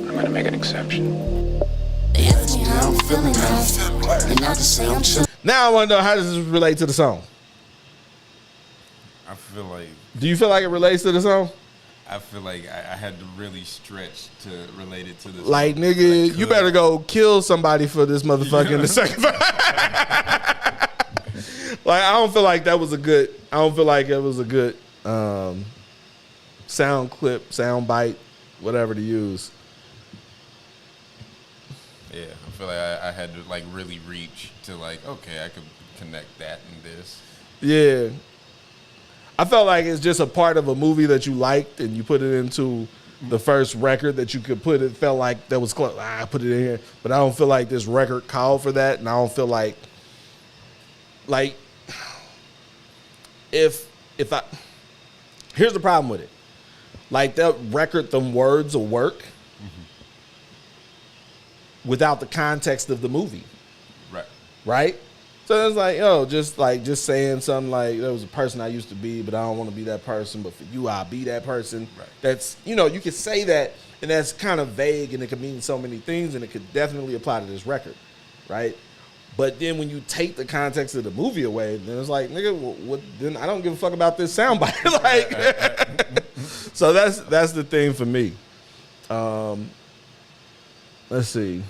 I'm gonna make an exception. Now I want to know, how does this relate to the song? I feel like. Do you feel like it relates to the song? I feel like I had to really stretch to relate it to this. Like, nigga, you better go kill somebody for this motherfucker in the second. Like, I don't feel like that was a good. I don't feel like it was a good sound clip, sound bite, whatever to use. Yeah, I feel like I had to like really reach to like, okay, I could connect that and this. Yeah. I felt like it's just a part of a movie that you liked and you put it into the first record that you could put. It felt like that was close. I put it in here. But I don't feel like this record called for that. And I don't feel like if I, here's the problem with it. Like, that record, them words will work without the context of the movie. Right. Right? So it's like, just saying something like, there was a person I used to be, but I don't want to be that person, but for you, I'll be that person. Right. That's, you can say that, and that's kind of vague, and it could mean so many things, and it could definitely apply to this record, right? But then when you take the context of the movie away, then it's like, nigga, what? Then I don't give a fuck about this soundbite. Like, so that's the thing for me. Let's see.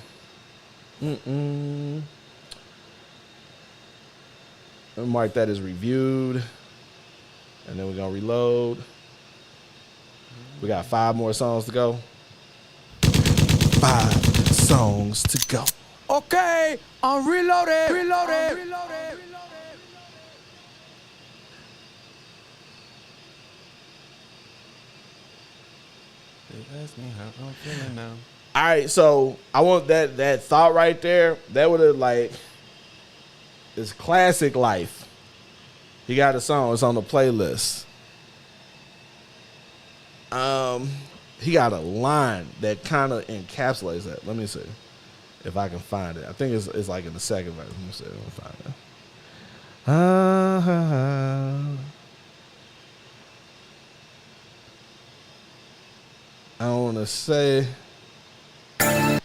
I'll mark that as reviewed. And then we're going to reload. We got 5 more songs to go. 5 songs to go. Okay, I'm reloaded. Ask me how I'm feeling now. All right, so I want that thought right there. That would have, like, it's Classic Life. He got a song. It's on the playlist. He got a line that kind of encapsulates that. Let me see if I can find it. I think it's like in the second verse. Let me see if I can find it. I don't want to say. 12,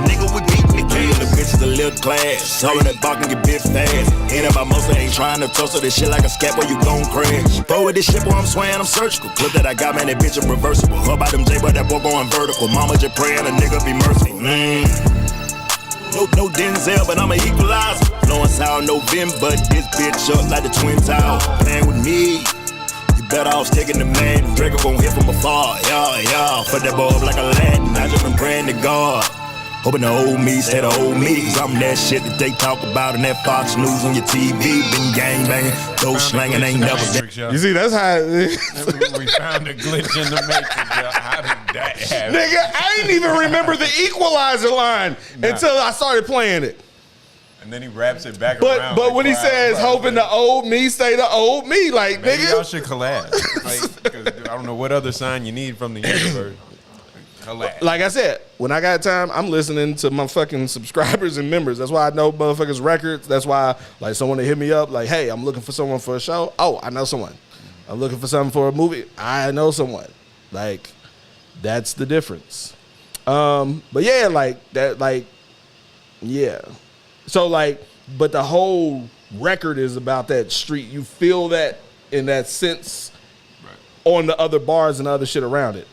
nigga, we beatin' the game. The bitch is a little class. All of that barking get bit fast. Ain't about most, ain't trying to toast this shit like a scat where you gon' crash. Throw with this shit where I'm swaying, I'm surgical. Clip that I got, man, that bitch is reversible. How about them J, but that boy going vertical. Mama just praying a nigga be merciful. No Denzel, but I'm an equalizer. Blowing sound, no Vim, but this bitch up like the Twin Tower. Playing with me. Better off sticking the man. Draco gon' hit from afar. Yeah. Put that boy up like a Latin. I just been praying to God. Hoping the old me say the old me. Cause I'm that shit that they talk about in that Fox News on your TV. Been gangbanging, those slanging ain't never been. You see, that's how we found a glitch in the matrix. How did that happen? Nigga, I didn't even remember the Equalizer line until I started playing it. And then he wraps it back around. But when he says, hoping the old me say the old me, like, maybe nigga. y'all should collab. Like, 'cause I don't know what other sign you need from the universe. Collab. Like I said, when I got time, I'm listening to my fucking subscribers and members. That's why I know motherfuckers' records. That's why, like, someone to hit me up, like, hey, I'm looking for someone for a show. Oh, I know someone. I'm looking for something for a movie. I know someone. Like, that's the difference. But yeah, like that, like, yeah. So, like, but the whole record is about that street. You feel that in that sense on the other bars and other shit around it.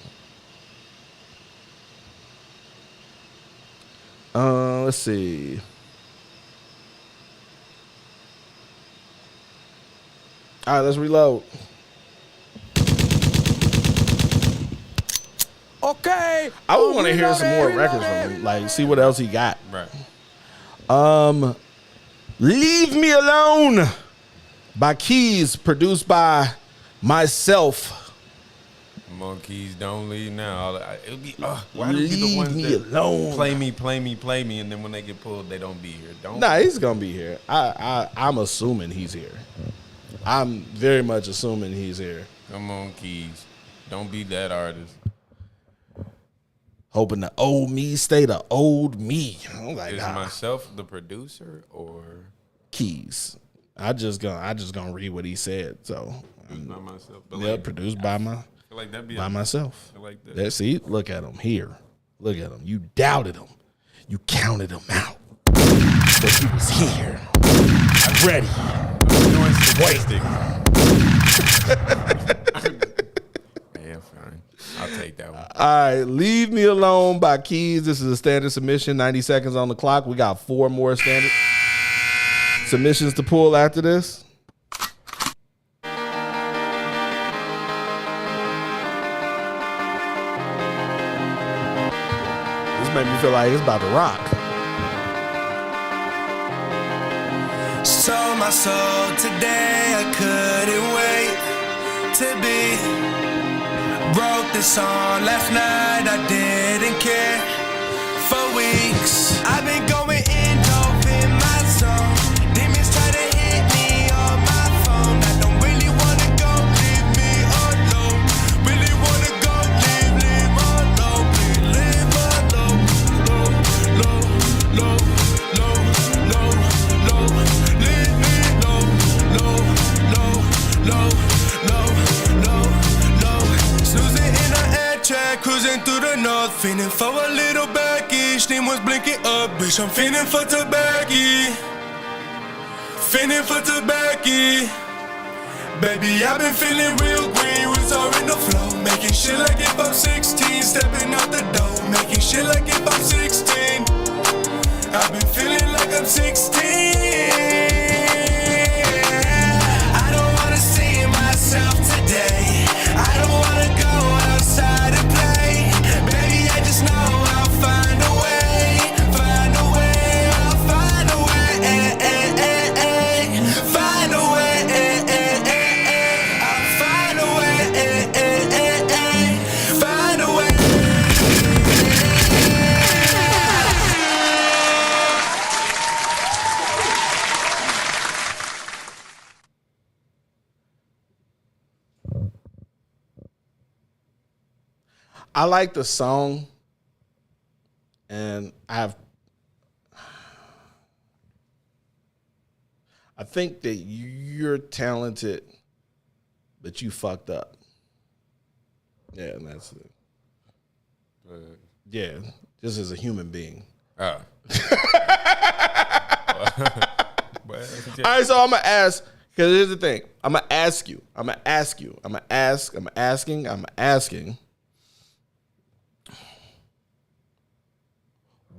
Let's see. All right, let's reload. Okay. I would want to hear some more records from him. Like, see what else he got. Right. Leave Me Alone by Keys, produced by myself. Monkeys don't leave now. It'll be why do Leave be the ones me that alone. play me, and then when they get pulled, they don't be here. Don't. Nah, he's gonna be here. I'm assuming he's here. I'm very much assuming he's here. Come on, Keys. Don't be that artist. Hoping the old me stay the old me. I'm like, Is myself the producer or Keys? I just gonna read what he said. So produced by myself. But yeah, produced by myself. I like that. See, look at him here. Look at him. You doubted him. You counted him out. But he was here. I'm ready. I'm doing statistics. Yeah, fine. I'll take that one. All right, Leave Me Alone by Keys. This is a standard submission. 90 seconds on the clock. We got 4 more standard submissions to pull after this. This made me feel like it's about to rock. Sold my soul today, I couldn't wait to be. Wrote this song last night, I didn't care. For weeks, I've been going in, dope in my zone. Demons try to hit me on my phone. I don't really wanna go, leave me alone. Really wanna go, leave alone. Please leave alone. Low, low, low, low, low, low. Leave me low, low, low, low, low, low, low. Snoozing in the air track, cruising through the north, feeling for a little baggage. Steam was blinking up, bitch. I'm feeling for tobacco. Feeling for tobacco. Baby, I've been feeling real green, was all in the flow. Making shit like if I'm 16, stepping out the door. Making shit like if I'm 16. I've been feeling like I'm 16. I don't wanna see myself today. I don't wanna go outside and play. Baby, I just know I'll find a way. Find a way, I'll find a way. Find a way. I'll find a way. Find a way. I like the song, and I think that you're talented, but you fucked up. Yeah, and that's it. Yeah, just as a human being. Oh. All right, so I'm gonna ask, because here's the thing. I'm gonna asking.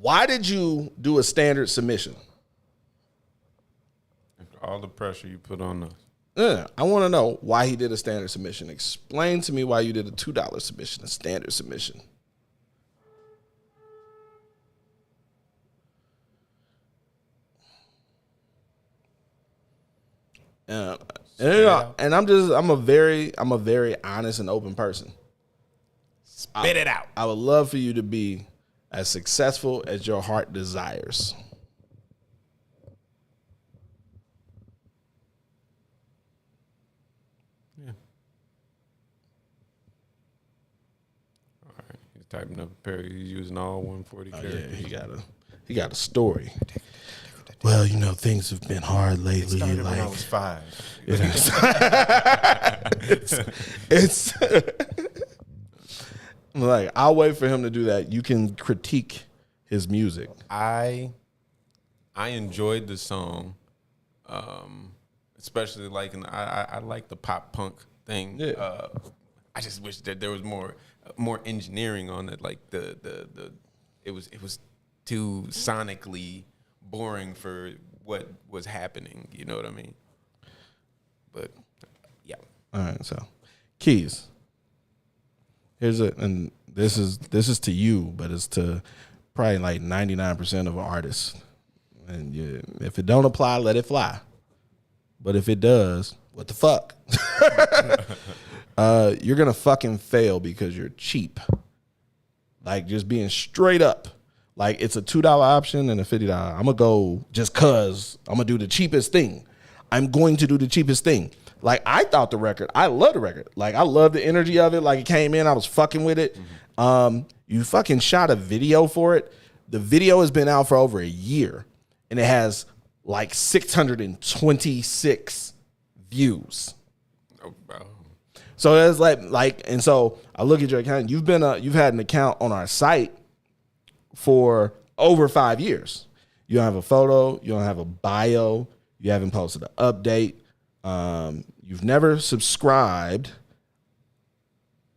Why did you do a standard submission? All the pressure you put on us. Yeah, I want to know why he did a standard submission. Explain to me why you did a $2 submission, a standard submission. And I'm a very honest and open person. Spit it out. I would love for you to be as successful as your heart desires. Yeah. All right. He's typing up a pair. He's using all 140 characters. Yeah, he got a story. Well, you know, things have been hard lately. It started like, when I was 5. It's like, I'll wait for him to do that. You can critique his music. I enjoyed the song, especially like I like the pop punk thing. Yeah. I just wish that there was more engineering on it. Like it was too sonically boring for what was happening. You know what I mean? But yeah. All right. So, Keys. And this is to you, but it's to probably like 99% of artists. And if it don't apply, let it fly. But if it does, what the fuck? You're gonna fucking fail because you're cheap. Like, just being straight up. Like, it's a $2 option and a $50. I'm gonna go just cause I'm gonna do the cheapest thing. I'm going to do the cheapest thing. Like, I thought I love the record. Like, I love the energy of it. Like, it came in, I was fucking with it. You fucking shot a video for it. The video has been out for over a year, and it has like 626 views. Oh, bro. So it's like, and so I look at your account. You've had an account on our site for over 5 years. You don't have a photo. You don't have a bio. You haven't posted an update. You've never subscribed.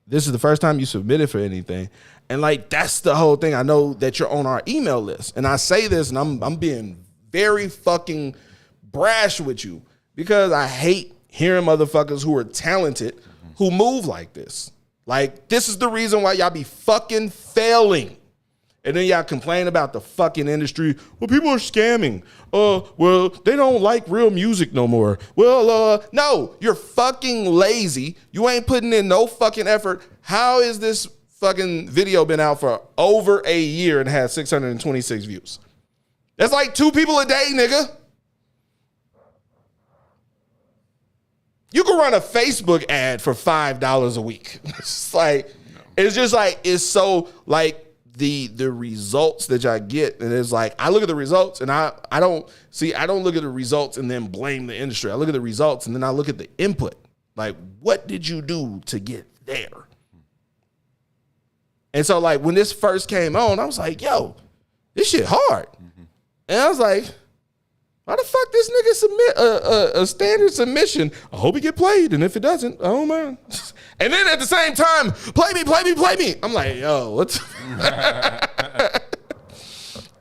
This is the first time you submitted for anything. And like, that's the whole thing. I know that you're on our email list. And I say this, and I'm being very fucking brash with you, because I hate hearing motherfuckers who are talented who move like this. Like, this is the reason why y'all be fucking failing. And then y'all complain about the fucking industry. Well, people are scamming. Well, they don't like real music no more. Well, no, you're fucking lazy. You ain't putting in no fucking effort. How is this fucking video been out for over a year and has 626 views? That's like 2 people a day, nigga. You can run a Facebook ad for $5 a week. It's just like, it's so like, the results that y'all get, and it's like, I look at the results, and I don't look at the results and then blame the industry. I look at the results, and then I look at the input. Like, what did you do to get there? And so, like, when this first came on, I was like, yo, this shit hard. And I was like, why the fuck this nigga submit a standard submission? I hope it get played, and if it doesn't, I don't mind. And then at the same time, play me. I'm like, yo, what's...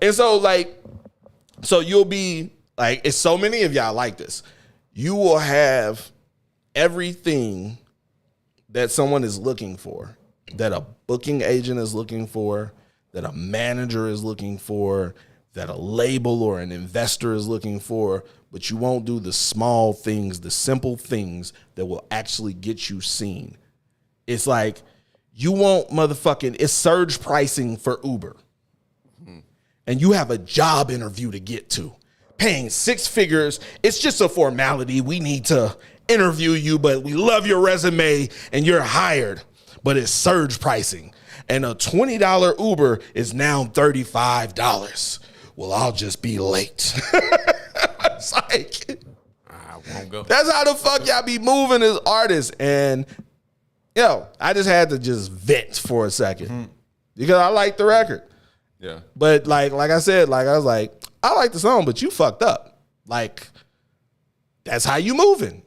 And so, like, so you'll be, like, it's so many of y'all like this. You will have everything that someone is looking for, that a booking agent is looking for, that a manager is looking for, that a label or an investor is looking for, but you won't do the small things, the simple things that will actually get you seen. It's like, you want motherfucking, it's surge pricing for Uber. And you have a job interview to get to, paying 6 figures. It's just a formality. We need to interview you, but we love your resume and you're hired, but it's surge pricing. And a $20 Uber is now $35. Well, I'll just be late. It's like, I won't go. That's how the fuck y'all be moving as artists. And, yo, I just had to just vent for a second because I like the record. Yeah. But like I said, like, I was like, I like the song, but you fucked up. Like, that's how you moving.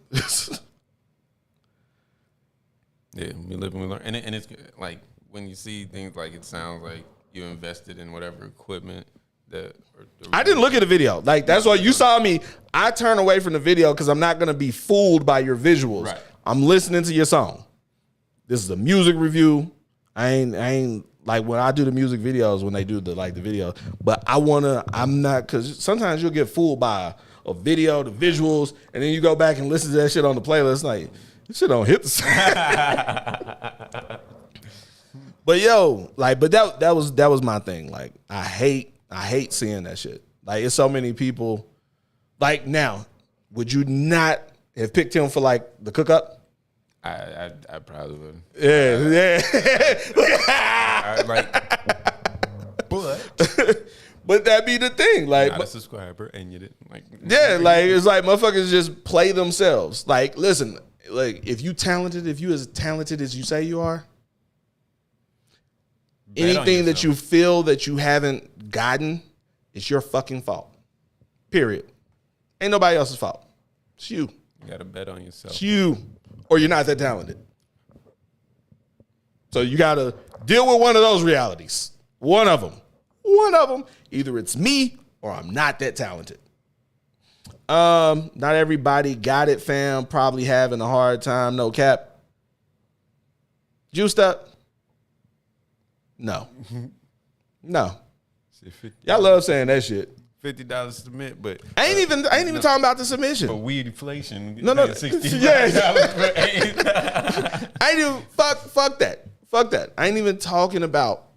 Yeah, we live and we learn. And it's like, when you see things like, it sounds like you invested in whatever equipment that. I didn't look at the video. Like, that's why you saw me. I turn away from the video because I'm not going to be fooled by your visuals. Right. I'm listening to your song. This is a music review. I ain't like, when I do the music videos, when they do the video, but I'm not, because sometimes you'll get fooled by a video, the visuals, and then you go back and listen to that shit on the playlist. Like, this shit don't hit the same. But yo, like, but that was my thing. Like, I hate seeing that shit. Like, it's so many people. Like, now, would you not have picked him for like the cook up? I probably would. Yeah. But that be the thing. Like, not a subscriber, and you didn't like. Yeah, like, it's like motherfuckers just play themselves. Like, listen, like, if you as talented as you say you are, anything that you feel that you haven't gotten, it's your fucking fault. Period. Ain't nobody else's fault. It's you. You gotta bet on yourself. It's you. Or you're not that talented. So you gotta deal with one of those realities. One of them. Either it's me or I'm not that talented. Not everybody got it, fam. Probably having a hard time. No cap. Juiced up? No. Y'all love saying that shit. $50 submit, but I ain't even talking about the submission. But weed inflation. No. $60. I ain't even fuck that. Fuck that. I ain't even talking about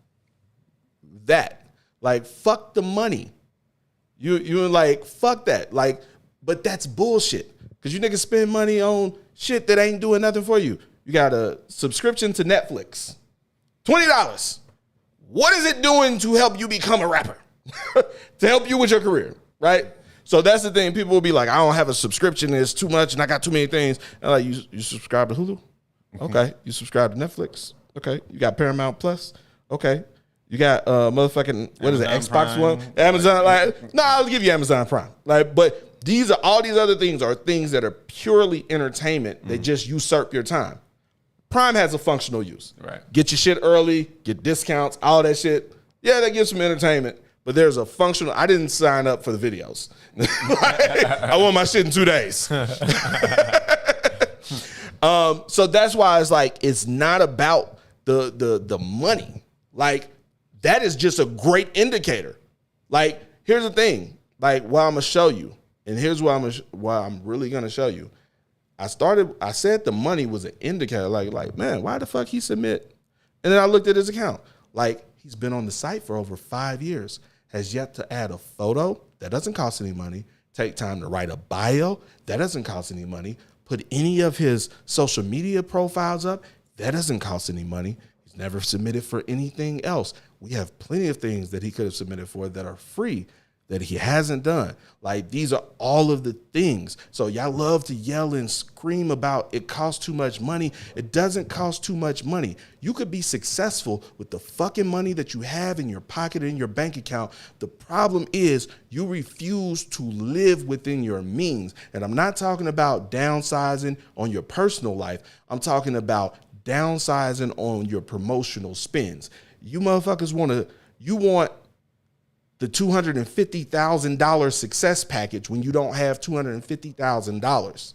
that. Like, fuck the money. You like, fuck that. Like, but that's bullshit. Because you niggas spend money on shit that ain't doing nothing for you. You got a subscription to Netflix. $20. What is it doing to help you become a rapper? To help you with your career, right? So that's the thing. People will be like, I don't have a subscription. It's too much and I got too many things. And like, you subscribe to Hulu? Okay. You subscribe to Netflix? Okay. You got Paramount Plus? Okay. You got motherfucking, what is it, Xbox Prime. One? Amazon, like, no, I'll give you Amazon Prime. Like, but all these other things are things that are purely entertainment. They just usurp your time. Prime has a functional use. Right. Get your shit early, get discounts, all that shit. Yeah, that gives some entertainment, but there's a functional. I didn't sign up for the videos. I want my shit in 2 days. So that's why it's like, it's not about the money. Like, that is just a great indicator. Like, here's the thing. Like, what I'm gonna show you, and here's why I'm really gonna show you. I said the money was an indicator. Like, man, why the fuck he submit? And then I looked at his account. Like, he's been on the site for over 5 years, has yet to add a photo. That doesn't cost any money. Take time to write a bio. That doesn't cost any money. Put any of his social media profiles up. That doesn't cost any money. He's never submitted for anything else. We have plenty of things that he could have submitted for that are free that he hasn't done. Like, these are all of the things. So y'all love to yell and scream about it costs too much money. It doesn't cost too much money. You could be successful with the fucking money that you have in your pocket, in your bank account. The problem is you refuse to live within your means. And I'm not talking about downsizing on your personal life. I'm talking about downsizing on your promotional spends. You motherfuckers want the $250,000 success package when you don't have $250,000.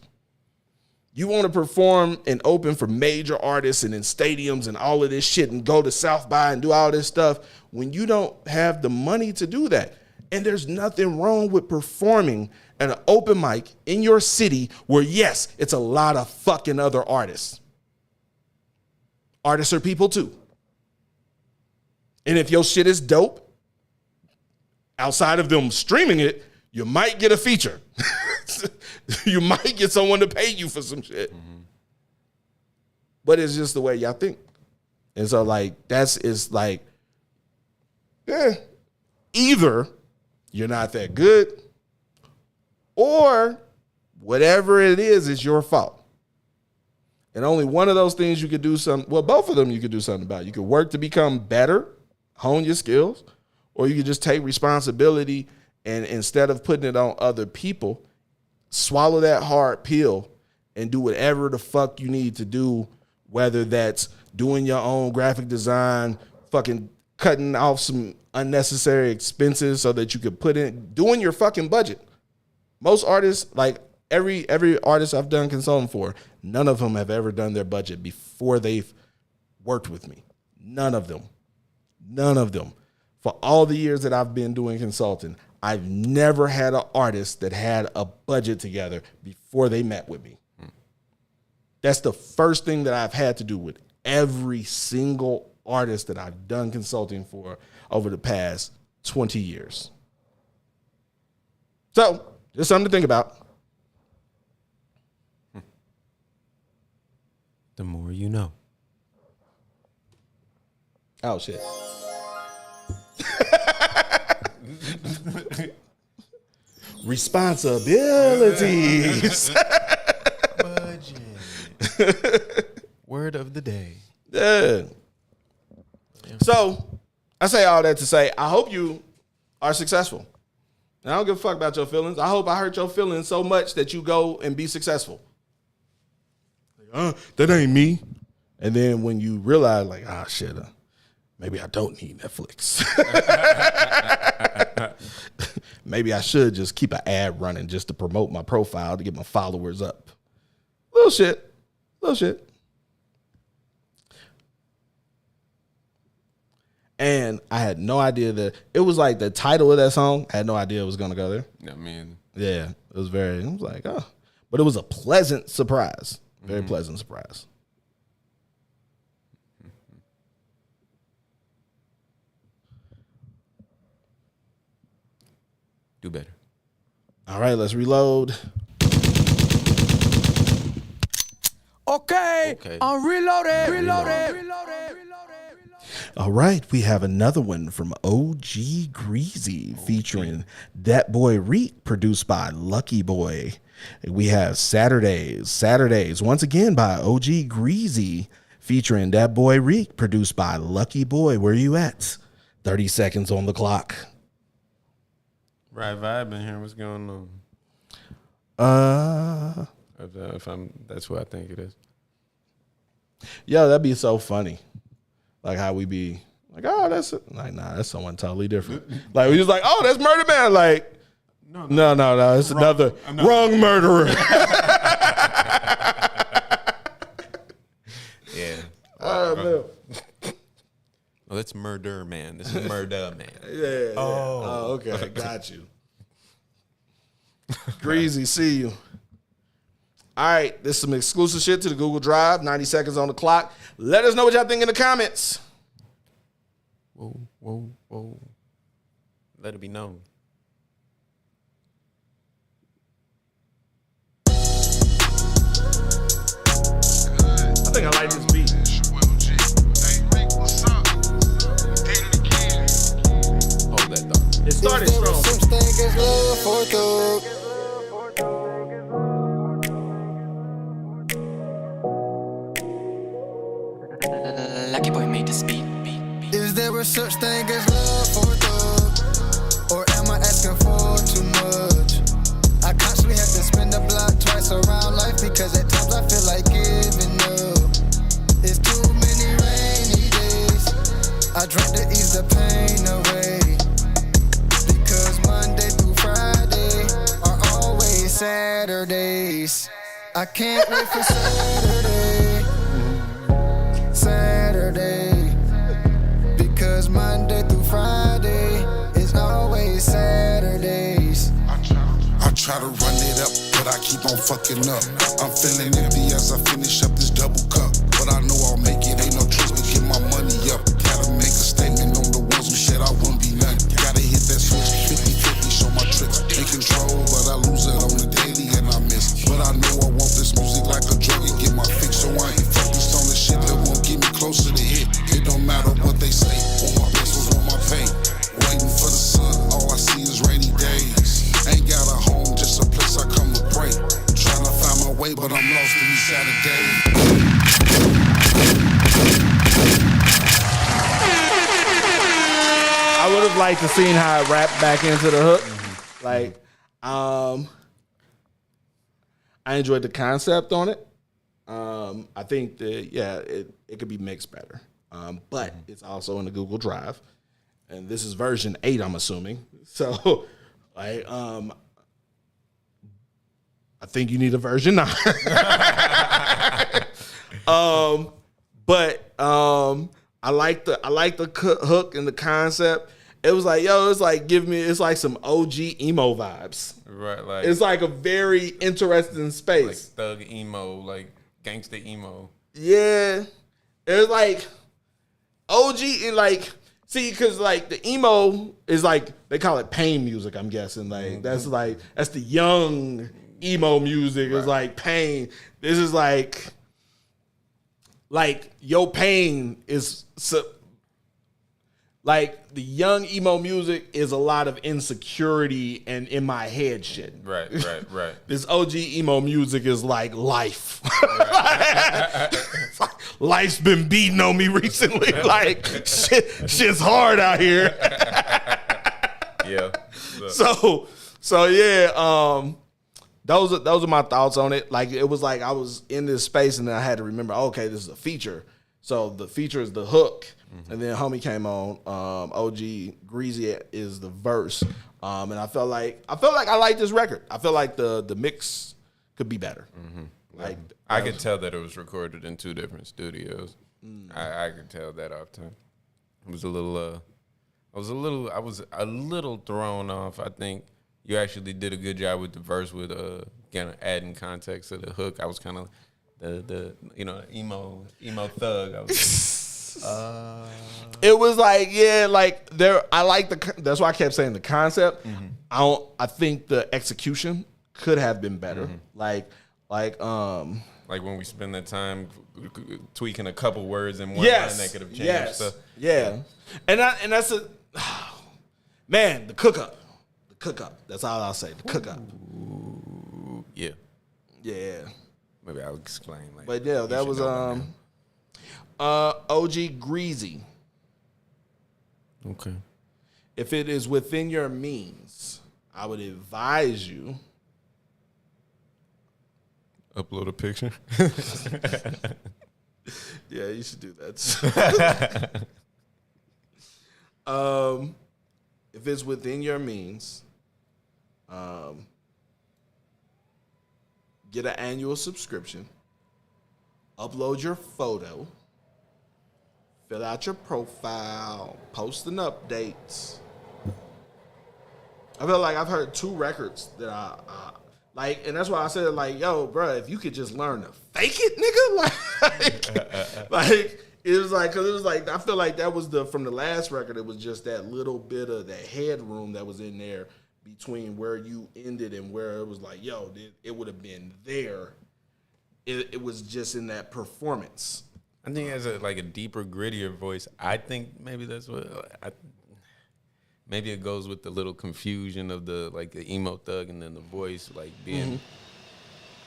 You want to perform and open for major artists and in stadiums and all of this shit and go to South by and do all this stuff when you don't have the money to do that. And there's nothing wrong with performing at an open mic in your city where, yes, it's a lot of fucking other artists. Artists are people too. And if your shit is dope, outside of them streaming it, you might get a feature. You might get someone to pay you for some shit. Mm-hmm. But it's just the way y'all think. And so, like, either you're not that good or whatever it is your fault. And only one of those things you could do something, well, both of them you could do something about. You could work to become better, hone your skills, or you could just take responsibility and instead of putting it on other people, swallow that hard pill and do whatever the fuck you need to do, whether that's doing your own graphic design, fucking cutting off some unnecessary expenses so that you could put in, doing your fucking budget. Most artists, like every artist I've done consulting for, none of them have ever done their budget before they've worked with me. None of them. For all the years that I've been doing consulting, I've never had an artist that had a budget together before they met with me. That's the first thing that I've had to do with every single artist that I've done consulting for over the past 20 years. So, just something to think about. The more you know. Oh, shit. Responsibilities. Budget. Word of the day. Yeah. So, I say all that to say, I hope you are successful. And I don't give a fuck about your feelings. I hope I hurt your feelings so much that you go and be successful. That ain't me. And then when you realize, like, shit, maybe I don't need Netflix. Maybe I should just keep an ad running just to promote my profile to get my followers up. Little shit. And I had no idea that it was like the title of that song. I had no idea it was going to go there. I mean, yeah, it was I was like, oh, but it was a pleasant surprise. Very pleasant surprise. Do better. All right, let's reload. Okay, I'm reloaded. All right, we have another one from OG Greasy featuring Dat Boy Reek, produced by Lucky Boy. We have Saturdays, once again by OG Greasy featuring Dat Boy Reek, produced by Lucky Boy. Where you at? 30 seconds on the clock. Right vibe in here. What's going on? That's what I think it is. Yeah, that'd be so funny. Like how we be like, oh, that's that's someone totally different. Like we was like, oh, that's Murder Man. Like, no, it's another wrong murderer. Yeah. Man. Oh, that's Murder Man. This is Murder Man. Yeah. Oh, okay. Got you. Greasy, see you. All right, this is some exclusive shit to the Google Drive. 90 seconds on the clock. Let us know what y'all think in the comments. Whoa. Let it be known. I think I like this beat. Hold that thought. It started strong. Lucky Boy made this beat. Is there a such thing as love for a thug? Or am I asking for too much? I constantly have to spin the block twice around life because at times I feel like giving up. It's too many rainy days. I drink to ease the pain away. Because Monday through Friday are always Saturdays. I can't wait for Saturday, because Monday through Friday is always Saturdays. I try to run it up, but I keep on fucking up. I'm feeling empty as I finish up this double cup, but I know I'll make it. Ain't no choice but get my money up. Gotta make a statement on the ones who said I wouldn't be nothing. Gotta hit that switch 50-50, show my tricks. In control, but I lose it on the daily and I miss. But I know I want this music like a drug and get my fix, so I ain't focused on the shit that won't get me closer to hit. It don't matter what they say, on my pencils, on my paint. Waiting for the sun, all I see is rainy days. Ain't got a home, just a place I come to break. Trying to find my way, but I'm lost in these Saturdays. I would have liked to seen how it wrapped back into the hook. Like, I enjoyed the concept on it. I think that it could be mixed better. But it's also in the Google Drive, and this is version 8, I'm assuming. So, like, I think you need a version 9. But I like the hook and the concept. It was like, it's like it's like some OG emo vibes. Right, like it's like a very interesting space. Like thug emo, like gangsta emo. Yeah. It was like OG and like because like the emo is like they call it pain music, I'm guessing. Like that's the young emo music. Right. It's like pain. This is like your pain is like the young emo music is a lot of insecurity and in my head shit. Right. This OG emo music is like life. Right. Life's been beating on me recently. Like shit's hard out here. Yeah. So yeah. Those are my thoughts on it. Like it was like I was in this space and then I had to remember. Okay, this is a feature. So the feature is the hook. And then homie came on. OG Greasy is the verse, and I felt like I liked this record. I feel like the mix could be better. Like I could tell that it was recorded in 2 different studios. I could tell that off time. It was a little. I was a little thrown off. I think you actually did a good job with the verse with kind of adding context to the hook. I was kind of the emo thug. I was. It was like there. I like that's why I kept saying the concept. I think the execution could have been better. Like Like when we spend that time tweaking a couple words in one line that could have changed stuff. Yeah. And that's man, the cook up. The cook up. That's all I'll say. The cook up. Yeah. Yeah. Maybe I'll explain later. But yeah, that was OG Greasy. Okay. If it is within your means, I would advise you upload a picture. Yeah, you should do that. If it's within your means, get an annual subscription, upload your photo, fill out your profile, post an updates. I feel like I've heard 2 records that I like, and that's why I said, like, yo, bro, if you could just learn to fake it, nigga, like it was like, cause it was like, I feel like that was from the last record, it was just that little bit of that headroom that was in there between where you ended and where it was like, yo, it would have been there. It was just in that performance. I think as a deeper, grittier voice, I think maybe that's what maybe it goes with the little confusion of the emo thug and then the voice being.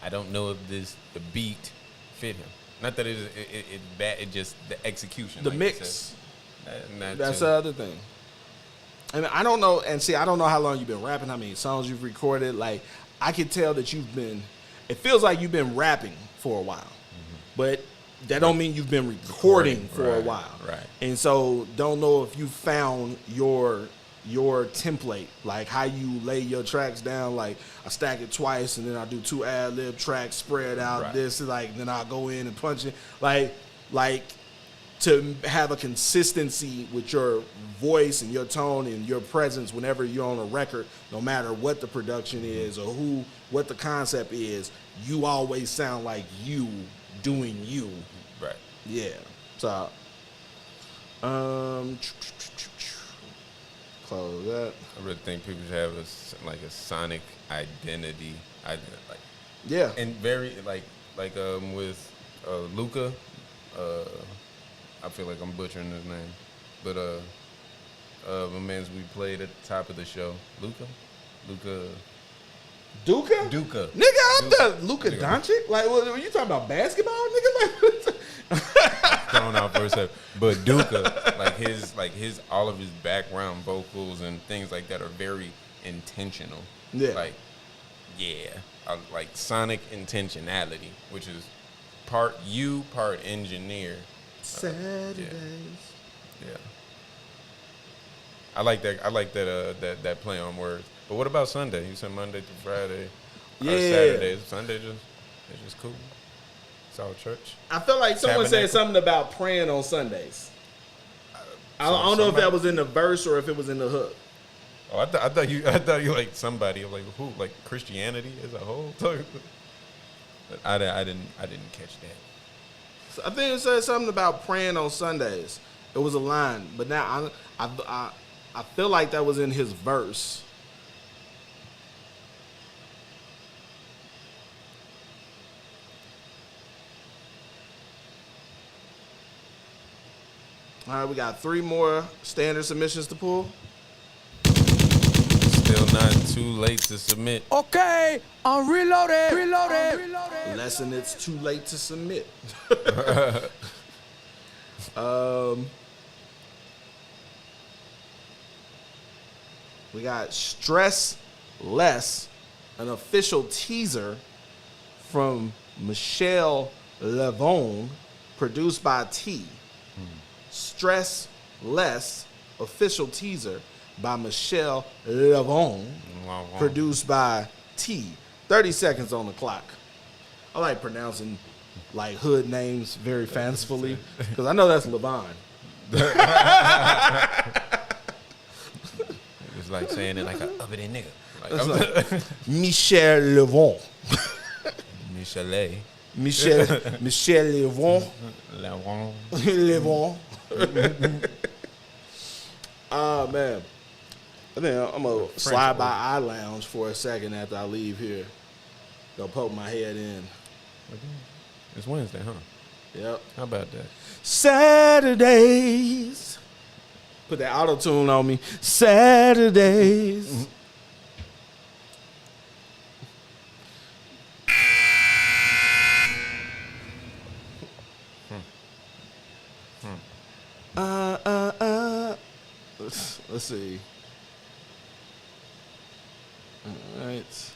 I don't know if the beat fit him. Not that it's bad. It just the execution, the mix. That's the other thing. And I don't know. And see, I don't know how long you've been rapping. How many songs you've recorded? Like, I can tell that you've been. It feels like you've been rapping for a while, but that don't mean you've been recording for a while. Right. And so, don't know if you found your template, like how you lay your tracks down. Like, I stack it twice, and then I do 2 ad-lib tracks, spread out. Right. This is then I'll go in and punch it. Like to have a consistency with your voice and your tone and your presence whenever you're on a record, no matter what the production is or what the concept is, you always sound like you doing you. Right. Yeah. So, close that. I really think people should have a sonic identity. Yeah. And very with Luca. I feel like I'm butchering his name, but my man's we played at the top of the show, Duka. Nigga, I'm the Luka Doncic. Like, what are you talking about, basketball, nigga? Thrown out for a second, but Duka, his all of his background vocals and things like that are very intentional. Yeah, like sonic intentionality, which is part you, part engineer. Saturdays. Yeah. I like that that play on words. But what about Sunday? You said Monday through Friday. Yeah. Or Saturdays. Sunday it's just cool. It's all church. I feel like someone said something about praying on Sundays. I don't know if that was in the verse or if it was in the hook. Oh, I thought you like somebody who Christianity as a whole. But I didn't catch that. So I think it said something about praying on Sundays. It was a line, but now I feel like that was in his verse. All right, we got 3 more standard submissions to pull. Still not too late to submit. Okay, I'm reloaded. Lesson, it's too late to submit. We got Stress Less, an official teaser from Michelle Levon, produced by T. Stress Less, official teaser by Michelle Levon, produced by T. 30 seconds on the clock. I like pronouncing hood names very fancifully because I know that's Levon. It's like saying it like a uppity nigga. Michelle Levon. Michelle Levon. Levon. Oh man, I think I'm gonna slide by Eye Lounge for a second after I leave here. Go poke my head in. It's Wednesday, huh? Yep. How about that? Saturdays. Put that auto tune on me. Saturdays. Let's see. All right.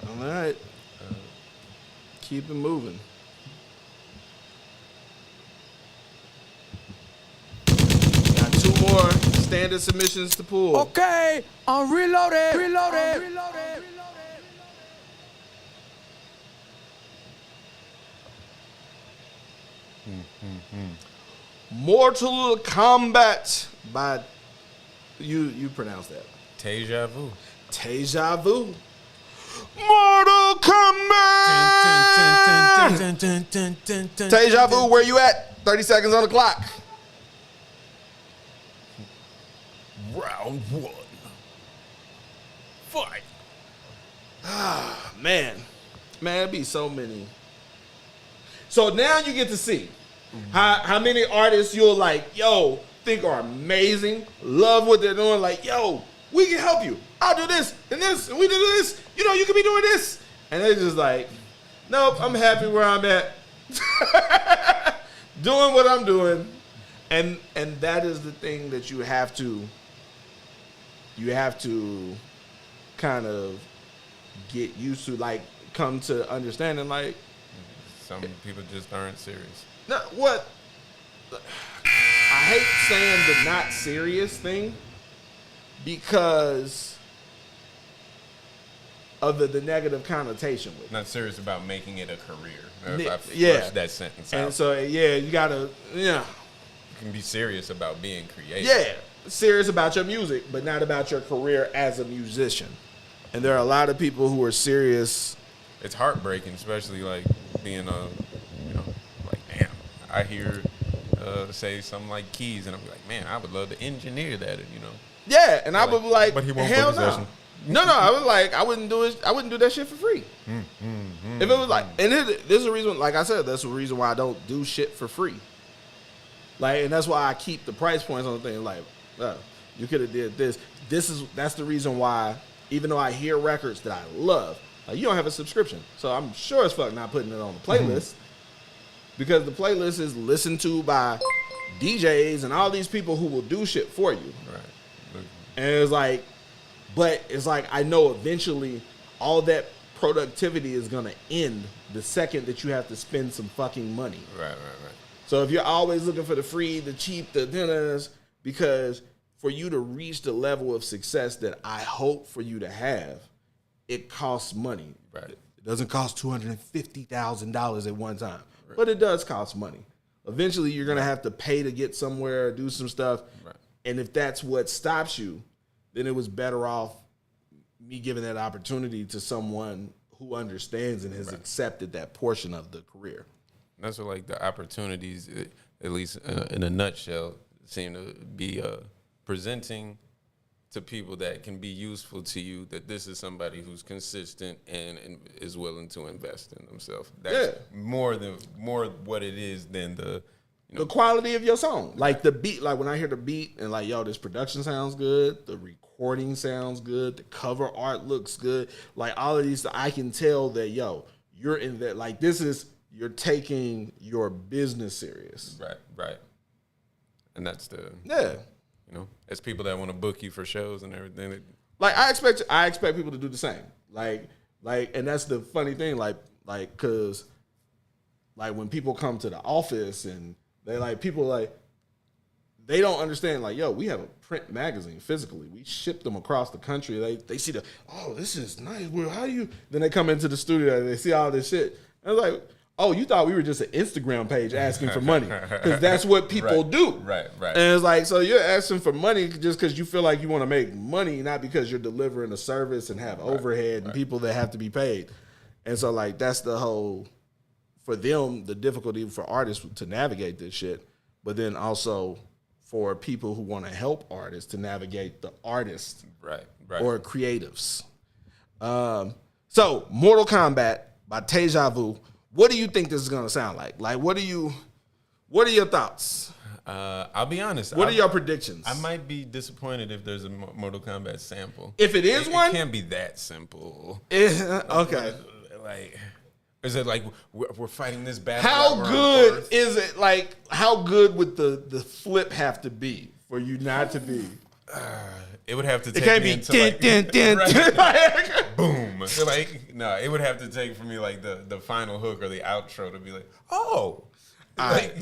All right. Keep it moving. Got 2 more standard submissions to pull. Okay, I'm reloaded. Mortal Kombat by you pronounce that. Deja Vu. Deja Vu. Mortal Kombat. Deja Vu, where you at? 30 seconds on the clock. Round 1. Fight. Ah, man, it'd be so many. So now you get to see how many artists you'll like, yo, think are amazing, love what they're doing, like, yo, we can help you. I'll do this, and we do this. You know, you can be doing this. And they're just like, nope, I'm happy where I'm at. Doing what I'm doing. And that is the thing that you have to kind of get used to, like, come to understanding, like, some people just aren't serious. No, what? I hate saying the not serious thing because of the negative connotation with it. Not serious about making it a career. I Yeah. flushed that sentence out. And so, yeah, you gotta, yeah. You can be serious about being creative. Yeah, serious about your music, but not about your career as a musician. And there are a lot of people who are serious. It's heartbreaking, especially like being like, damn, I hear say something like keys, and I'm like, man, I would love to engineer that, Yeah, and I would be like, but he won't hell put possession. No, I was like, I wouldn't do it. I wouldn't do that shit for free. If it was like, and there's a reason, like I said, that's the reason why I don't do shit for free. Like, and that's why I keep the price points on the thing. Like, you could have did this. That's the reason why, even though I hear records that I love, like, you don't have a subscription, so I'm sure as fuck not putting it on the playlist because the playlist is listened to by DJs and all these people who will do shit for you. Right. And it's like, but it's like, I know eventually all that productivity is going to end the second that you have to spend some fucking money. Right. So if you're always looking for the free, the cheap, the dinners, because for you to reach the level of success that I hope for you to have, it costs money. Right. It doesn't cost $250,000 at one time, but it does cost money. Eventually, you're going to have to pay to get somewhere, do some stuff. Right. And if that's what stops you, then it was better off me giving that opportunity to someone who understands and has accepted that portion of the career. That's what, like, the opportunities, at least in a nutshell, seem to be presenting to people that can be useful to you, that this is somebody who's consistent and is willing to invest in themselves. That's more what it is than the quality of your song. Like the beat, like when I hear the beat and like, yo, this production sounds good, the recording sounds good, the cover art looks good, like all of these, I can tell that, yo, you're in that, like you're taking your business serious. Right. And that's the, yeah. As people that want to book you for shows and everything. Like I expect people to do the same. Like, and that's the funny thing, like, cause like when people come to the office and they like, people like, they don't understand, like, yo, we have a print magazine physically. We ship them across the country. They see oh, this is nice. Well, how do you, then they come into the studio and they see all this shit. And it's like, oh, you thought we were just an Instagram page asking for money because that's what people do. Right. And it's like, so you're asking for money just because you feel like you want to make money, not because you're delivering a service and have overhead and people that have to be paid. And so like that's the whole, for them, the difficulty for artists to navigate this shit, but then also for people who want to help artists to navigate the artists or creatives. So Mortal Kombat by Deja Vu. What do you think this is gonna sound like? Like, what are your thoughts? I'll be honest. What are your predictions? I might be disappointed if there's a Mortal Kombat sample. If it is one, it can't be that simple. Okay. Like, is it like we're fighting this battle? How good is it? Like, how good would the flip have to be for you not to be? It would have to take it can't me be into dun, like, boom. Like, no, it would have to take for me like the final hook or the outro to be like, oh. All right.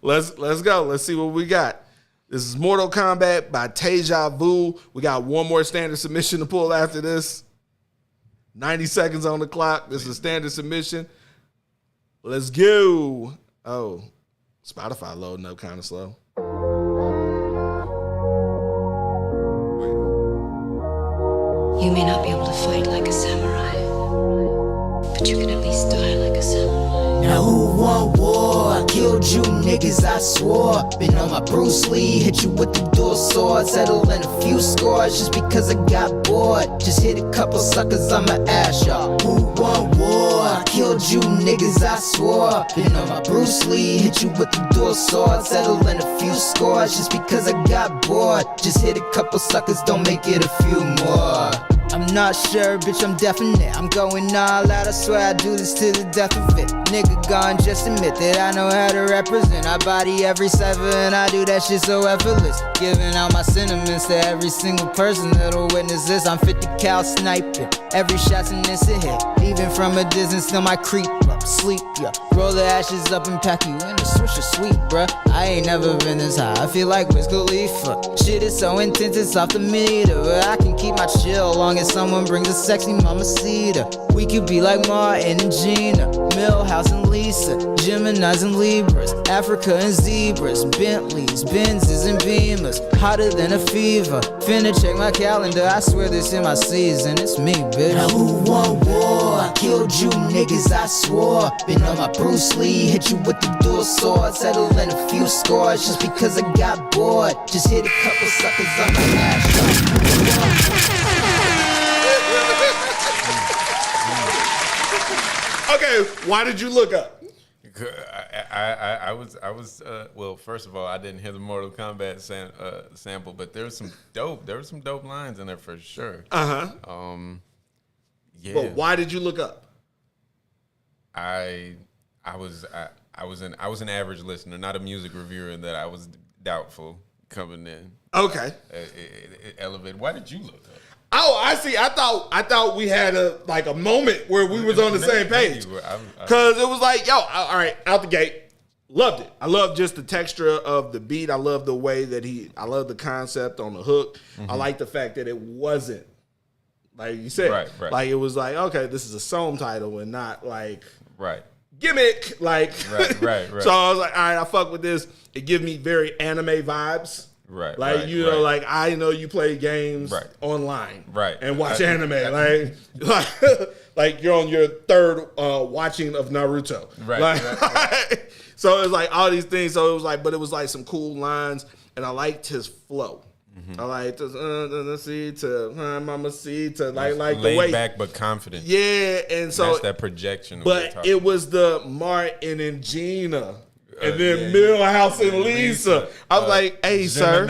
Let's go. Let's see what we got. This is Mortal Kombat by Deja Vu. We got one more standard submission to pull after this. 90 seconds on the clock. This is a standard submission. Let's go. Oh, Spotify loading up kind of slow. You may not be able to fight like a samurai, but you can at least die like a samurai. Now who won war? I killed you niggas, I swore. Been on my Bruce Lee, hit you with the dual sword. Settled in a few scores just because I got bored. Just hit a couple suckers on my ass, y'all. Who won war? I killed you niggas, I swore. Been on my Bruce Lee, hit you with the dual sword. Settled in a few scores just because I got bored. Just hit a couple suckers, don't make it a few more. I'm not sure, bitch, I'm definite. I'm going all out, I swear I do this to the death of it. Nigga gone, just admit that I know how to represent. I body every cipher and I do that shit so effortless. Giving out my sentiments to every single person that'll witness this. I'm 50 cal sniping, every shot's an instant hit. Even from a distance till my creep up, sleep, yeah. Roll the ashes up and pack you in the swisher sweet, bruh. I ain't never been this high, I feel like Wiz Khalifa. Shit is so intense, it's off the meter, but I can keep my chill long as someone brings a sexy mamacita. We could be like Martin and Gina, Millhouse and Lisa, Geminis and Libras, Africa and zebras, Bentleys, Benzes and Beamers, hotter than a fever. Finna check my calendar, I swear this in my season, it's me, bitch. Now who won war? I killed you niggas, I swore. Been on my Bruce Lee, hit you with the dual sword. Settled in a few scores just because I got bored. Just hit a couple suckers on my ass. Okay, why did you look up? I was well, first of all, I didn't hear the Mortal Kombat sample, but there were some dope lines in there for sure. Yeah. But why did you look up? I was an average listener, not a music reviewer, and that I was doubtful coming in. Okay. Elevated. Why did you look up? Oh, I see. I thought we had a moment where we was on the same page. Because it was like, yo, all right, out the gate, loved it. I love just the texture of the beat. I love the way that I love the concept on the hook. I like the fact that it wasn't, like you said, right. Like it was like, okay, this is a song title and not like gimmick. Like, right. So I was like, all right, I fuck with this. It gives me very anime vibes. Right. Like, you know, like I know you play games online. And watch anime. Like you're on your third watching of Naruto. Right. So it was like all these things. So it was like, but it was like some cool lines. And I liked his flow. I liked this, mama see to like laid the way back but confident. Yeah. And so that's that projection. But it was the Martin and Gina. And then Millhouse and Lisa. I was like, hey, sir.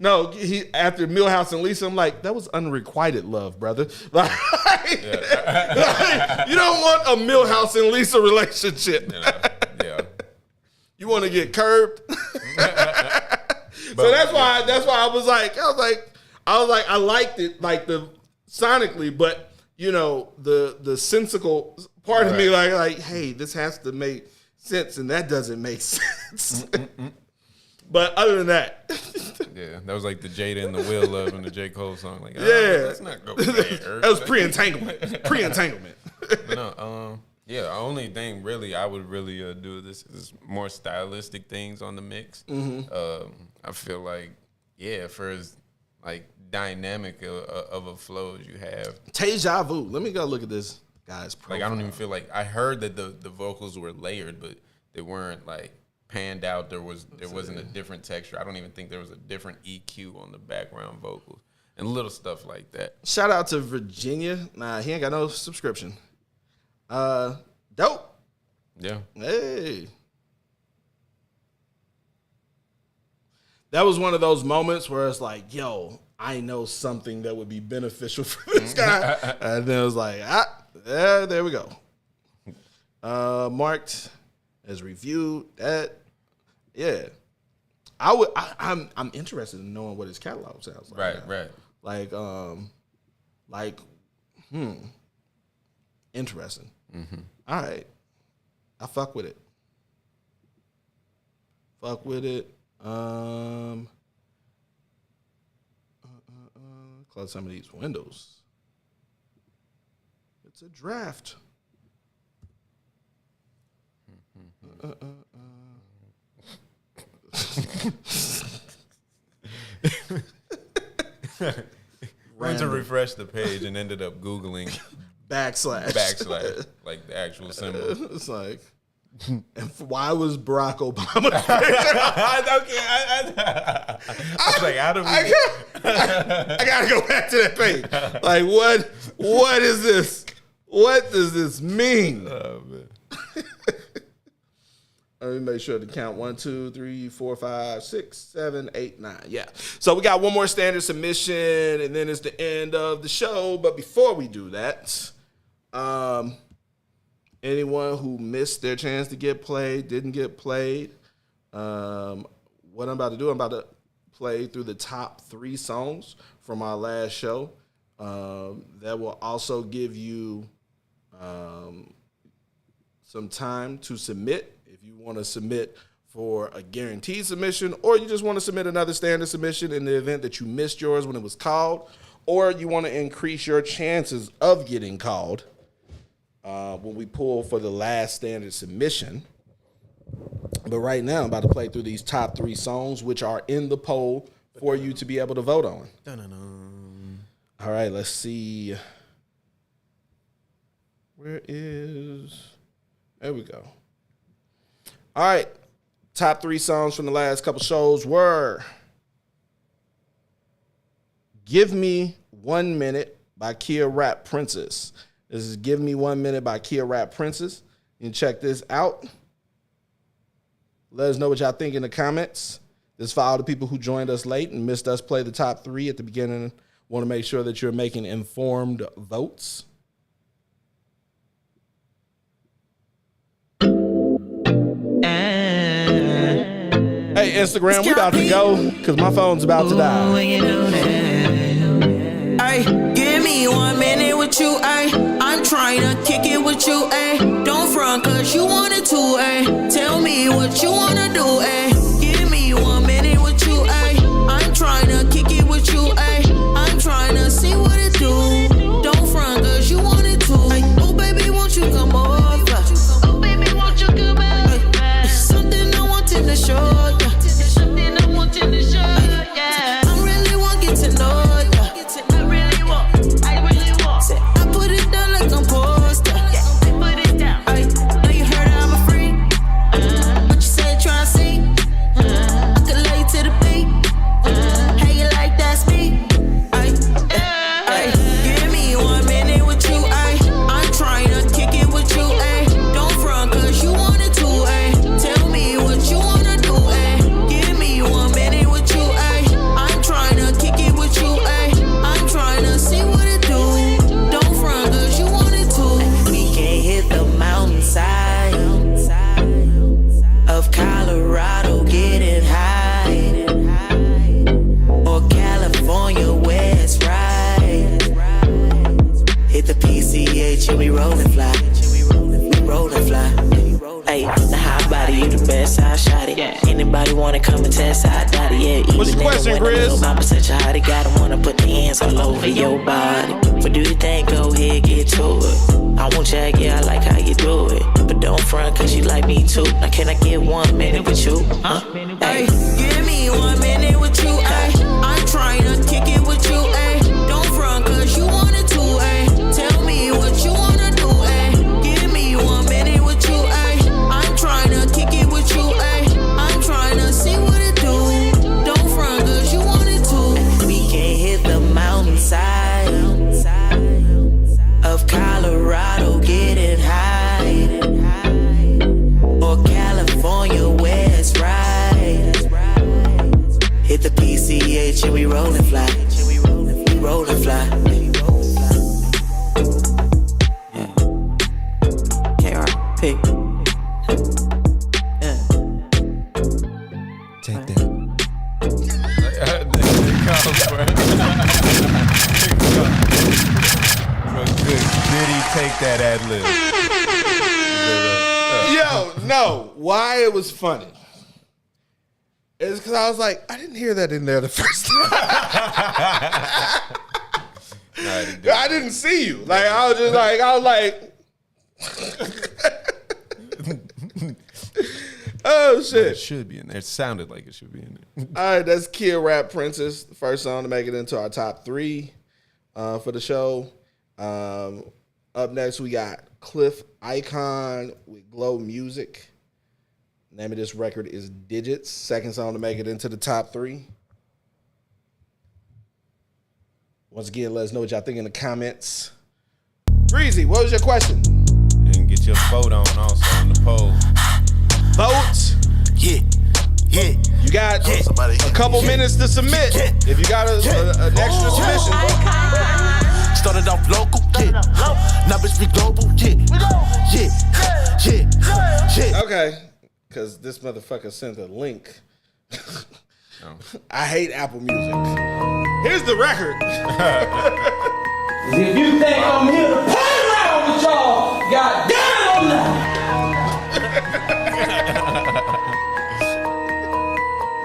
No. He after Millhouse and Lisa, I'm like, that was unrequited love, brother. Like, you don't want a Millhouse and Lisa relationship. Yeah. You want to get curbed. So that's why I was like, I liked it like the sonically, but you know, the sensical part of me like, hey, this has to make sense, and that doesn't make sense. But other than that, that was like the Jada and the Will Love and the J. Cole song. Like, let's not go there. That was pre-entanglement. Yeah, the only thing really I would really do this is more stylistic things on the mix. I feel like, for as like dynamic of a flow as you have. Deja vu. Let me go look at this guy's profile. Like I don't even feel like I heard that the vocals were layered, but they weren't like panned out. There wasn't a different texture. I don't even think there was a different EQ on the background vocals and little stuff like that. Shout out to Virginia. Nah, he ain't got no subscription. Dope. Yeah. Hey. That was one of those moments where it's like, yo, I know something that would be beneficial for this guy. And then it was like, there we go. Marked as reviewed. I'm interested in knowing what his catalog sounds like. Right. Interesting. Mm-hmm. All right. I fuck with it. Close some of these windows. It's a draft. Went to refresh the page and ended up Googling backslash, like the actual symbol. It's like, and why was Barack Obama? I was like, how do we? I gotta go back to that page. Like, what is this? What does this mean? Oh, man. Let me make sure to count 1, 2, 3, 4, 5, 6, 7, 8, 9. Yeah. So we got one more standard submission, and then it's the end of the show. But before we do that, anyone who missed their chance to get played, didn't get played, what I'm about to do, I'm about to play through the top 3 songs from our last show. That will also give you some time to submit. If you want to submit for a guaranteed submission, or you just want to submit another standard submission in the event that you missed yours when it was called, or you want to increase your chances of getting called when we pull for the last standard submission. But right now, I'm about to play through these top 3 songs, which are in the poll for you to be able to vote on. All right, let's see. There we go. All right, top 3 songs from the last couple shows were Give Me 1 Minute by Kia Rap Princess. This is Give Me 1 Minute by Kia Rap Princess. You can check this out. Let us know what y'all think in the comments. This is for all the people who joined us late and missed us play the top 3 at the beginning. Want to make sure that you're making informed votes. Hey, Instagram, we about to go because my phone's about to die. Ay, give me 1 minute with you, ay. I'm trying to kick it with you, ay. Don't front cause you wanted to, ay. Tell me what you wanna do, ay. Give me 1 minute with you, ay. I'm trying to kick it with you, ay. I'm trying to see what it do. Don't front cause you wanted to, ay. Oh baby, won't you come over? Oh baby, won't you come over? Something I want in the show. Anybody wanna come and test I got it, yeah. What's the question, Grizz? Mama such a hottie, gotta wanna put the hands all over your body. What do you think? Go ahead, get to it. I want you front, cause she like me too. Like, can I get 1 minute with you? Huh? Hey, give me 1 minute with you, ayy. I'm trying to kick it with you, ayy. Don't front, cause you wanted to, ayy. Tell me what you wanna do, ayy. Give me 1 minute with you, ayy. I'm trying to kick it with you, ayy. I'm trying to see what it do. Don't front, cause you wanted to. We can hit the mountainside of Colorado, getting high, or California, where it's right. Hit the PCH and we roll and fly. We roll and fly. Yeah. KRP. Yeah. Take that. Did he take that ad lib? Yo, no. Why it was funny is because I was like, I didn't hear that in there the first time. I didn't see you. Like, I was like, oh shit. It should be in there. It sounded like it should be in there. All right, that's Kid Rap Princess, the first song to make it into our top 3 for the show. Up next, we got Cliff Icon with Glow Music. Name of this record is Digits. Second song to make it into the top 3. Once again, let us know what y'all think in the comments. Breezy, what was your question? And get your vote on also on the poll. Vote. Yeah. You got a couple minutes to submit. If you got an extra submission. Started off local, now bitch be global, Okay, because this motherfucker sent a link. I hate Apple Music. Here's the record. If you think I'm here to play around with y'all, goddamn I'm not.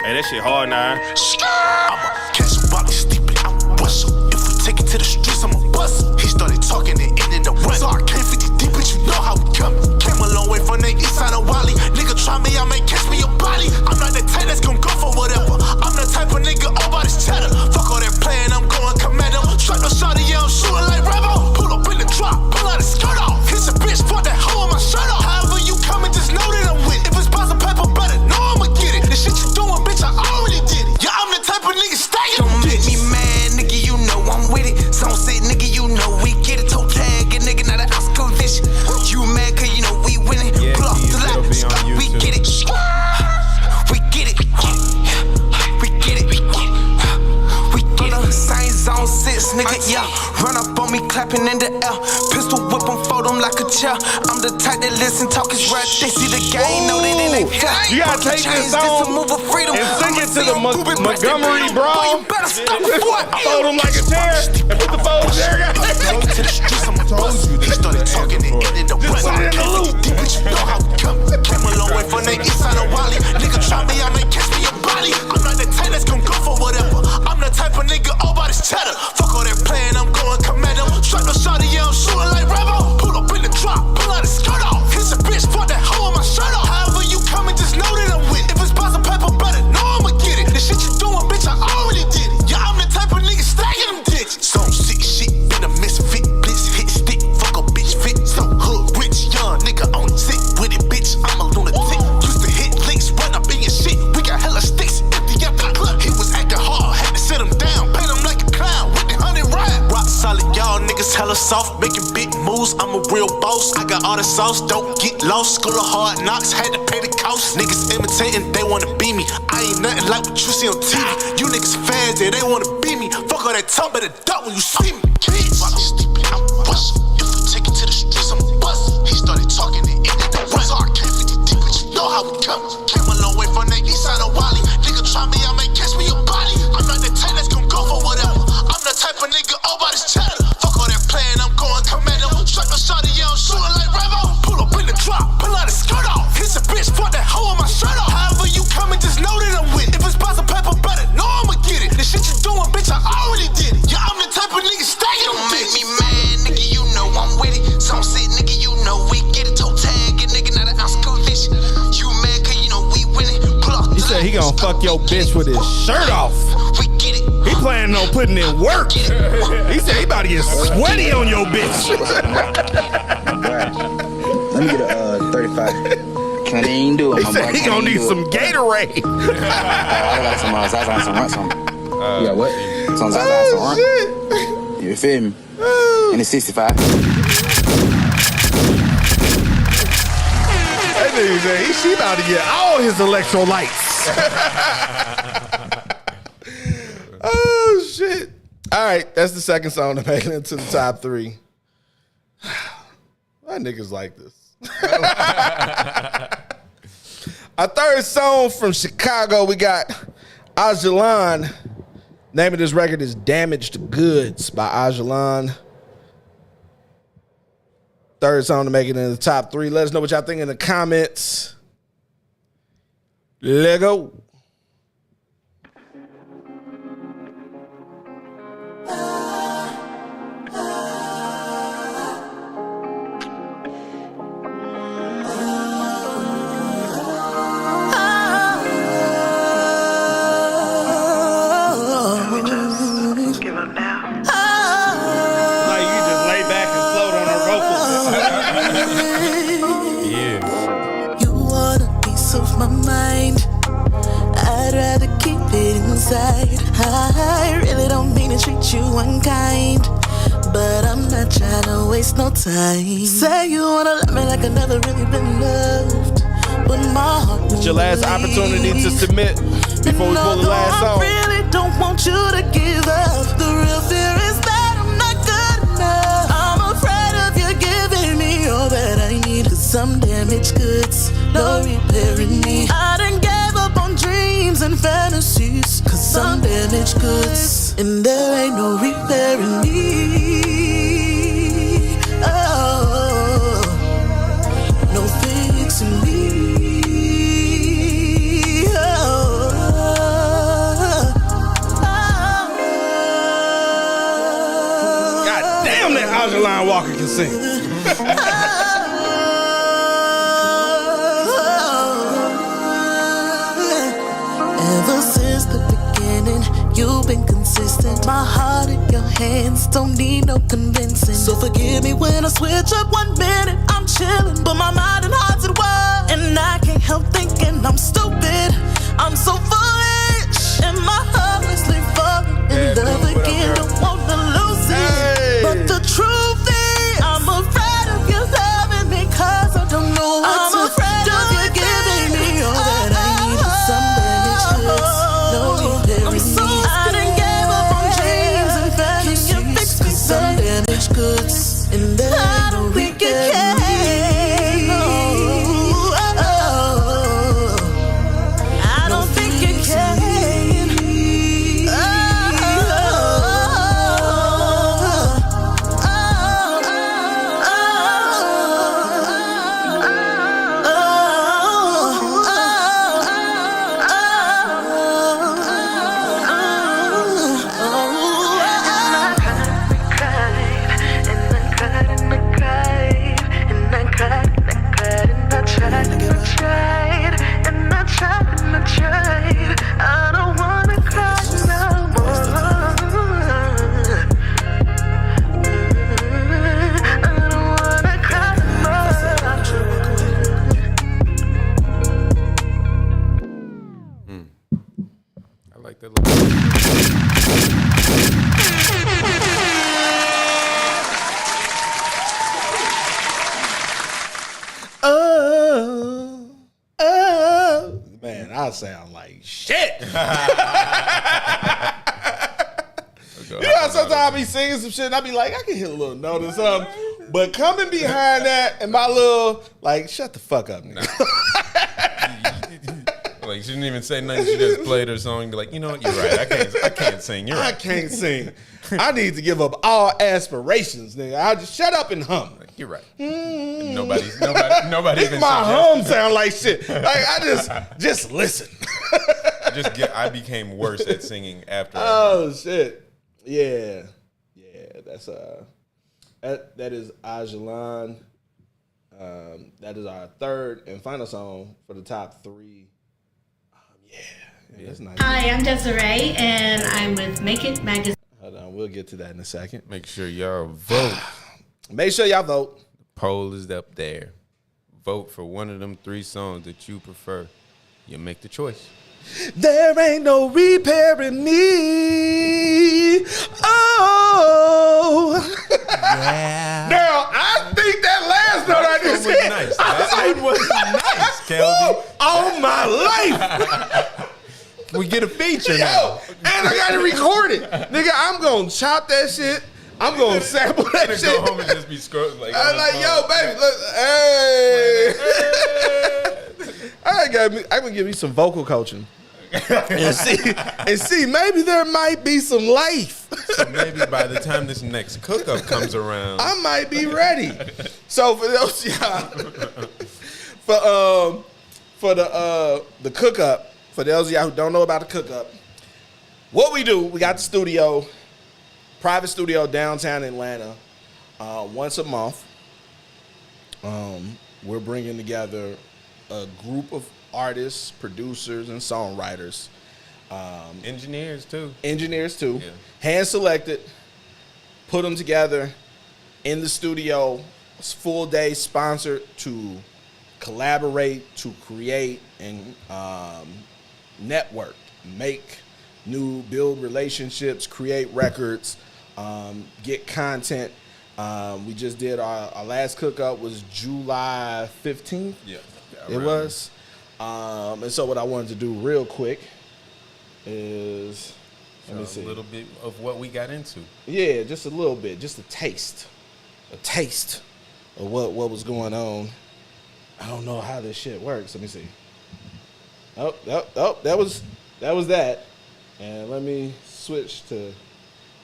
Hey, that shit hard now. I'ma catch a body steeping, I'm bustle. If we take it to the streets, I'ma bust. He started talking and ended the run. So I came 50 deep, but you know how we come. Came a long way from the east side of Wally. Nigga try me, I may catch me a body. I'm not the type that's gon' go for whatever. I'm the type of nigga all about this cheddar. Fuck all that playing, I'm going commando. Strap no shotty, yeah, I'm shooting like Rebel. Pull up in the drop, pull out the skirt off. Hit a bitch, fuck that hoe on my shirt off. However you coming, just know that I'm with it. If it's possible paper, better know I'ma get it. The shit you doing, bitch, I already did it. Yeah, I'm the type of nigga stacking. Don't make me mad, nigga, you know I'm with it. Some say, nigga, you know we get it. Toe tag, a nigga, not an Oscar vision. You mad, cause you know we winning. Yeah, pull off the line, we get it. We get it. We get it. We get it. Same zone 6, nigga, yeah. Run up on me, clapping in the air. Pistol whip them, fold them like a chair. I'm the type that listen, talk is right. They see the game, know that it ain't fair. You gotta take this song and sing it to the Montgomery Brawl. Fold them like a chair and put the fold chair down. To the streets, I'm bust. He started talking and ended the run. Deep, but you know how we come. Came a long way from the east side of Wally. Nigga try me, I may catch me a body. I'm not the type that's gon' go for whatever. I'm the type of nigga all about his cheddar. Fuck all that playing, I'm going commando. Strap no shotty, yeah, I'm shooting like Rebel. Pull up in the drop, pull out the skirt off. Hit a bitch, fuck that hoe on my shirt off. However you coming, just know that I'm with it. If it's possible paper, better know I'ma get it. The shit you doing, bitch, I already did it. Yeah, I'm the type of nigga stacking them dicks. Some sick shit, been a misfit. Blitz hit stick, fuck a bitch fit. Some hood rich, young nigga on it. Sick with it, bitch, I'm a lunatic. Used to hit links, run up in your shit. We got hella sticks, empty out the club. He was acting hard, had to sit him down. Paint him like a clown with the 100 ride. Rock solid, y'all niggas hella soft. Making big moves, I'm a real boss. I got all the sauce, don't get lost. School of hard knocks, had to pay the cost. Niggas imitating, they wanna be me. I ain't nothing like what you see on TV. You niggas fans, yeah, they wanna be me. Fuck all that talk, better duck when you see me. Kids, I'm stupid, I'm bust. If we take it to the streets, I'm bust. He started talking and ended the run. So I came 50 deep, but you know how we come. Came a long way from the east side of Wally. Nigga try me, I may catch me a body. I'm not the type that's gon' go for whatever. I'm the type of nigga all about his cheddar. Fuck all that playing, I'm going commando. Strap no shotty, yeah, I'm shooting like Rebel. Pull up in the drop, pull out the skirt off. Hit a bitch, fuck that hoe on my shirt off. However you coming, just know that I'm with it. If it's possible paper, better know I'ma get it. The shit you doing, bitch, I already did it. Yeah, I'm the type of nigga stacking them dicks. Don't make me mad, nigga, you know I'm with it. Some say, nigga, you know we get it. Toe tag, a nigga, not an ounce. fuck your bitch with his shirt off. He planning on putting in work. He said he about to get sweaty on your bitch. Let me get a 35. Can't even do it, He said he gonna need some Gatorade. I got some Zaza and some Runt on. You got what? Some Zaza and some Runt. You feel me? And it's 65. That nigga said she about to get all his electrolytes. Oh, shit. All right, that's the second song to make it into the top 3. Why niggas like this? Our third song from Chicago, we got Ajalon. Name of this record is Damaged Goods by Ajalon. Third song to make it in the top 3. Let us know what y'all think in the comments. Let go. I really don't mean to treat you unkind, but I'm not trying to waste no time. Say you wanna love me like I never really been loved, but my heart won't. It's your last opportunity to submit before we pull the last song. I really don't want you to give up. The real fear is that I'm not good enough. I'm afraid of you giving me all that I need, 'cause some damaged goods, no repairing me. I done gave up on dreams and fantasies, 'cause some damaged goods, and there ain't no repairing me. Oh, no fixing me. God damn, that Ajalon Walker can sing. Ever since the beginning, you've been consistent. My heart in your hands, don't need no convincing. So forgive me when I switch up 1 minute. I'm chilling, but my mind and heart's at war, and I can't help thinking I'm stupid. I'm so foolish, and my hopelessly falling in love again. Don't want to lose it, but the truth is, I'm afraid of you loving me, 'cause I don't know what I'm afraid of you giving me all that I need. Some damaged goods, no repairing me. I done gave up on dreams and fantasies, 'cause some damaged goods, and there ain't no repairing me. I don't think you can. I don't wanna cry no more. I don't wanna cry no more. I like that Man, I sound like shit. You know how sometimes I be singing some shit and I be like, I can hit a little note or something. But coming behind that and my little, like, shut the fuck up, nigga. Like, she didn't even say nothing. She just played her song and be like, you know what? You're right. I can't sing. You're right. I can't sing. I need to give up all aspirations, nigga. I just shut up and hum. You're right. Nobody even my hum sound like shit. Like, I just listen. I became worse at singing after. Oh shit. Yeah. That's that is Ajalon. That is our third and final song for the top 3. That's nice. Hi, I'm Desiree, and I'm with Makin Magazine. Hold on, we'll get to that in a second. Make sure y'all vote. Make sure y'all vote. The poll is up there. Vote for one of them 3 songs that you prefer. You make the choice. There ain't no repairing me. Oh. Yeah. Now, I think that last note I just hit. Nice. That one was nice, Kelby. On my life. We get a feature now. And I got to record it. Nigga, I'm going to chop that shit. I'm going to sample that shit. Go home and just be scrolling. Like, I'm like, yo, baby, look. Hey. I'm going to give you some vocal coaching. and see, maybe there might be some life. So maybe by the time this next cook-up comes around, I might be ready. So for those y'all, for the cook-up, for those of y'all who don't know about the cook-up, what we do, we got the studio, private studio downtown Atlanta, once a month. We're bringing together a group of artists, producers, and songwriters. Engineers too. Yeah. Hand selected, put them together in the studio. It's full day sponsored to collaborate, to create, and network, build relationships, create records, get content. We just did our last cook-up was July 15th. Yeah. It was. And so what I wanted to do real quick is let me see a little bit of what we got into. Yeah, just a little bit, just a taste of what was going on. I don't know how this shit works. Let me see. Oh, that was that. And let me switch to.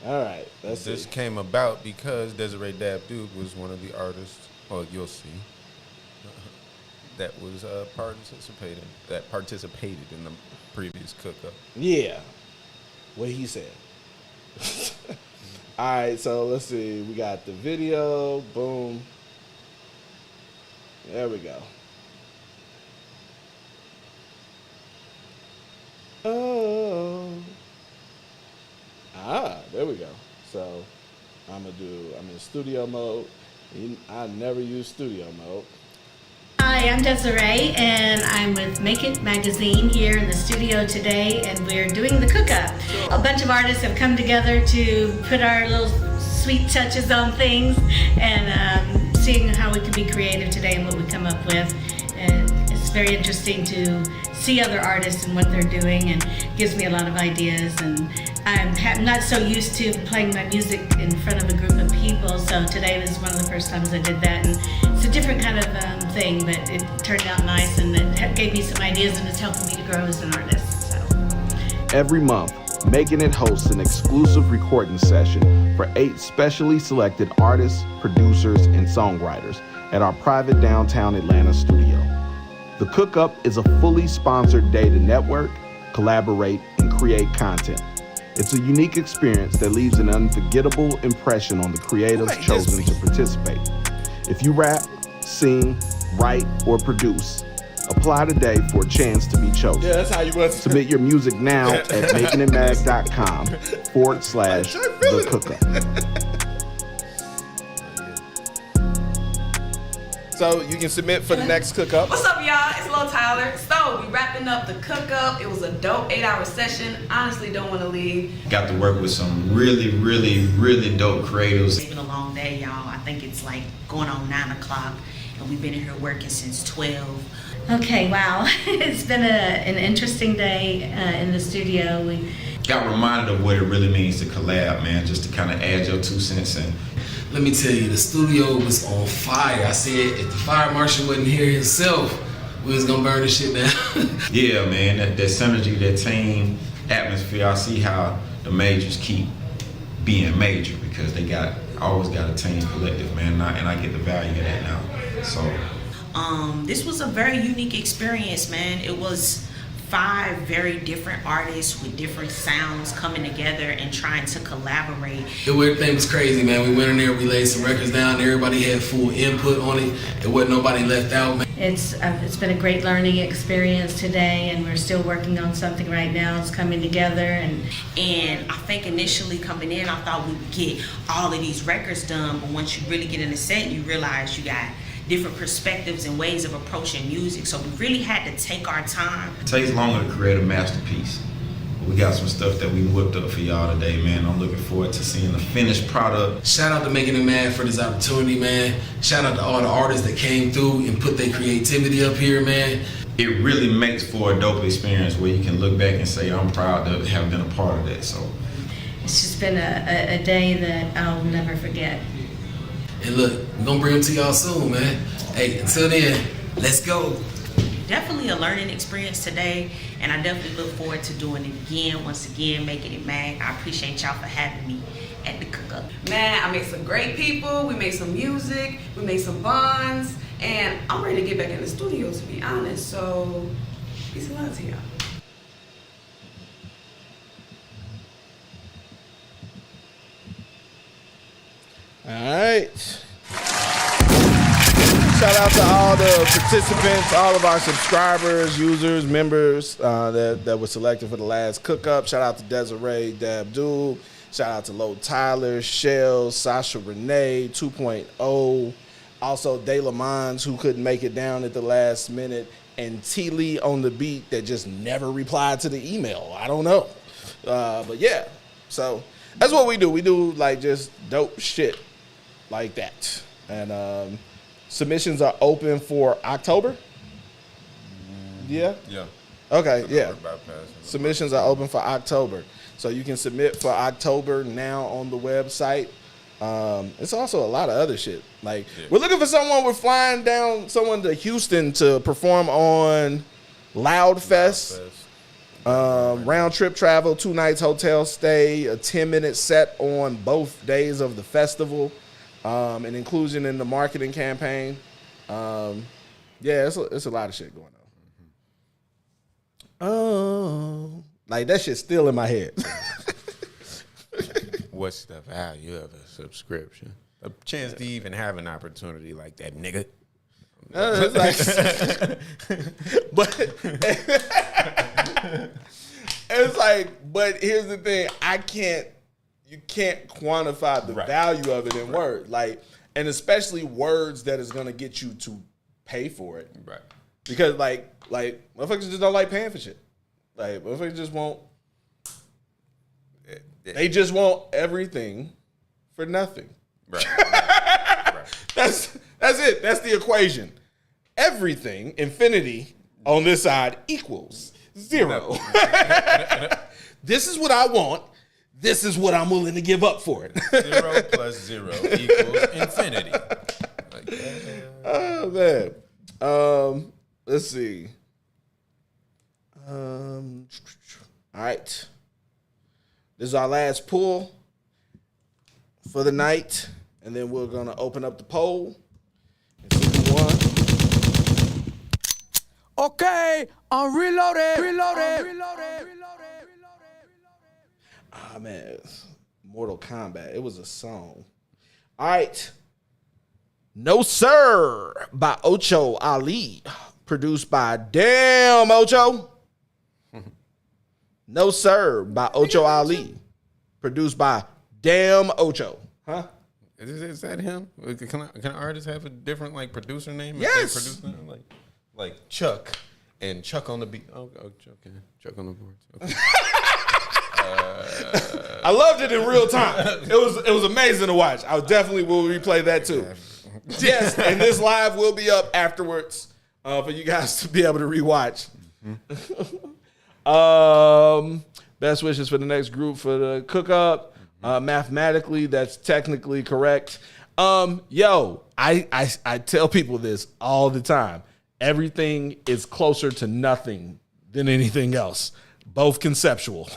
All right, This came about because Desiree Dab Duke was one of the artists. Well, you'll see. That was participated in the previous cook-up. Yeah, what he said. All right, so let's see. We got the video. Boom. There we go. Oh. There we go. So I'm in studio mode. I never use studio mode. Hi, I'm Desiree, and I'm with Makin Magazine here in the studio today, and we're doing the cook-up. A bunch of artists have come together to put our little sweet touches on things, and seeing how we can be creative today and what we come up with. And it's very interesting to see other artists and what they're doing, and gives me a lot of ideas. And I'm not so used to playing my music in front of a group of people, so today was one of the first times I did that, and it's a different kind of thing, but it turned out nice, and it gave me some ideas, and it's helping me to grow as an artist. So every month, Making It hosts an exclusive recording session for 8 specially selected artists, producers, and songwriters at our private downtown Atlanta studio. The Cook-Up is a fully sponsored day to network, collaborate, and create content. It's a unique experience that leaves an unforgettable impression on the creatives chosen to participate. If you rap, sing, write, or produce, apply today for a chance to be chosen. Yeah, that's how you was. Submit your music now at makingitmag.com/the Cook-Up. So you can submit for the next Cook-Up. What's up, y'all? It's Lil Tyler. So we wrapping up the Cook-Up. It was a dope 8-hour session. Honestly, don't want to leave. Got to work with some really dope creatives. It's been a long day, y'all. I think it's like going on 9 o'clock, and we've been in here working since 12. Okay, wow. It's been an interesting day in the studio. We got reminded of what it really means to collab, man, just to kind of add your 2 cents in. Let me tell you, the studio was on fire. I said if the fire marshal wasn't here himself, we was gonna burn the shit down. Yeah, man, that synergy, that team atmosphere. I see how the majors keep being major because they always got a team collective, man, and I get the value of that now. So this was a very unique experience, man. It was 5 very different artists with different sounds coming together and trying to collaborate. The weird thing was crazy, man. We went in there, we laid some records down. Everybody had full input on it. There wasn't nobody left out, man. It's been a great learning experience today, and we're still working on something right now. It's coming together, and I think initially coming in, I thought we would get all of these records done, but once you really get in the set, you realize you got different perspectives and ways of approaching music. So we really had to take our time. It takes longer to create a masterpiece. We got some stuff that we whipped up for y'all today, man. I'm looking forward to seeing the finished product. Shout out to Making It Mad for this opportunity, man. Shout out to all the artists that came through and put their creativity up here, man. It really makes for a dope experience where you can look back and say, I'm proud to have been a part of that. So it's just been a day that I'll never forget. And look, we're gonna bring them to y'all soon, man. Hey, until then, let's go. Definitely a learning experience today, and I definitely look forward to doing it again. Once again, Making It Mad. I appreciate y'all for having me at the cook-up. Man, I met some great people. We made some music. We made some bonds. And I'm ready to get back in the studio, to be honest. So, peace and love to y'all. All right. Shout out to all the participants, all of our subscribers, users, members that were selected for the last cook-up. Shout out to Desiree Dabdul. Shout out to Lo Tyler, Shell, Sasha Renee, 2.0. Also, De La Mons, who couldn't make it down at the last minute. And T. Lee on the beat that just never replied to the email. I don't know. But yeah, so that's what we do. We do like just dope shit like that. And submissions are open for October? Yeah? Yeah. Okay, yeah. Submissions are open for October. So you can submit for October now on the website. It's also a lot of other shit. Like, we're looking for someone. We're flying down someone to Houston to perform on Loud Fest. Round trip travel, 2 nights hotel stay, a 10-minute set on both days of the festival, an inclusion in the marketing campaign. Yeah, it's a lot of shit going on. Oh, like that shit's still in my head. What's the value of a subscription? A chance to even have an opportunity like that, nigga. It's like, but here's the thing: you can't quantify the value of it in words, like, and especially words that is gonna get you to pay for it, right? Because like motherfuckers just don't like paying for shit. Like motherfuckers just want. They just want everything for nothing. Right. That's it. That's the equation. Everything, infinity, on this side equals 0. This is what I want. This is what I'm willing to give up for it. 0 plus 0 equals infinity. Oh, man. Let's see. All right. This is our last pull for the night, and then we're gonna open up the poll and see who won. Okay, I'm reloaded. Ah, man, Mortal Kombat. It was a song. All right. No Sir by Ocho Ali, produced by Damn Ocho. No Sir by Ocho Ali, produced by Damn Ocho. Huh? Is that him? Can artists have a different like producer name? Yes. Like Chuck and Chuck on the beat. Oh, Chuck on the boards. Okay. I loved it in real time. It was amazing to watch. I definitely will replay that too. Yes, and this live will be up afterwards for you guys to be able to rewatch. Best wishes for the next group for the cook-up. Mathematically, that's technically correct. Yo, I tell people this all the time. Everything is closer to nothing than anything else. Both conceptual.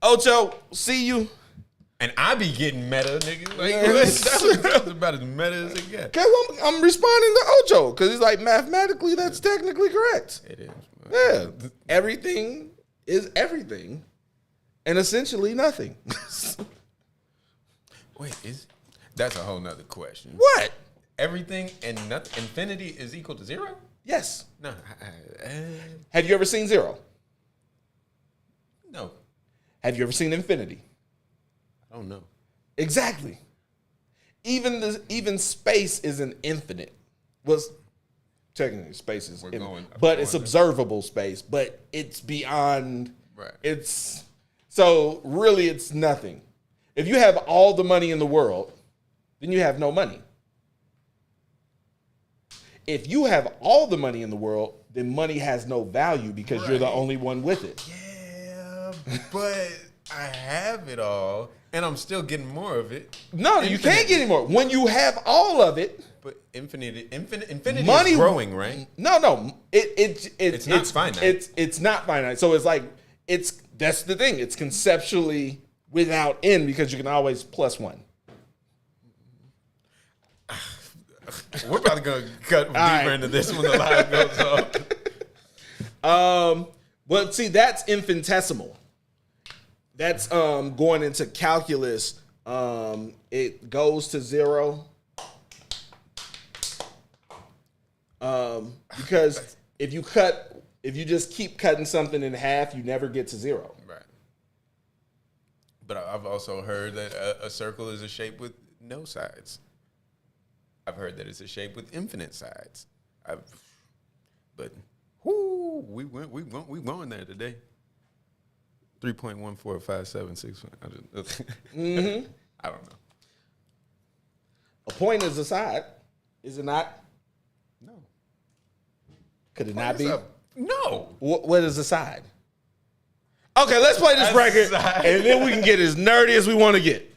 Ocho, see you. And I be getting meta, nigga. Like, that's about as meta as it gets. Okay, well, I'm responding to Ocho because he's like, mathematically, that's technically correct. It is. Yeah. Everything is everything and essentially nothing. Wait, that's a whole nother question. What? Everything and nothing, infinity is equal to zero? Yes. No. Have you ever seen zero? No. Have you ever seen infinity? I don't know. Exactly. Even space isn't infinite. Well, technically space is infinite, but it's observable space, but it's beyond. Right. It's so really it's nothing. If you have all the money in the world, then you have no money. If you have all the money in the world, then money has no value because you're the only one with it. Yeah, but I have it all, and I'm still getting more of it. No, you can't get any more. When you have all of it, but infinity money is growing, right? No, it's not finite. It's not finite. So it's like that's the thing. It's conceptually without end because you can always plus one. We're probably gonna cut deeper into this when the live goes off. Well, see, that's infinitesimal. That's going into calculus. It goes to zero. Because if you just keep cutting something in half, you never get to zero. Right. But I've also heard that a circle is a shape with no sides. I've heard that it's a shape with infinite sides. But we going there today. 3.145761. I don't know. A point is a side, is it not? No. Could it not be? No. What is a side? Okay, let's play this record, and then we can get as nerdy as we want to get.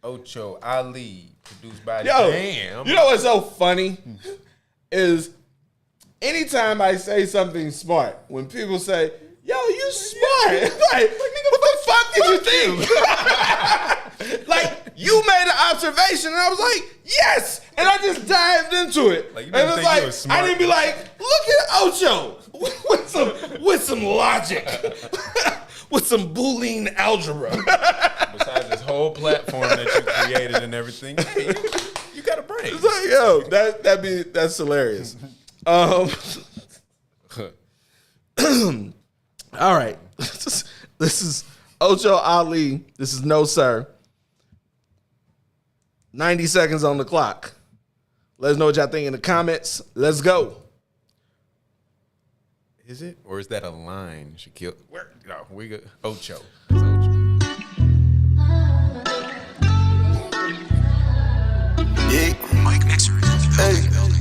Ocho Ali, produced by Damn. You know what's so funny is anytime I say something smart, when people say, "Yo, you smart," like what the fuck did you think? Like you made an observation, and I was like, "Yes," and I just dived into it. Like, you and didn't it's think you like was smart. I didn't be like, "Look at Ocho with some logic." With some Boolean algebra. Besides this whole platform that you created and everything, hey, you got a brain. It's like, yo, that's hilarious. All right. This is Ocho Ali. This is No Sir. 90 seconds on the clock. Let us know what y'all think in the comments. Let's go. Is it? Or is that a line? Shaquille? Where? No, we got Ocho. Yeah. Mike Mixer is in the building.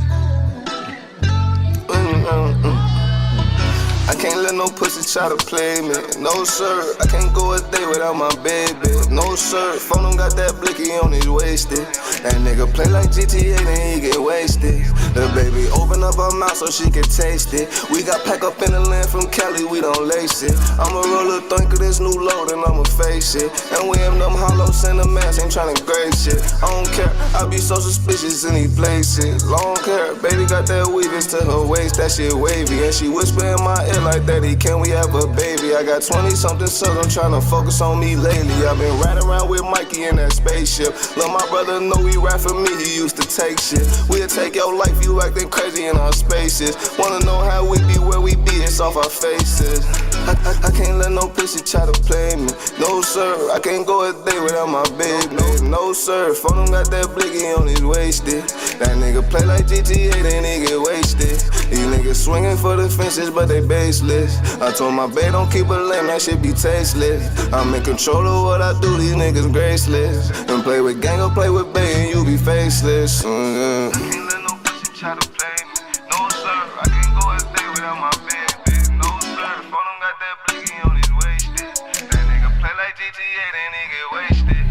I can't let no pussy try to play me. No sir, I can't go a day without my baby. No sir, phone him got that blicky on his wasted. That nigga play like GTA, then he get wasted. The baby open up her mouth so she can taste it. We got pack up in the land from Cali, we don't lace it. I'ma roll a thunk of this new load and I'ma face it. And we have them hollows in the mask, ain't tryna grade shit. I don't care, I be so suspicious in these places. Long hair, baby got that weavings to her waist, that shit wavy. And she whisper in my ear like, "Daddy, can we have a baby?" I got 20-something sons, I'm tryna focus on me lately. I've been riding around with Mikey in that spaceship. Love my brother, know he rap for me, he used to take shit. We'll take your life, you acting crazy in our spaces. Wanna know how we be, where we be, it's off our faces. I can't let no pussy try to play me. No sir, I can't go a day without my baby. No sir, phone him got that blicky on his wasted. That nigga play like GTA, then he get wasted. These niggas swinging for the fences, but they baseless. I told my babe don't keep a lame, that shit be tasteless. I'm in control of what I do, these niggas graceless. And play with gang or play with bae and you be faceless. I can't let no pussy try to play me. No sir, I can't go a day without my baby. No sir, phone him got that blicky on his wasted. That nigga play like GTA, then he get wasted.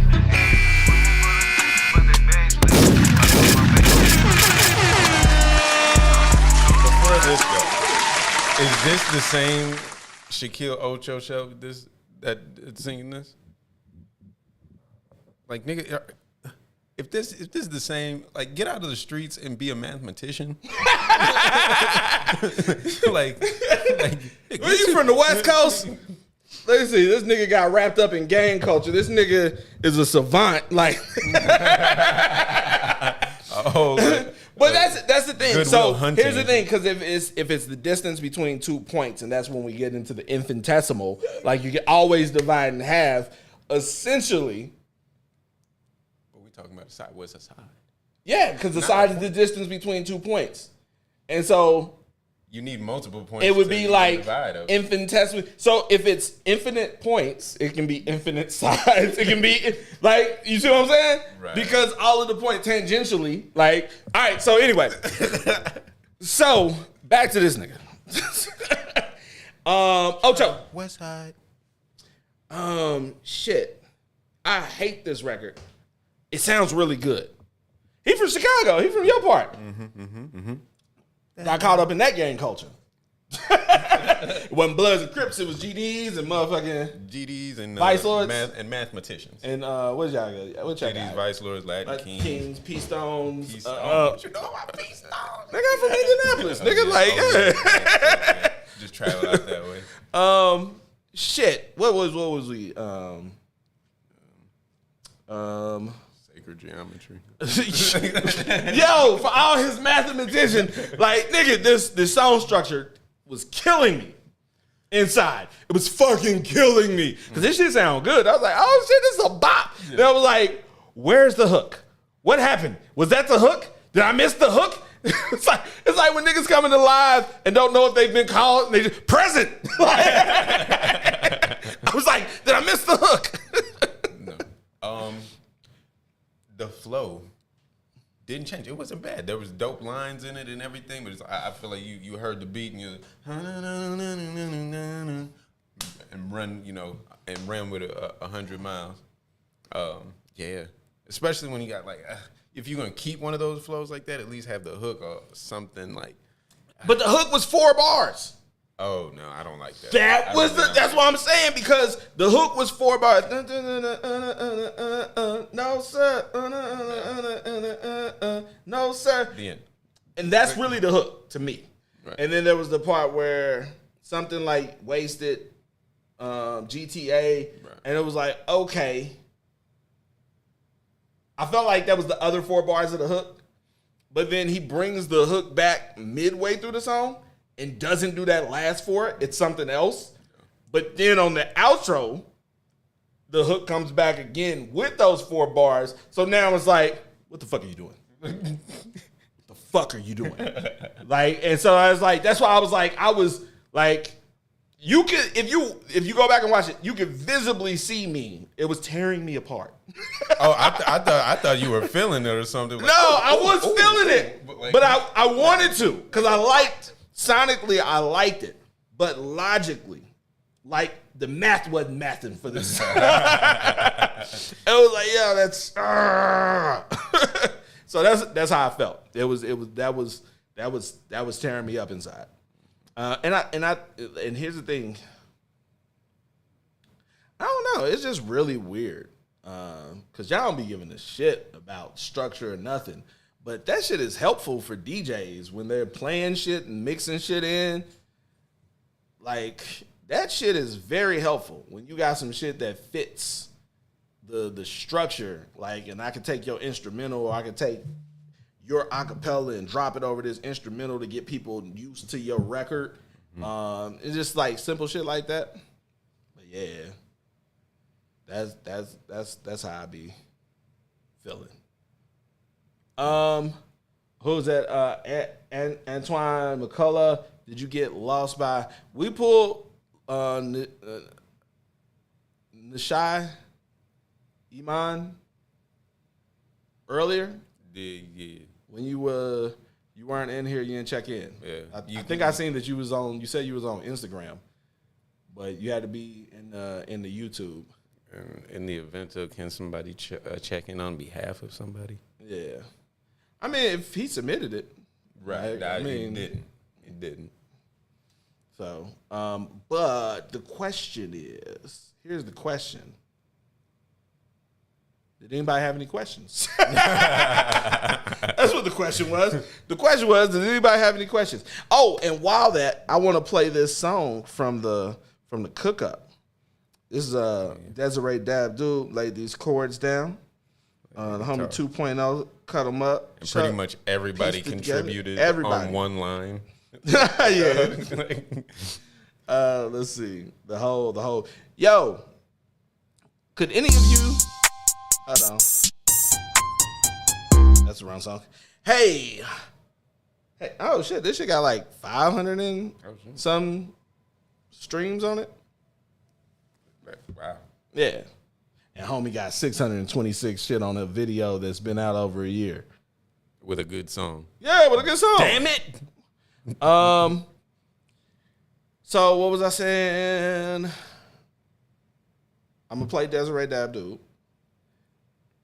Before this go, is this the same Shaquille Ocho show? that singing this? Like, nigga, if this is the same, like, get out of the streets and be a mathematician. like, where you from, the West Coast? Let's see. This nigga got wrapped up in gang culture. This nigga is a savant. Like, but that's the thing. So here's the thing, because if it's the distance between 2 points, and that's when we get into the infinitesimal, like you can always divide in half. Essentially, but we talking about the side. What's a side? Yeah, because the side is the distance between 2 points, and so you need multiple points. It would be like infinitesimal. So if it's infinite points, it can be infinite sides. It can be like, you see what I'm saying? Right. Because all of the points tangentially, like, all right. So anyway, so back to this nigga. Ocho. West Side. Shit. I hate this record. It sounds really good. He from Chicago. He from your part. Got caught up in that gang culture. It wasn't Bloods and Crips, it was GDs and motherfucking GDs and Vice Lords and mathematicians. And what y'all GDs, Vice Lords, Latin Kings, P-Stones. What you know about P-Stones? Nigga, I'm from Indianapolis. Nigga, like, yeah. Just travel out that way. Shit. What was we? Sacred geometry. Yo, for all his mathematician, like, nigga, this song structure was killing me inside. It was fucking killing me. Because this shit sound good. I was like, oh shit, this is a bop. Yeah. Then I was like, where's the hook? What happened? Was that the hook? Did I miss the hook? It's like when niggas come into live and don't know if they've been called and they just present. I was like, did I miss the hook? No. The flow didn't change. It wasn't bad. There was dope lines in it and everything, but I feel like you heard the beat and you and run, and ran with 100 miles. Yeah, especially when you got like, if you're gonna keep one of those flows like that, at least have the hook or something like. But the hook was 4 bars. Oh no, I don't like that. That's what I'm saying, because the hook was 4 bars. No sir, no sir. The end. And that's really the hook to me. Right. And then there was the part where something like Wasted, GTA, right. And it was like, okay. I felt like that was the other 4 bars of the hook, but then he brings the hook back midway through the song and doesn't do that last 4. It's something else. But then on the outro, the hook comes back again with those 4 bars. So now it's like, what the fuck are you doing? What the fuck are you doing? Like, and so I was like, that's why I was like, you could, if you go back and watch it, you could visibly see me. It was tearing me apart. Oh, I thought you were feeling it or something. Like, no, I was feeling it, but I wanted to, because sonically I liked it, but logically, like, the math wasn't mathing for this. It was like, yeah, that's. So that's how I felt. That was tearing me up inside. And here's the thing. I don't know. It's just really weird. Cause y'all don't be giving a shit about structure or nothing. But that shit is helpful for DJs when they're playing shit and mixing shit in. Like, that shit is very helpful when you got some shit that fits the structure. Like, and I can take your instrumental, or I can take your acapella and drop it over this instrumental to get people used to your record. It's just like simple shit like that. But yeah, that's how I be feeling. Who's that? Antoine McCullough. Did you get lost by? We pulled Nishai Iman earlier. Yeah. When you weren't in here, you didn't check in. Yeah. I think I seen that you was on. You said you was on Instagram, but you had to be in the YouTube. In the event of, can somebody check in on behalf of somebody? Yeah. I mean, if he submitted it, right? I mean, it didn't. So, but the question is, here's the question. Did anybody have any questions? That's what the question was. The question was, did anybody have any questions? Oh, and while that, I want to play this song from the Cook Up. This is Desiree Dabdoo laid these chords down. The Homie 2.0 cut them up. And pretty much everybody contributed on one line. Yeah. Let's see. The whole. Yo, could any of you? Hold on. That's the wrong song. Hey. Oh shit! This shit got like 500 and some streams on it. Wow. Yeah. And homie got 626 shit on a video that's been out over a year. With a good song. Yeah, with a good song. Damn it. So what was I saying? I'm gonna play Desiree Dabdoo.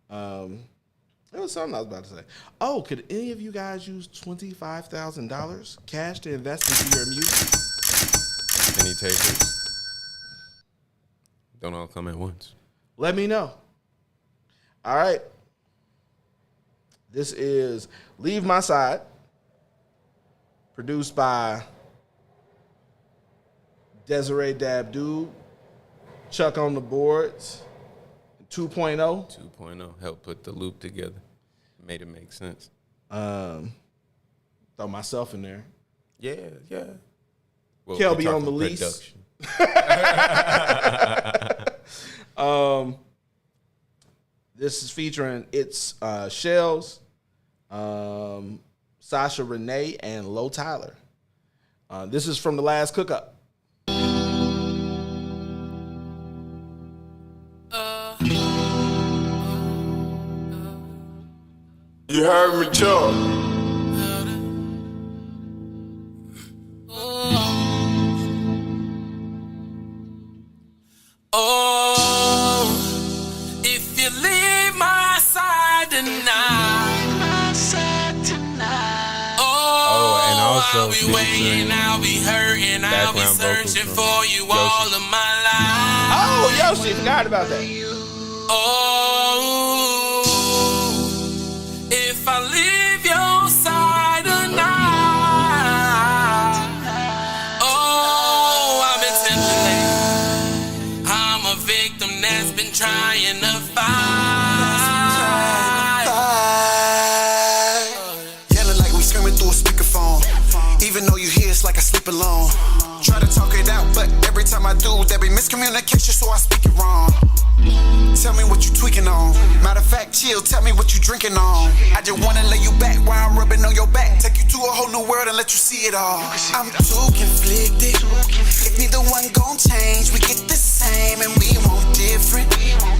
There was something I was about to say. Oh, could any of you guys use $25,000 cash to invest into your music? Any takers? Don't all come at once. Let me know. All right. This is Leave My Side, produced by Desiree Dabdoo, Chuck on the boards, 2.0. 2.0 helped put the loop together. Made it make sense. Throw myself in there. Yeah. Well, Kelby on the lease. This is featuring Shells, Sasha Renee, and Lo Tyler. This is from the last Cook Up. You heard me talk. Oh, if you leave my side tonight, and also I'll be waiting, I'll be hurting, I'll be searching for you all of my life. Oh, Yoshi, forgot about that. Oh, if I leave your side tonight, oh, I've been tempted. I'm a victim that's been trying to fight. Yelling like we screaming through a speakerphone. Even though you hear, it's like I sleep alone. Try to talk it out, but every time I do, there be miscommunication, so I speak it wrong. Tell me what you tweaking on. Matter of fact, chill, tell me what you drinking on. I just wanna lay you back while I'm rubbing on your back. Take you to a whole new world and let you see it all. I'm too conflicted. If neither one gon' change, we get the same and we want different.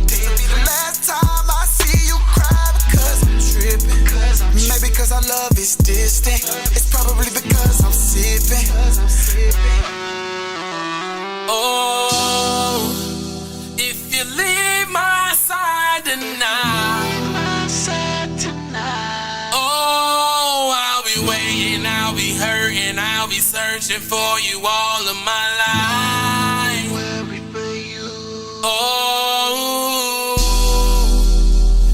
This'll be the last time I see you cry because I'm tripping. Maybe because our love is distant. It's probably because I'm sipping. Oh, if you leave my side tonight, oh, I'll be waiting, I'll be hurting, I'll be searching for you all of my life. Oh,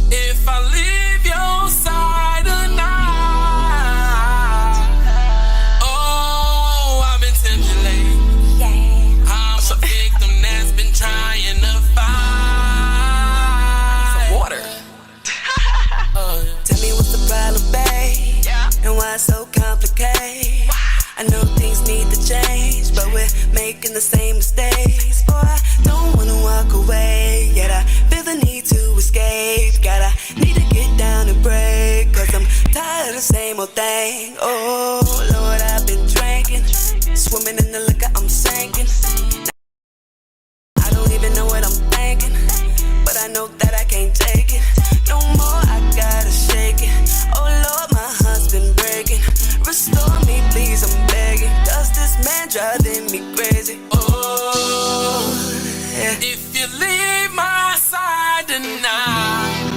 if I leave your side tonight, oh, I've been tempted lately. I'm a victim that's been trying to fight. Some water. Tell me what's the problem, babe, and why it's so complicated. I know things need to change, but we're making the same mistakes. Boy, I don't wanna walk away, yet I feel the need to escape. Need to get down and break, cause I'm tired of the same old thing. Oh, Lord, I've been drinking, swimming in the liquor, I'm sinking. I don't even know what I'm thinking, but I know that I can't take it. No more, I gotta shake it. Oh Lord, my heart's been breaking. Restore me, please, I'm begging. Does this man driving me crazy? Oh, yeah. If you leave my side tonight,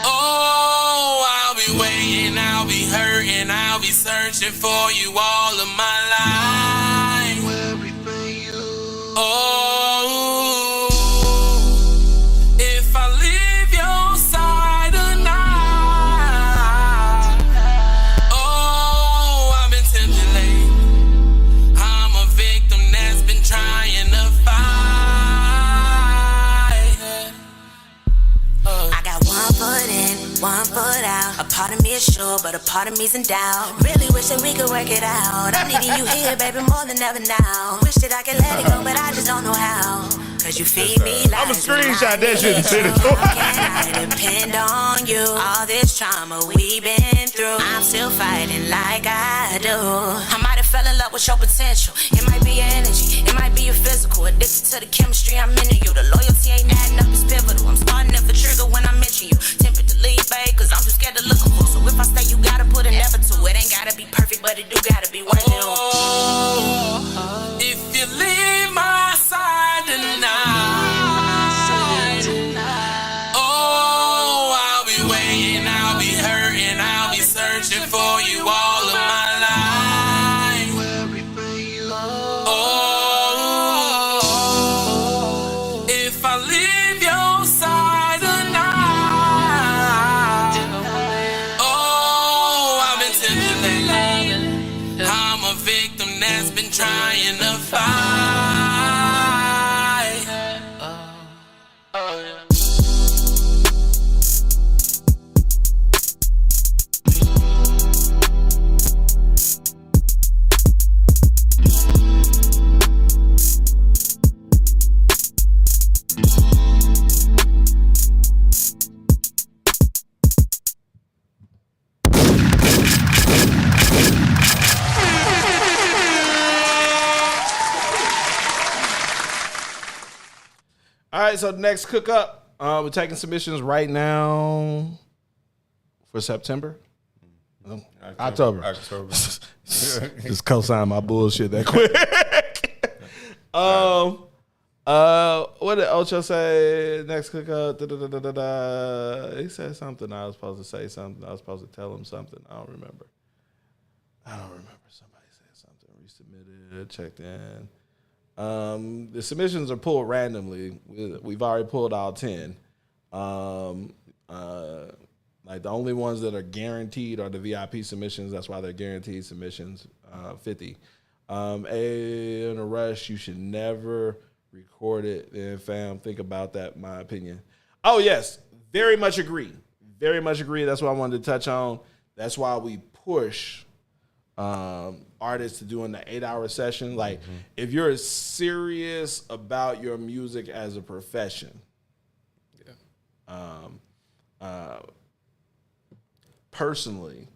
oh, I'll be waiting, I'll be hurting, I'll be searching for you all of my life. Oh, 1 foot out. A part of me is sure, but a part of me's in doubt. Really wish that we could work it out. I'm needing you here, baby, more than ever now. Wish that I could let it go, but I just don't know how. Cause you feed me like I'ma screenshot that shit and send it to Can I depend on you? All this trauma we been through, I'm still fighting like I do. I might have fell in love with your potential. It might be your energy, it might be your physical. Addicted to the chemistry, I'm into you. The loyalty ain't adding up, it's pivotal. I'm starting to trigger when I mention you. Tempted to leave, babe, cause I'm too scared to look a fool. So if I stay, you gotta put an effort to it. Ain't gotta be perfect, but it do gotta be worth it. If you leave my side tonight, oh, I'll be waiting, I'll be hurting, I'll be searching for you all of my life. Oh, if I leave your side tonight, oh, I've been tempted. I'm a victim that's been trying to fight. All right, so the next cook up, we're taking submissions right now for September. October. Just co-sign my bullshit that quick. What did Ocho say? Next cook up. He said something. I was supposed to say something. I was supposed to tell him something. I don't remember. Somebody said something. Resubmitted. Checked in. The submissions are pulled randomly. We've already pulled all 10. Like the only ones that are guaranteed are the VIP submissions. That's why they're guaranteed submissions. 50. In a rush, you should never record it. And fam, think about that. My opinion. Oh yes, very much agree. Very much agree. That's what I wanted to touch on. That's why we push artists to doing the 8-hour session. Like, if you're serious about your music as a profession, personally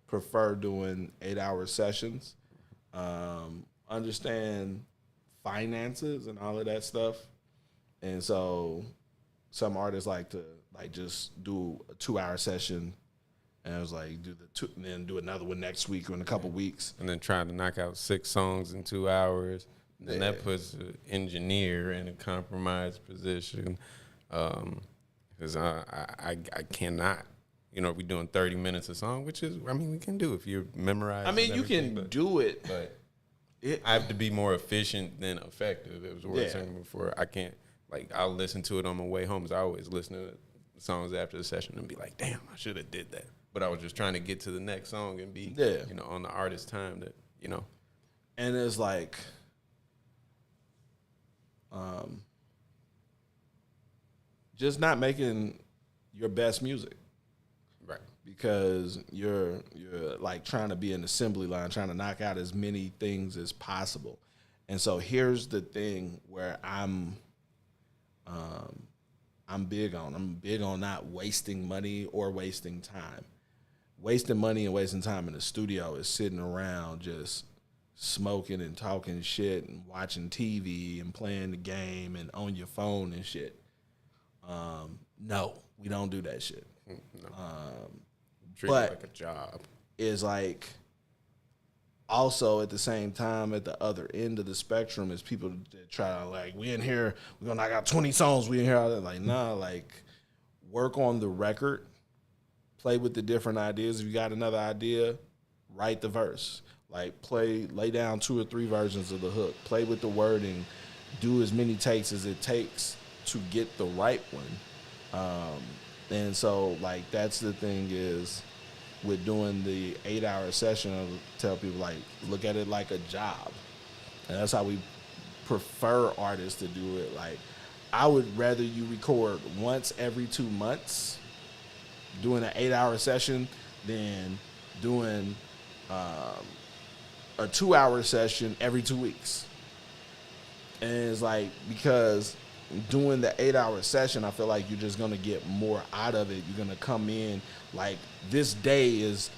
prefer doing 8-hour sessions. Understand finances and all of that stuff, and so some artists like to just do a 2-hour session. And I was like, and then do another one next week or in a couple weeks. And then trying to knock out 6 songs in 2 hours. And that puts an engineer in a compromised position. Because I cannot, we're doing 30 minutes a song, which is, we can do if you're memorizing. You can do it. But I have to be more efficient than effective. It was what I was saying before. I can't, I'll listen to it on my way home. So I always listen to songs after the session and be like, damn, I should have did that. But I was just trying to get to the next song and be, on the artist's time that, And it's like, just not making your best music. Right. Because you're like trying to be an assembly line, trying to knock out as many things as possible. And so here's the thing where I'm big on not wasting money or wasting time. Wasting money and wasting time in the studio is sitting around just smoking and talking shit and watching TV and playing the game and on your phone and shit. No, we don't do that shit. No. Treat it like a job. Is like also at the same time at the other end of the spectrum is people that try to we in here, we're gonna knock out 20 songs, we in here, work on the record, play with the different ideas. If you got another idea, write the verse. Lay down 2 or 3 versions of the hook. Play with the wording. Do as many takes as it takes to get the right one. And so, that's the thing is with doing the 8-hour session, I tell people, look at it like a job. And that's how we prefer artists to do it. I would rather you record once every 2 months doing an 8-hour session than doing a 2-hour session every 2 weeks. And it's like, because doing the 8-hour session, I feel like you're just gonna get more out of it. You're gonna come in like, this day is,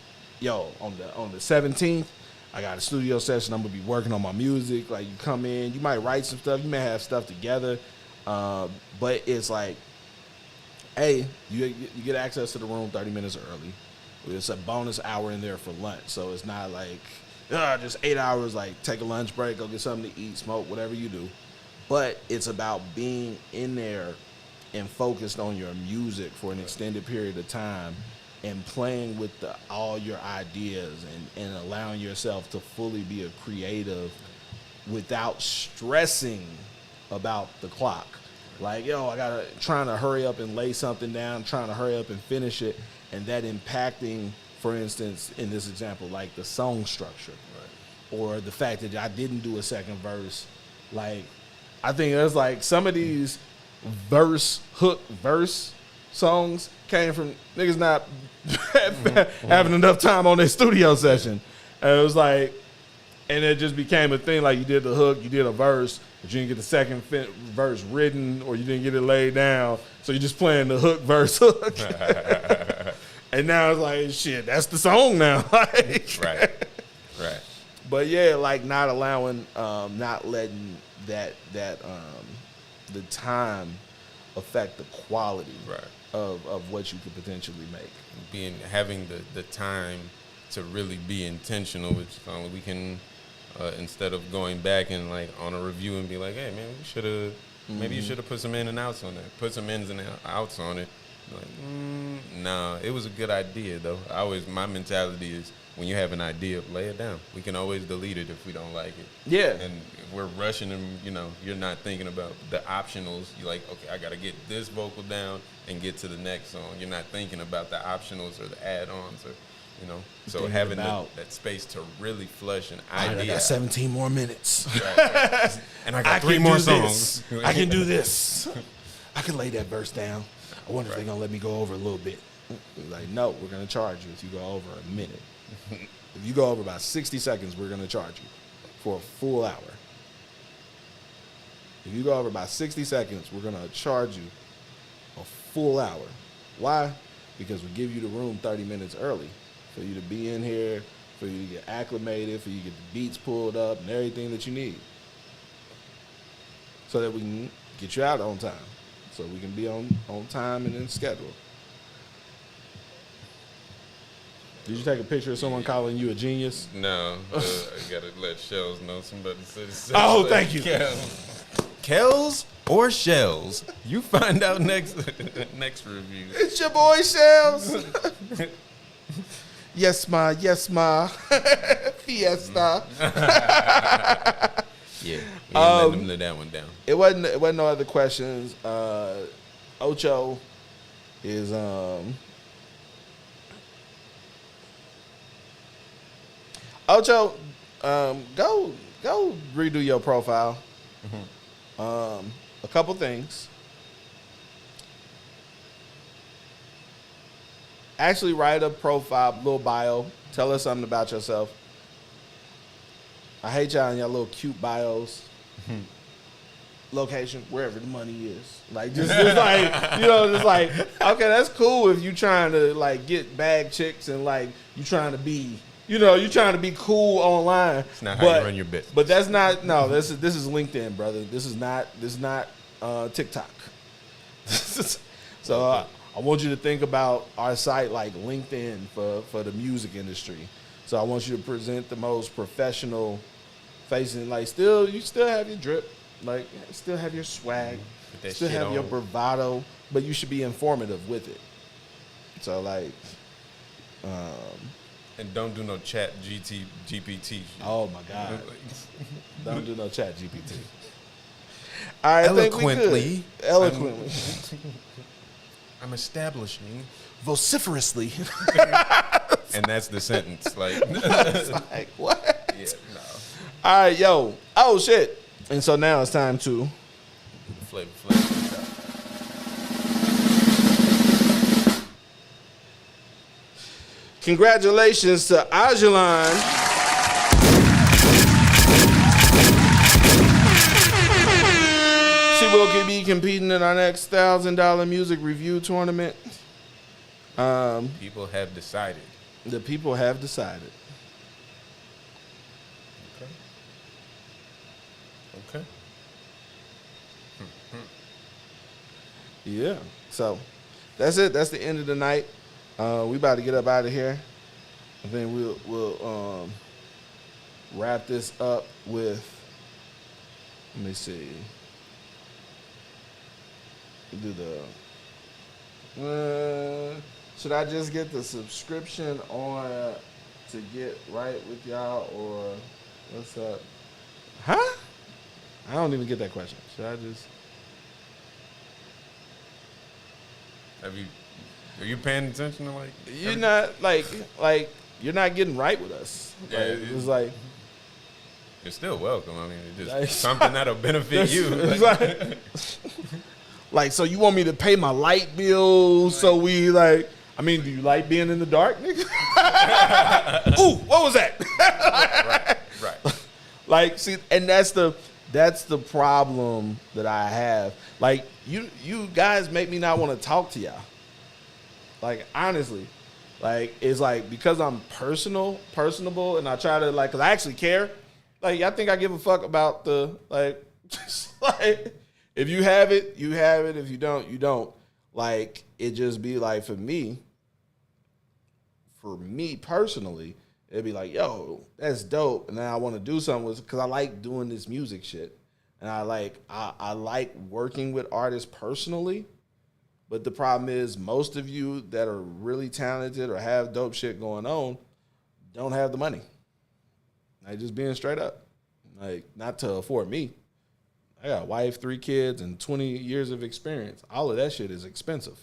on the 17th, I got a studio session. I'm gonna be working on my music. Like, you come in, you might write some stuff, you may have stuff together, but it's like, hey, you get access to the room 30 minutes early. It's a bonus hour in there for lunch, so it's not like just 8 hours. Like, take a lunch break, go get something to eat, smoke, whatever you do. But it's about being in there and focused on your music for an extended period of time and playing with all your ideas and allowing yourself to fully be a creative without stressing about the clock. Like, trying to hurry up and lay something down, trying to hurry up and finish it, and that impacting, for instance, in this example, like the song structure, or the fact that I didn't do a second verse. Like, I think there's like some of these hook verse songs came from niggas not having enough time on their studio session. And it was like, and it just became a thing. Like, you did the hook, you did a verse, but you didn't get the second verse written, or you didn't get it laid down. So you're just playing the hook, verse, hook. And now it's like, shit, that's the song now. Like, right. But yeah, like, not allowing, not letting that the time affect the quality of what you could potentially make. Having the time to really be intentional, which we can, instead of going back and like on a review and be like, hey man, we should have, maybe you should have put some in and outs on that. Put some ins and outs on it. Like, nah, it was a good idea though. My mentality is, when you have an idea, lay it down. We can always delete it if we don't like it. Yeah. And if we're rushing them, you're not thinking about the optionals. You're like, okay, I got to get this vocal down and get to the next song. You're not thinking about the optionals or the add-ons, or, so having that space to really flush an idea. I got 17 more minutes. Right. And I got 3 more songs. I can do this. I can lay that verse down. I wonder if they're going to let me go over a little bit. Like, no, we're going to charge you if you go over a minute. If you go over about 60 seconds, we're going to charge you for a full hour. If you go over about 60 seconds, we're going to charge you a full hour. Why? Because we give you the room 30 minutes early for you to be in here, for you to get acclimated, for you to get the beats pulled up and everything that you need, so that we can get you out on time, so we can be on time and in schedule. Did you take a picture of someone calling you a genius? No, I gotta let Shells know. Somebody said it. Oh, thank you. Kells or Shells? You find out next review. It's your boy Shells. Yes, ma. Fiesta. Yeah, we let them let that one down. It wasn't no other questions. Ocho is Ocho, go redo your profile. A couple things. Actually, write a profile, little bio. Tell us something about yourself. I hate y'all in your little cute bios. Location, wherever the money is. Like, just like, just like, okay, that's cool if you trying to like get bag chicks and like you trying to be, you trying to be cool online. It's not how you run your business. But that's not, no, this is LinkedIn, brother. This is not TikTok. So I want you to think about our site like LinkedIn for the music industry. So I want you to present the most professional facing, like you still have your drip, like still have your swag, still have your bravado, but you should be informative with it. So like, and don't do no chat GPT. Oh my God. Don't do no chat GPT. All right, eloquently. I'm establishing vociferously. And that's the sentence. Like, like what? Yeah, no. All right, yo. Oh shit. And so now it's time to Flavor. Congratulations to Ajalon. She will be competing in our next $1,000 music review tournament. People have decided. The people have decided. Okay. Yeah. So that's it. That's the end of the night. We about to get up out of here. And then we'll wrap this up with, let me see. Do the should I just get the subscription on to get right with y'all, or what's up? Huh? I don't even get that question. Should I just? Are you paying attention to You're not like you're not getting right with us. Yeah, like, it's like you're still welcome. I mean, it's just something that'll benefit you. Like, so you want me to pay my light bill? So we like. I mean, do you like being in the dark, nigga? Ooh, what was that? Right. Like, see, and that's the problem that I have. Like, you guys make me not want to talk to y'all. Like, honestly, like, it's like because I'm personable, and I try to like, cause I actually care. Like, I think I give a fuck about the like, just like, if you have it, you have it. If you don't, you don't. Like, it just be like, for me personally, it'd be like, yo, that's dope. And then I want to do something with, because I like doing this music shit. And I like working with artists personally. But the problem is most of you that are really talented or have dope shit going on don't have the money. Like, just being straight up. Like, not to afford me. I got a wife, 3 kids, and 20 years of experience. All of that shit is expensive.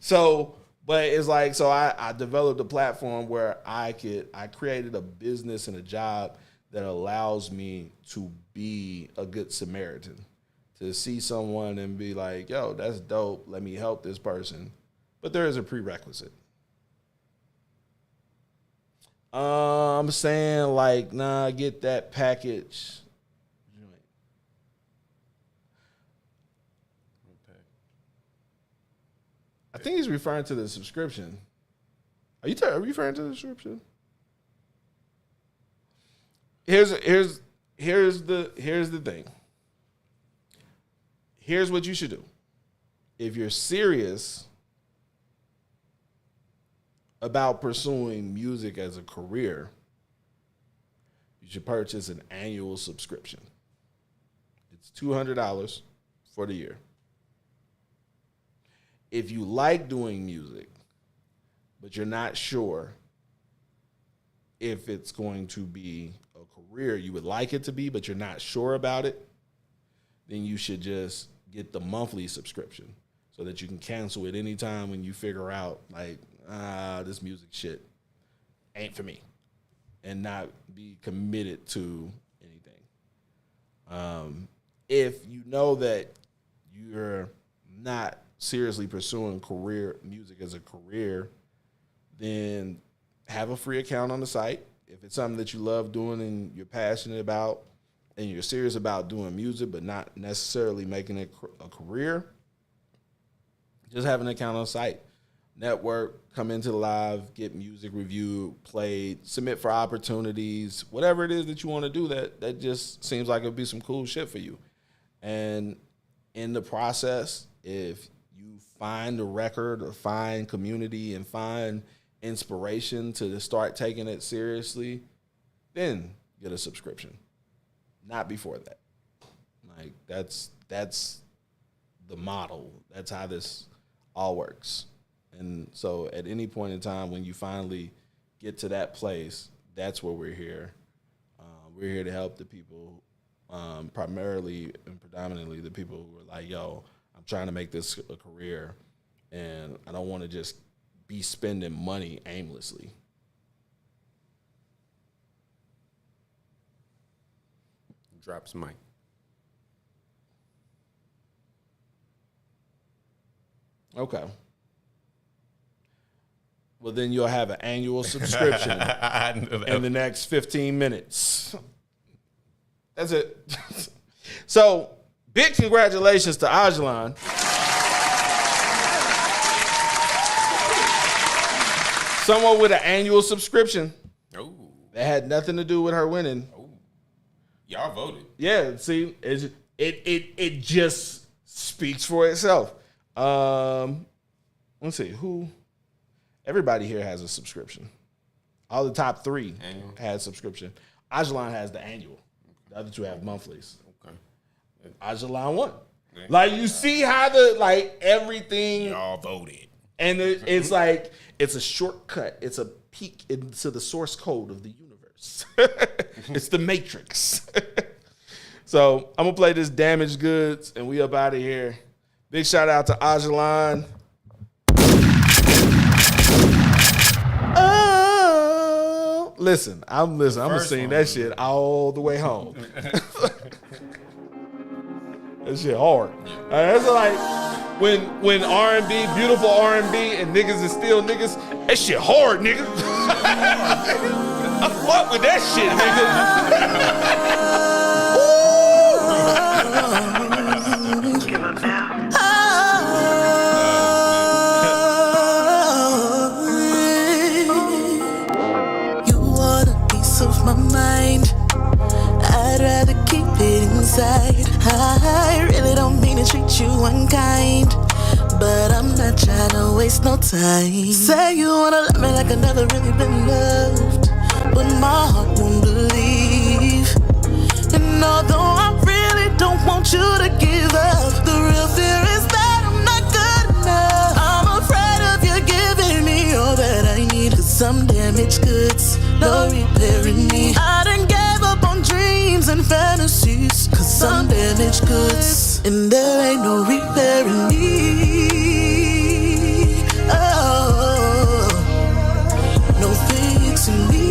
So, but it's like, so I developed a platform where I created a business and a job that allows me to be a good Samaritan. To see someone and be like, yo, that's dope. Let me help this person. But there is a prerequisite. I'm saying like, nah, get that package. I think he's referring to the subscription. Are you referring to the subscription? Here's the thing. Here's what you should do. If you're serious about pursuing music as a career, you should purchase an annual subscription. It's $200 for the year. If you like doing music, but you're not sure if it's going to be a career you would like it to be, but you're not sure about it, then you should just get the monthly subscription so that you can cancel it anytime when you figure out, like, this music shit ain't for me, and not be committed to anything. If you know that you're not seriously pursuing music as a career, then have a free account on the site. If it's something that you love doing and you're passionate about and you're serious about doing music but not necessarily making it a career, just have an account on the site. Network, come into the live, get music reviewed, played, submit for opportunities, whatever it is that you want to do, that just seems like it would be some cool shit for you. And in the process, if you find a record or find community and find inspiration to start taking it seriously, then get a subscription. Not before that. Like, that's the model. That's how this all works. And so at any point in time when you finally get to that place, that's where we're here. We're here to help the people, primarily and predominantly the people who are like, yo, I'm trying to make this a career, and I don't want to just be spending money aimlessly. Drops mic. Okay. well, then you'll have an annual subscription in the next 15 minutes. That's it. So, big congratulations to Ajalon. Someone with an annual subscription. Oh. That had nothing to do with her winning. Oh. Y'all voted. Yeah, see, it just speaks for itself. Let's see, who? Everybody here has a subscription. All the top 3 had subscription. Ajalon has the annual. The other 2 have monthlies. Okay. Ajalon won. Yeah. Like, you see how everything. Y'all voted. And it's like, it's a shortcut. It's a peek into the source code of the universe. It's the Matrix. So I'm going to play this Damaged Goods, and we up out of here. Big shout out to Ajalon. Oh, listen. I'm going to sing that shit all the way home. That shit hard. That's like when R&B, beautiful R&B, and niggas is still niggas. That shit hard, nigga. I fuck with that shit, You want a piece of my mind? I'd rather keep it inside. I really don't mean to treat you unkind, but I'm not trying to waste no time. Say you wanna love me like I never really been loved, but my heart won't believe. And although I really don't want you to give up, the real fear is that I'm not good enough. I'm afraid of you giving me all that I need, 'cause some damaged goods, no repairing me. I done gave up on dreams and fantasies, 'cause some damaged goods, and there ain't no repairing me. Oh, no fixing me.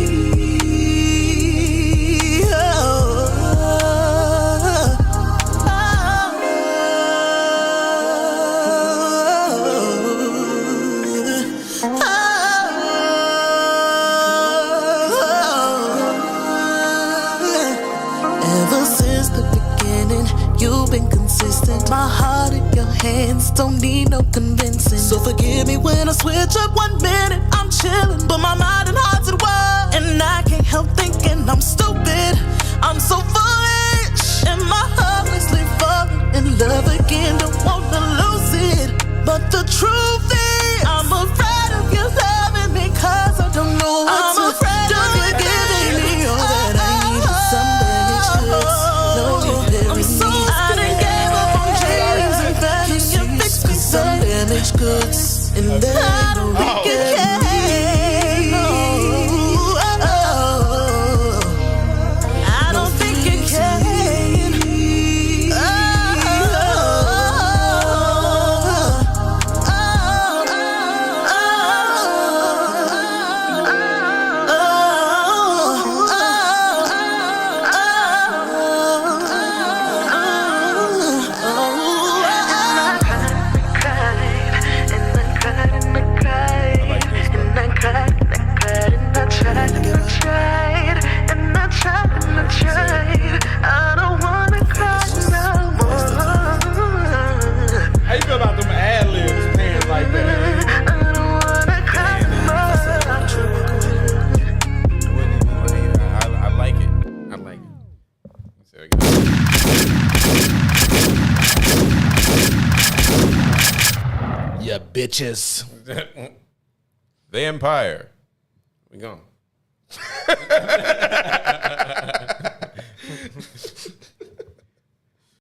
My heart in your hands, don't need no convincing. So forgive me when I switch up 1 minute. I'm chilling, but my mind and heart's at war, and I can't help thinking I'm stupid. I'm so foolish, and my heart is falling in love again. Don't want to lose it, but the truth is, I'm afraid of you loving me, 'cause I don't know what I'm afraid of you giving me all that I need. Some damaged goods, no repairing me. Some damaged goods, and then I don't think it can. I don't think it can. How you feel about them ad-libs paying like that? I like it. I like it. Yeah, bitches. The Empire. We gone.